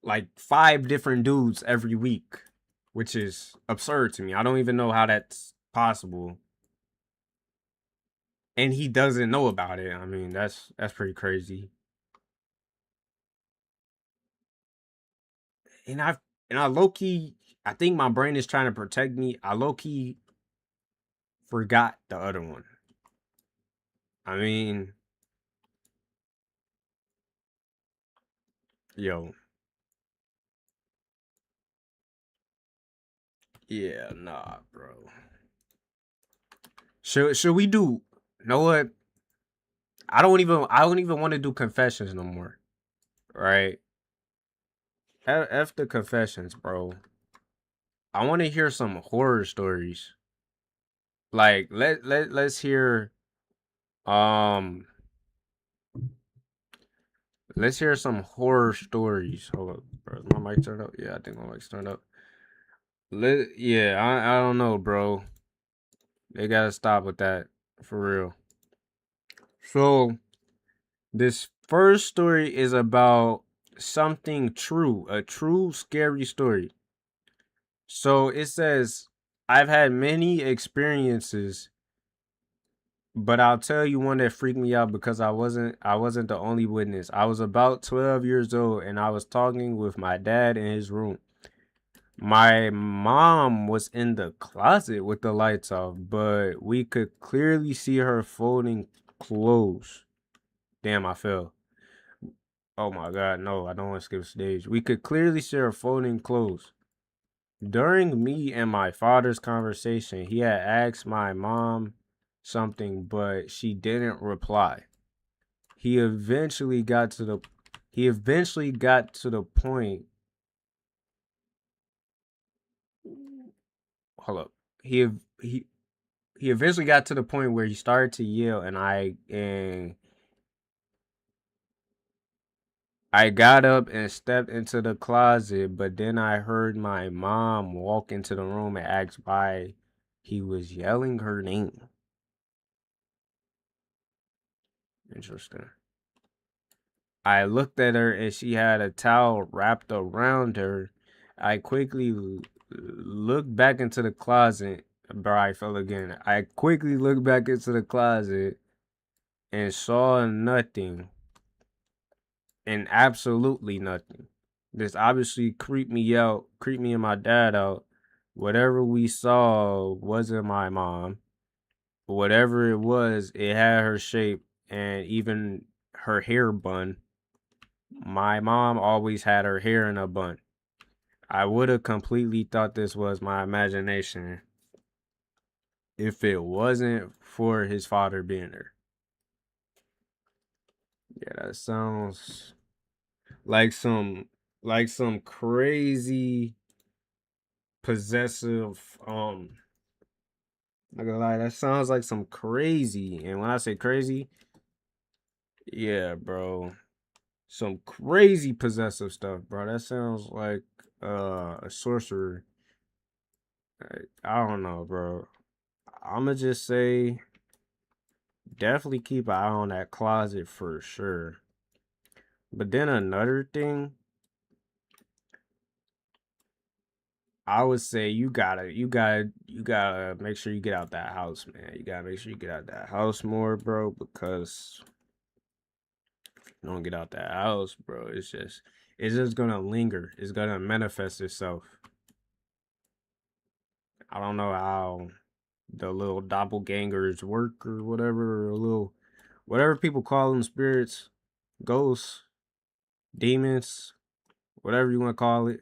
S1: like 5 different dudes every week, which is absurd to me. I don't even know how that's possible. And he doesn't know about it. I mean, that's pretty crazy. And I low key, I think my brain is trying to protect me. I low key forgot the other one. I mean, yo, yeah, nah, bro. Should we do? Know what? I don't even want to do confessions no more. Right? F the confessions, bro. I want to hear some horror stories. Like let's hear um let's hear some horror stories. Hold up, bro. Is my mic turned up? Yeah, I think my mic's turned up. I don't know, bro. They gotta stop with that for real. So this first story is about something true, a true scary story. So it says, I've had many experiences, but I'll tell you one that freaked me out because I wasn't the only witness. I was about 12 years old and I was talking with my dad in his room. My mom was in the closet with the lights off, but we could clearly see her folding clothes. Damn, I fell. Oh my god, no, I don't want to skip stage. We could clearly see her folding clothes. During me and my father's conversation, he had asked my mom something, but she didn't reply. He eventually got to the he eventually got to the point. Hold up. He he eventually got to the point where he started to yell, and I got up and stepped into the closet, but then I heard my mom walk into the room and ask why he was yelling her name. Interesting. I looked at her and she had a towel wrapped around her. I quickly looked back into the closet, Bro, I fell again. I quickly looked back into the closet and saw nothing. And absolutely nothing. This obviously creeped me out, creeped me and my dad out. Whatever we saw wasn't my mom. Whatever it was, it had her shape and even her hair bun. My mom always had her hair in a bun. I would have completely thought this was my imagination if it wasn't for his father being there. Yeah, that sounds like some crazy possessive not gonna lie, that sounds like some crazy. And when I say crazy, yeah, bro. Some crazy possessive stuff, bro. That sounds like a sorcerer. I don't know, bro. I'ma just say definitely keep an eye on that closet for sure. But then another thing, I would say you gotta make sure you get out that house, man. You gotta make sure you get out that house more, bro, because if you don't get out that house, bro, it's just gonna linger. It's gonna manifest itself. I don't know how the little doppelgangers work or whatever, or little whatever people call them, spirits, ghosts, demons, whatever you want to call it.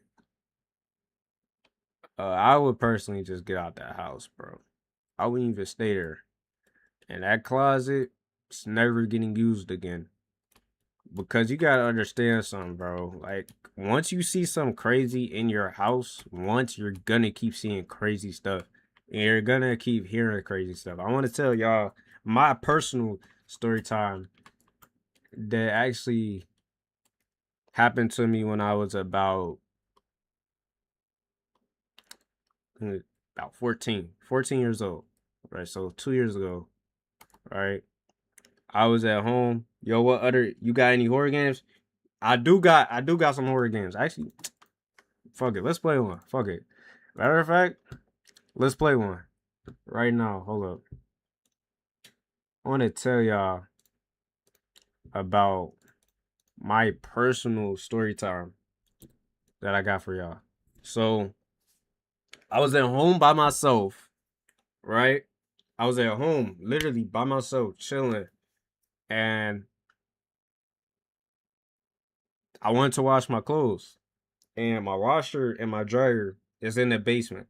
S1: I would personally just get out that house, bro. I wouldn't even stay there. And that closet, it's never getting used again. Because you gotta understand something, bro. Like, once you see something crazy in your house, once you're gonna keep seeing crazy stuff. And you're gonna keep hearing crazy stuff. I want to tell y'all my personal story time that actually happened to me when I was about 14 years old. Right, so 2 years ago, right? I was at home. Yo, you got any horror games? I do got some horror games. Actually, fuck it. Let's play one. Fuck it. Matter of fact, let's play one. Right now. Hold up. I want to tell y'all about my personal story time that I got for y'all. So, I was at home by myself, right? I was at home, literally by myself, chilling, and I wanted to wash my clothes. And my washer and my dryer is in the basement.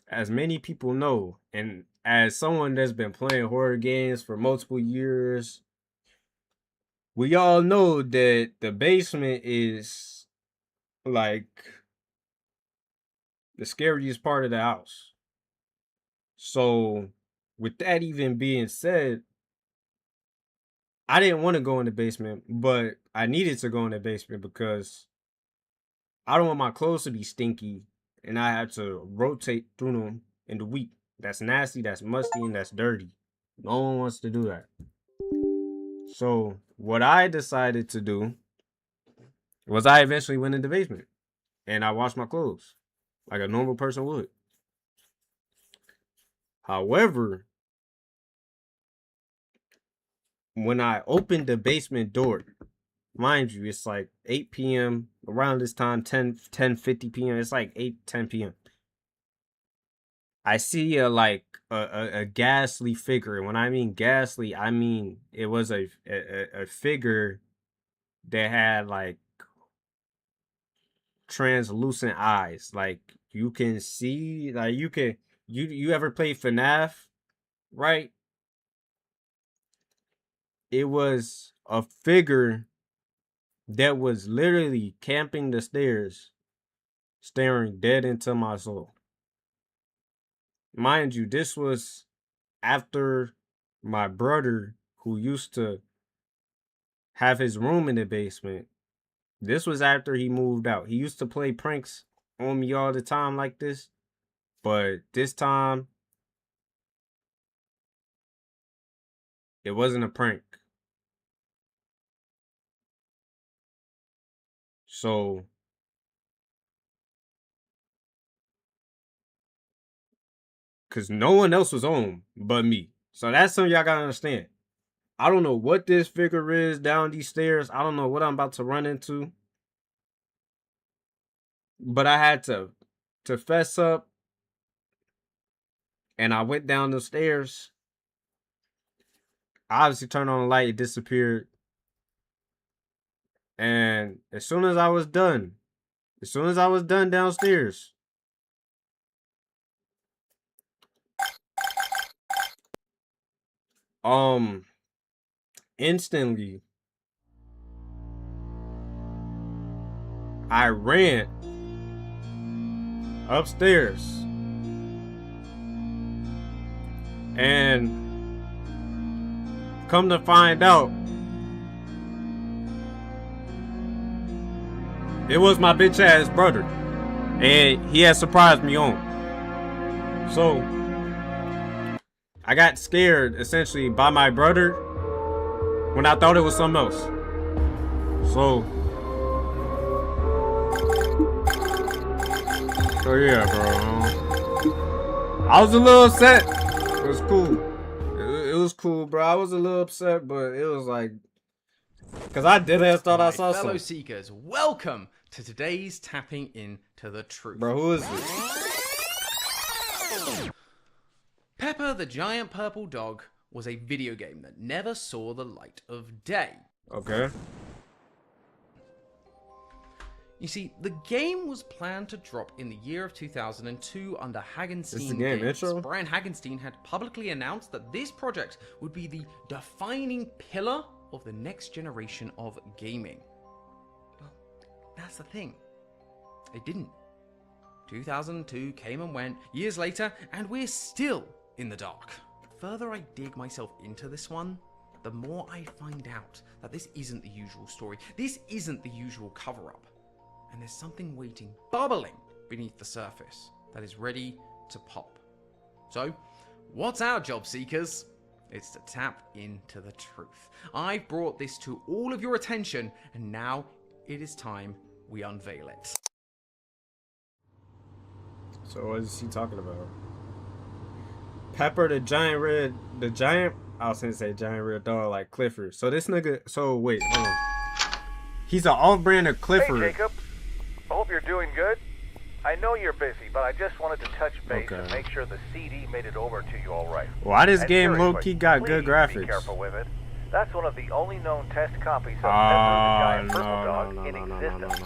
S1: As many people know, and as someone that's been playing horror games for multiple years, we all know that the basement is like the scariest part of the house. So, with that even being said, I didn't want to go in the basement, but I needed to go in the basement because I don't want my clothes to be stinky and I have to rotate through them in the week. That's nasty, that's musty, and that's dirty. No one wants to do that. So, what I decided to do was I eventually went in the basement and I washed my clothes like a normal person would. However, when I opened the basement door, mind you, it's like 8 p.m. around this time, 10:50 p.m. It's like 8:10 p.m. I see a ghastly figure. And when I mean ghastly, I mean it was a figure that had like translucent eyes. Like you can see, like you ever play FNAF, right? It was a figure that was literally camping the stairs, staring dead into my soul. Mind you, this was after my brother, who used to have his room in the basement. This was after he moved out. He used to play pranks on me all the time like this, but this time it wasn't a prank. So because no one else was home but me. So that's something y'all gotta understand. I don't know what this figure is down these stairs. I don't know what I'm about to run into. But I had to fess up. And I went down the stairs. I obviously turned on the light, it disappeared. And as soon as I was done downstairs, instantly I ran upstairs and come to find out it was my bitch ass brother, and he had surprised me on. So I got scared essentially by my brother when I thought it was something else. So yeah, bro. I was a little upset. It was cool. It was cool, bro. I was a little upset, but it was like, cause I did thought I saw
S7: fellow
S1: something.
S7: Seekers, welcome to today's Tapping Into the Truth.
S1: Bro, who is this?
S7: Pepper the Giant Purple Dog was a video game that never saw the light of day.
S1: Okay.
S7: You see, the game was planned to drop in the year of 2002 under Hagenstein
S1: This is the game
S7: Games.
S1: intro?
S7: Brian Hagenstein had publicly announced that this project would be the defining pillar of the next generation of gaming. Well, that's the thing. It didn't. 2002 came and went, years later, and we're still in the dark. The further I dig myself into this one, the more I find out that this isn't the usual story. This isn't the usual cover-up. And there's something waiting, bubbling beneath the surface that is ready to pop. So, what's our job, Seekers? It's to tap into the truth. I've brought this to all of your attention, and now it is time we unveil it.
S1: So what is he talking about? Pepper the giant, I was gonna say giant red dog like Clifford. So this nigga, so wait, hold on. He's an off-brand of Clifford.
S8: Hey, Jacob. I hope you're doing good. I know you're busy, but I just wanted to touch base and make sure the CD made it over to you all right.
S1: Why this
S8: And
S1: game
S8: seriously,
S1: low-key got good
S8: please
S1: graphics?
S8: Be careful with it. That's one of the only known test copies of Pepper the Giant Purple Dog in existence.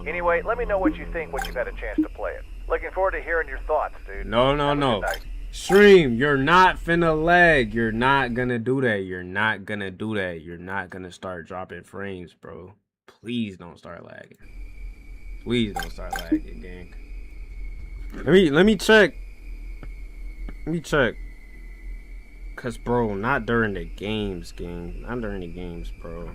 S8: Anyway, let me know what you think when you've had a chance to play it. Looking forward to hearing your thoughts, dude.
S1: No.
S8: Have a good night.
S1: Stream, you're not finna lag. You're not gonna do that. You're not gonna do that. You're not gonna start dropping frames, bro. Please don't start lagging. Please don't start lagging, gang. Let me check. Let me check. Cause bro, not during the games, gang. Not during the games, bro.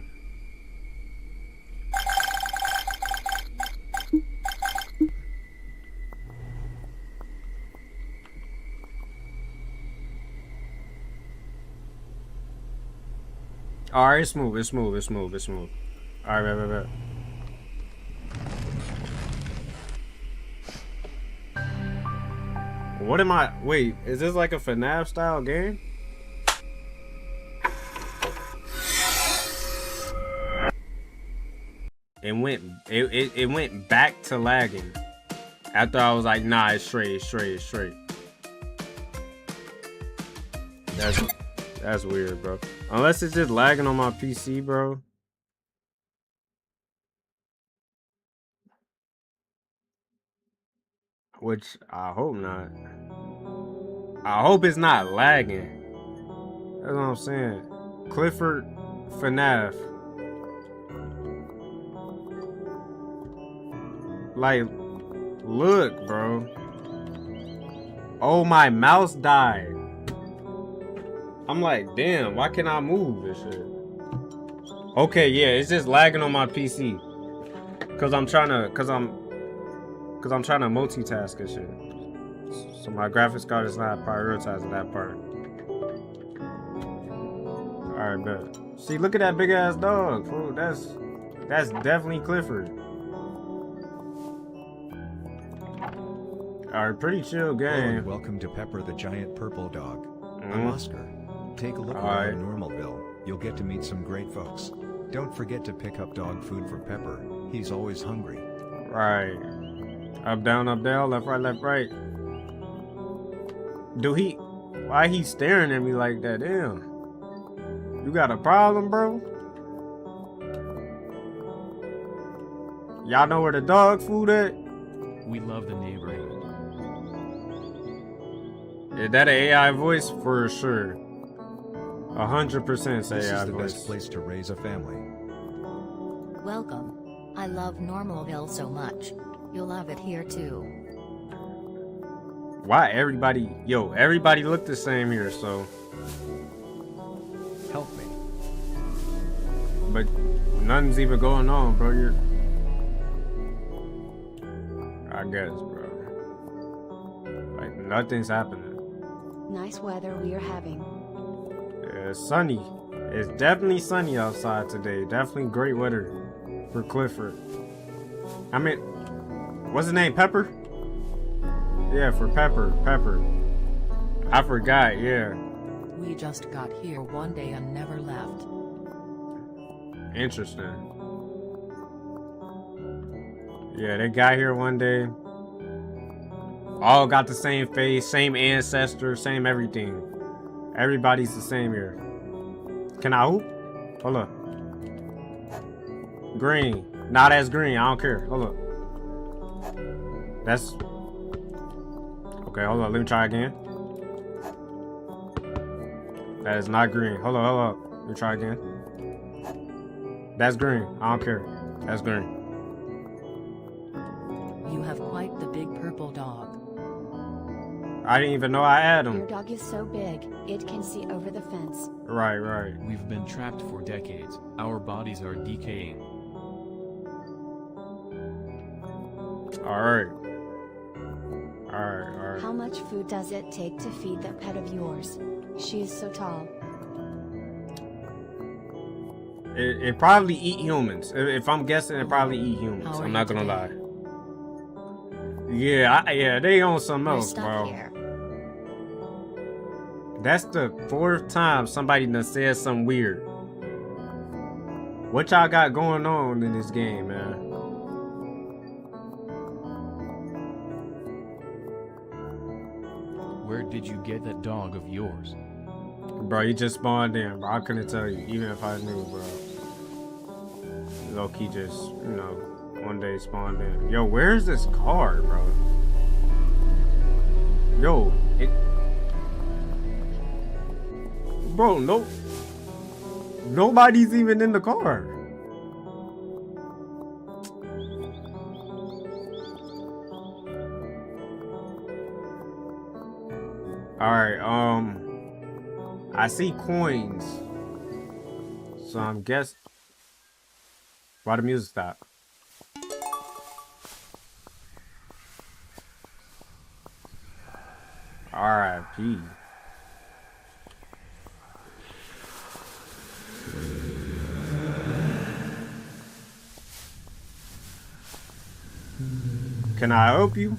S1: Alright, it's smooth. Alright, right. What am I? Wait, is this like a FNAF style game? It went back to lagging after I was like, nah, it's straight. That's weird, bro. Unless it's just lagging on my PC, bro. Which I hope not. I hope it's not lagging. That's what I'm saying. Clifford FNAF. Like, look, bro. Oh, my mouse died. I'm like, damn, why can't I move this shit? Okay, yeah, it's just lagging on my PC. Cause I'm trying to multitask and shit. So my graphics card is not prioritizing that part. Alright, bet. See, look at that big ass dog, fool. That's definitely Clifford. Alright, pretty chill
S9: Hello and
S1: game.
S9: welcome to Pepper the Giant Purple Dog. I'm
S1: Mhm.
S9: Oscar. Take a look
S1: Alright.
S9: around Normalville. You'll get to meet some great folks. Don't forget to pick up dog food for Pepper. He's always hungry.
S1: Right. Up, down, left, right. Why he staring at me like that? Damn. You got a problem, bro? Y'all know where the dog food at?
S10: We love the neighborhood.
S1: Is that an AI voice? For sure. 100%
S9: This
S1: AI
S9: is the
S1: voice.
S9: best place to raise a family.
S11: Welcome. I love Normalville so much. You'll love it here too.
S1: Why everybody look the same here, so.
S9: Help me.
S1: But nothing's even going on, bro. I guess, bro. Like, nothing's happening.
S12: Nice weather we are having.
S1: Yeah, it's sunny. It's definitely sunny outside today. Definitely great weather for Clifford. I mean, what's his name? Pepper? Yeah, for Pepper. I forgot, yeah.
S11: We just got here one day and never left.
S1: Interesting. Yeah, they got here one day. All got the same face, same ancestor, same everything. Everybody's the same here. Can I hoop? Hold up. Green. Nah, that's green. I don't care. Hold up. That's... Okay, hold on. Let me try again. That is not green. Hold up. Let me try again. That's green. I don't care. That's green.
S11: You have quite the big purple dog.
S1: I didn't even know I had him.
S12: Your dog is so big, it can see over the fence.
S1: Right.
S10: We've been trapped for decades. Our bodies are decaying.
S1: Alright.
S12: How much food does it take to feed that pet of yours? She is so tall.
S1: It probably eat humans. If I'm guessing, it probably eat humans.
S11: How are
S1: I'm not
S11: you
S1: gonna
S11: today?
S1: lie. Yeah, they on something
S12: We're
S1: else,
S12: stuck
S1: bro.
S12: here.
S1: That's the 4th time somebody done said something weird. What y'all got going on in this game, man?
S10: Where did you get that dog of yours?
S1: Bro, you just spawned in, bro. I couldn't tell you, even if I knew, bro. Low-key just, one day spawned in. Yo, where's this car, bro? Yo, Bro, nobody's even in the car. Alright, I see coins. So I'm guessing. Why the music stop? R.I.P. Can I help you?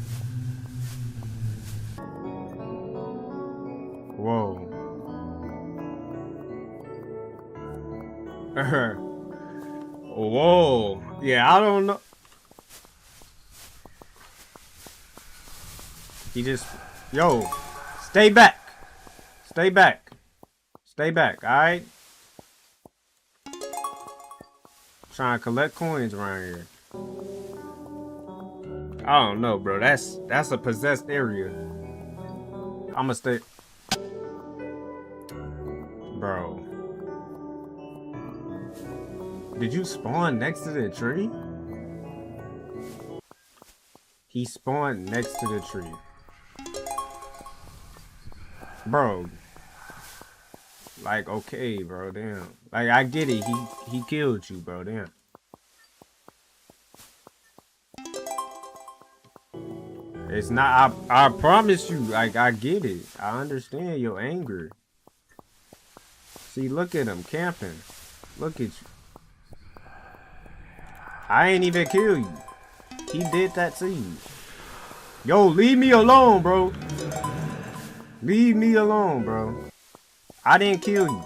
S1: Whoa. Whoa. Yeah, I don't know. He just... Yo. Stay back. Stay back. Stay back, alright? Trying to collect coins around here. I don't know, bro. That's a possessed area. I'ma stay... Bro. Did you spawn next to the tree? He spawned next to the tree. Bro. Like, okay, bro, damn. Like, I get it. He killed you, bro, damn. It's not, I promise you, like, I get it. I understand your anger. See, look at him camping. Look at you. I ain't even kill you. He did that to you. Yo, leave me alone, bro. Leave me alone, bro. I didn't kill you.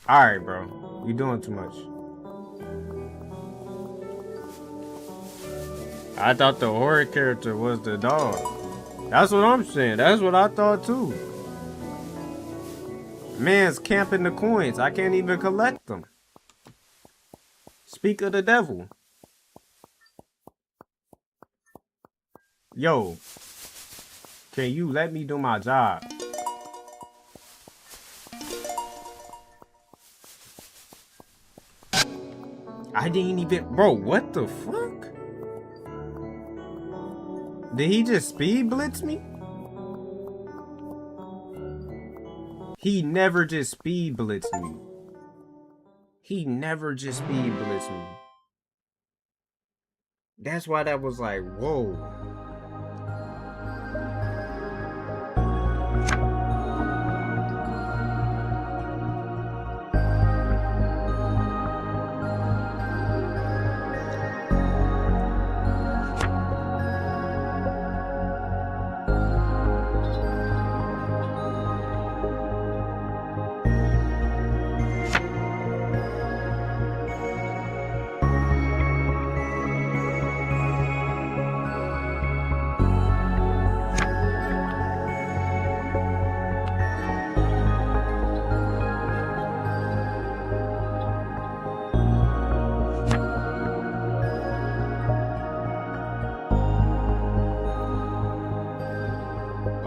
S1: Alright, bro. You're doing too much. I thought the horror character was the dog. That's what I'm saying. That's what I thought too. Man's camping the coins. I can't even collect them. Speak of the devil. Yo. Can you let me do my job? I didn't even... Bro, what the fuck? Did he just speed blitz me? He never just speed blitzed me. He never just speed blitzed me. That's why that was like, whoa.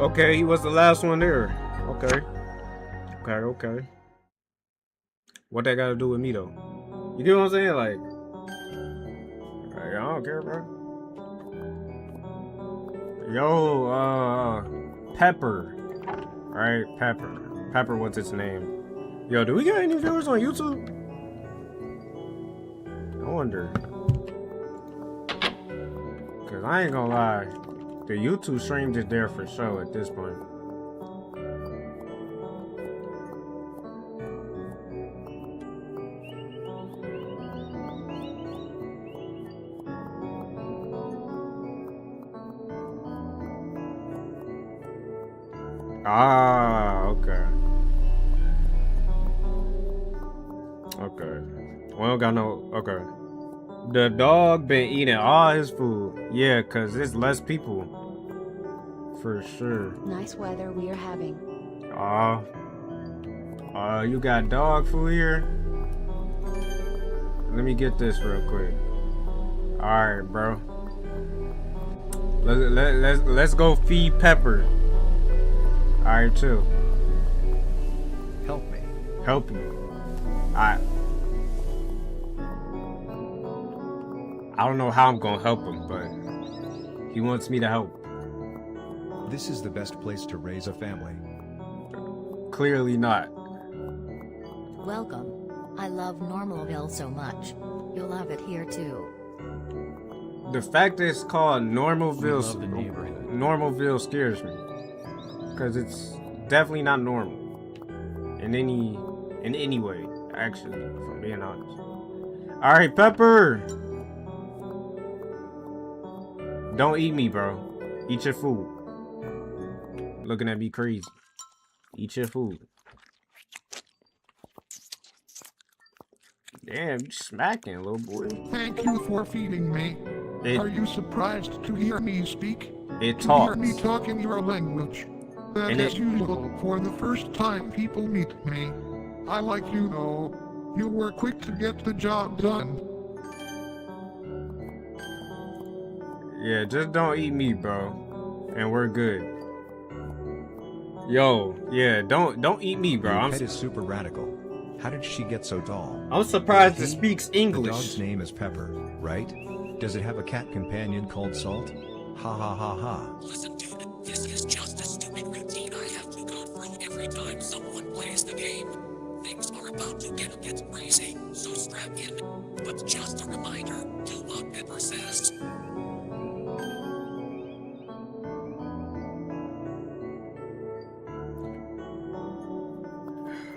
S1: Okay, he was the last one there. Okay. Okay. What that got to do with me, though? You get what I'm saying? Like, I don't care, bro. Yo, Pepper. Right? Pepper. Pepper, what's its name? Yo, do we got any viewers on YouTube? I wonder. Because I ain't gonna lie. The YouTube stream is there for show at this point. Ah, okay. Okay. We don't got no... Okay. The dog been eating all his food. Yeah, because there's less people. For sure.
S12: Nice weather we are having.
S1: You got dog food here? Let me get this real quick. Alright, bro. Let's go feed Pepper. Alright, chill.
S9: Help me.
S1: Help you. I don't know how I'm gonna help him, but he wants me to help.
S9: This is the best place to raise a family.
S1: Clearly not.
S11: Welcome. I love Normalville so much. You'll love it here too.
S1: The fact that it's called Normalville scares me. Because it's definitely not normal. In any way, actually, if I'm being honest. Alright, Pepper! Don't eat me, bro. Eat your food. Looking at me crazy. Eat your food. Damn, you smacking, little boy.
S13: Thank you for feeding me. Are you surprised to hear me speak?
S1: It
S13: to
S1: talks.
S13: hear me talk in your language. That is usual for the first time people meet me. I like you though. You were quick to get the job done.
S1: Yeah, just don't eat me, bro. And we're good. Yo, yeah, don't eat me, bro.
S9: Your pet is super radical. How did she get so tall?
S1: I'm surprised it speaks English.
S9: The dog's name is Pepper, right? Does it have a cat companion called Salt? Ha ha ha ha.
S14: Listen, dude, this is just a stupid routine I have to go through every time someone plays the game. Things are about to get a bit crazy, so strap in. But just a reminder, do what Pepper says.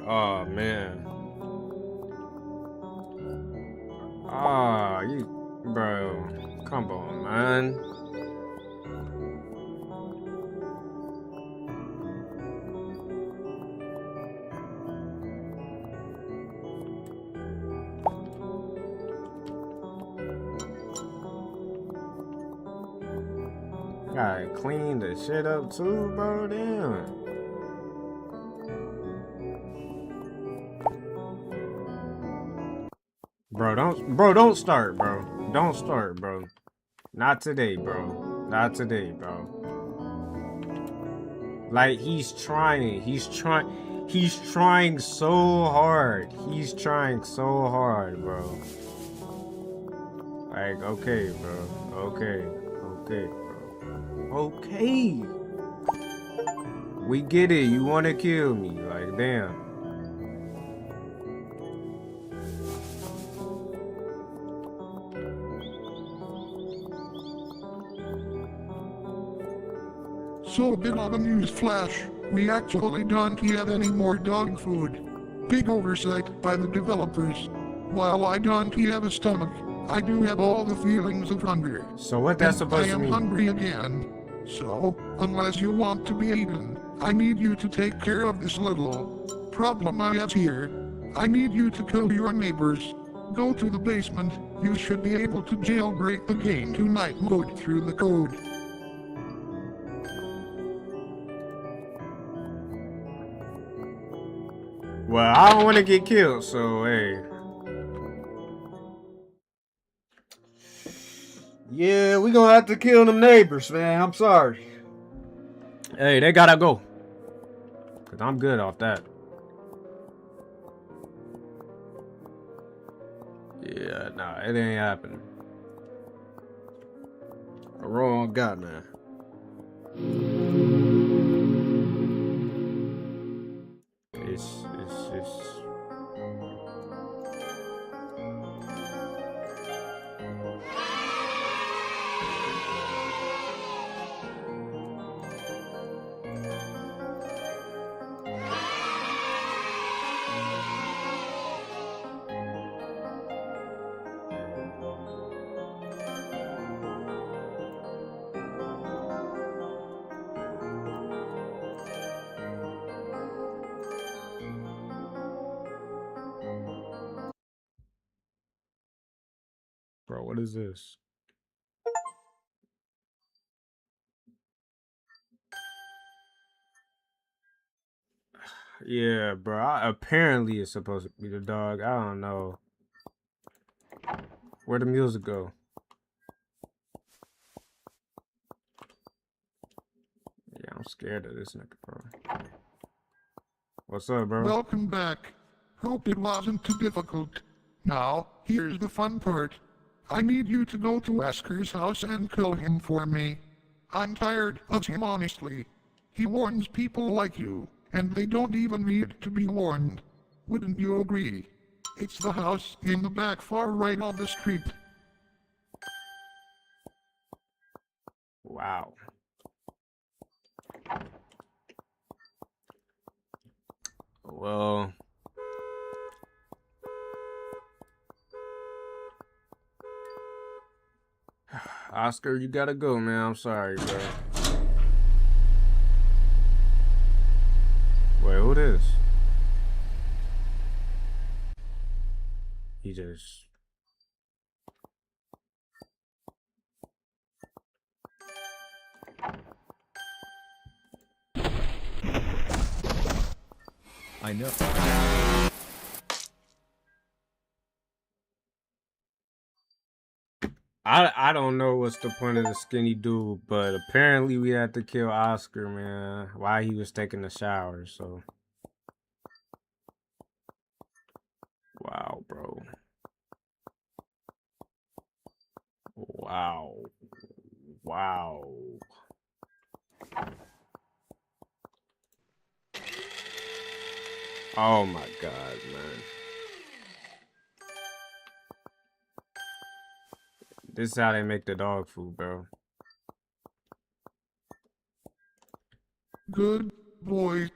S1: Oh man. You, bro. Come on, man. Gotta clean the shit up too, bro. Damn. Bro, don't start, bro. Don't start, bro. Not today, bro. Not today, bro. Like, he's trying so hard. He's trying so hard, bro. Like, okay, bro. Okay, bro. Okay. We get it. You want to kill me. Like, damn.
S13: So a bit of a news flash. We actually don't have any more dog food. Big oversight by the developers. While I don't have a stomach, I do have all the feelings of hunger.
S1: So what that's supposed to mean?
S13: I am hungry again. So, unless you want to be eaten, I need you to take care of this little problem I have here. I need you to kill your neighbors. Go to the basement. You should be able to jailbreak the game tonight mode through the code.
S1: Well, I don't want to get killed, so hey.
S15: Yeah, we gonna have to kill them neighbors, man. I'm sorry.
S1: Hey, they gotta go. Cause I'm good off that. Yeah, nah, it ain't happening.
S15: Wrong guy, man.
S1: It's bro, what is this? Yeah, bro. Apparently it's supposed to be the dog. I don't know. Where'd the music go? Yeah, I'm scared of this nigga, bro. What's up, bro?
S13: Welcome back. Hope it wasn't too difficult. Now, here's the fun part. I need you to go to Wesker's house and kill him for me. I'm tired of him, honestly. He warns people like you, and they don't even need to be warned. Wouldn't you agree? It's the house in the back far right on the street.
S1: Wow. Well, Oscar, you gotta go, man. I'm sorry, bro. Wait, who this? He just...
S9: I know.
S1: I don't know what's the point of the skinny dude, but apparently we had to kill Oscar, man, while he was taking a shower, so. Wow, bro. Wow. Wow. Oh my God, man. This is how they make the dog food, bro.
S13: Good boy.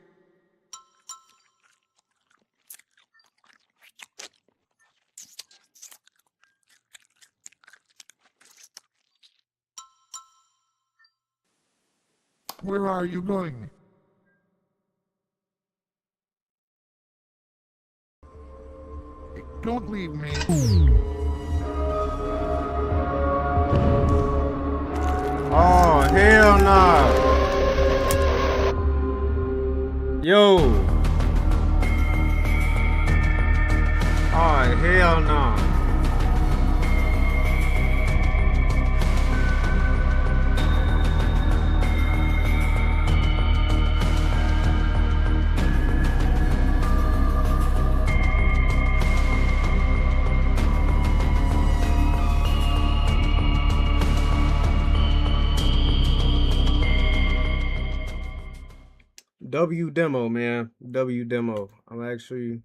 S13: Where are you going? Don't leave me.
S1: Oh, hell nah. Yo. Oh, hell no. W demo, man. W demo. I'm actually,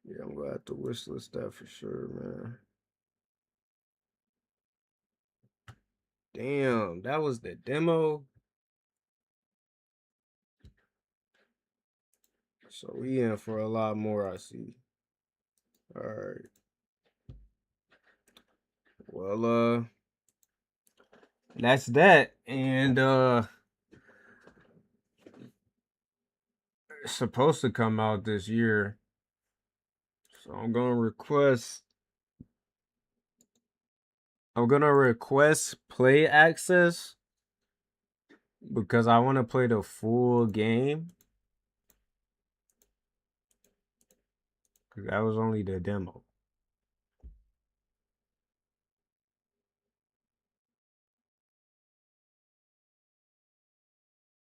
S1: yeah, I'm gonna have to wish list that for sure, man. Damn, that was the demo. So we in for a lot more, I see. All right. Well, that's that. And it's supposed to come out this year. So I'm gonna request play access because I want to play the full game. Cause that was only the demo.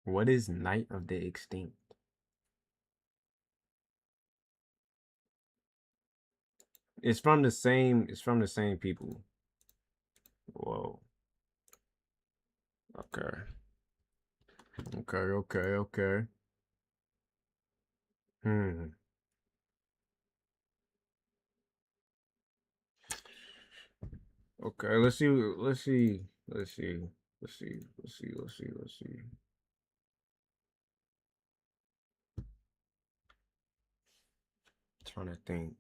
S1: What is Night of the Extinct? It's from the same people. Whoa. Okay. Okay. Okay, let's see. Trying to think.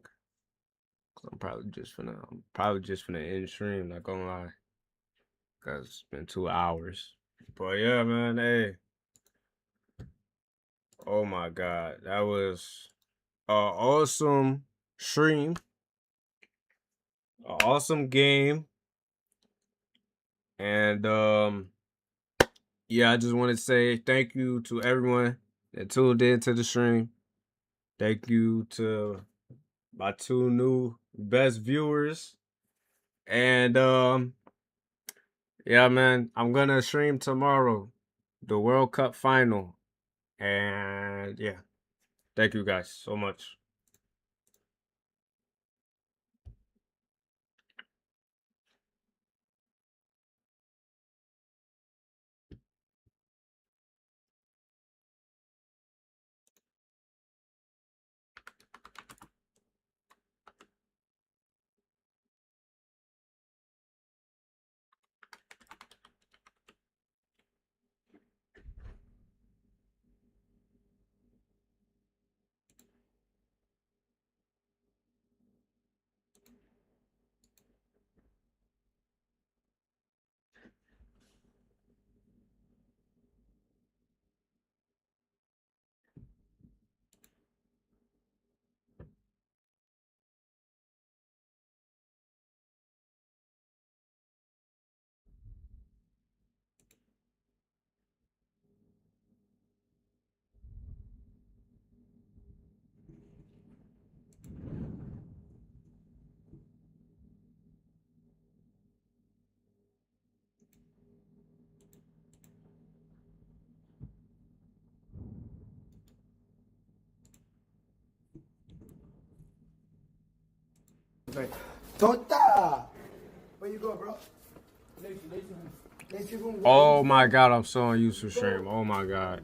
S1: I'm probably just finna end stream, not gonna lie. Cause it's been 2 hours. But yeah, man, hey. Oh my god. That was an awesome stream. An awesome game. And yeah, I just want to say thank you to everyone that tuned in to the stream. Thank you to my 2 new best viewers. And yeah, man, I'm gonna stream tomorrow, the World Cup final. And yeah, thank you guys so much.
S16: Tota! Where you go, bro?
S1: Oh my god, I'm so on YouTube stream. Oh my god.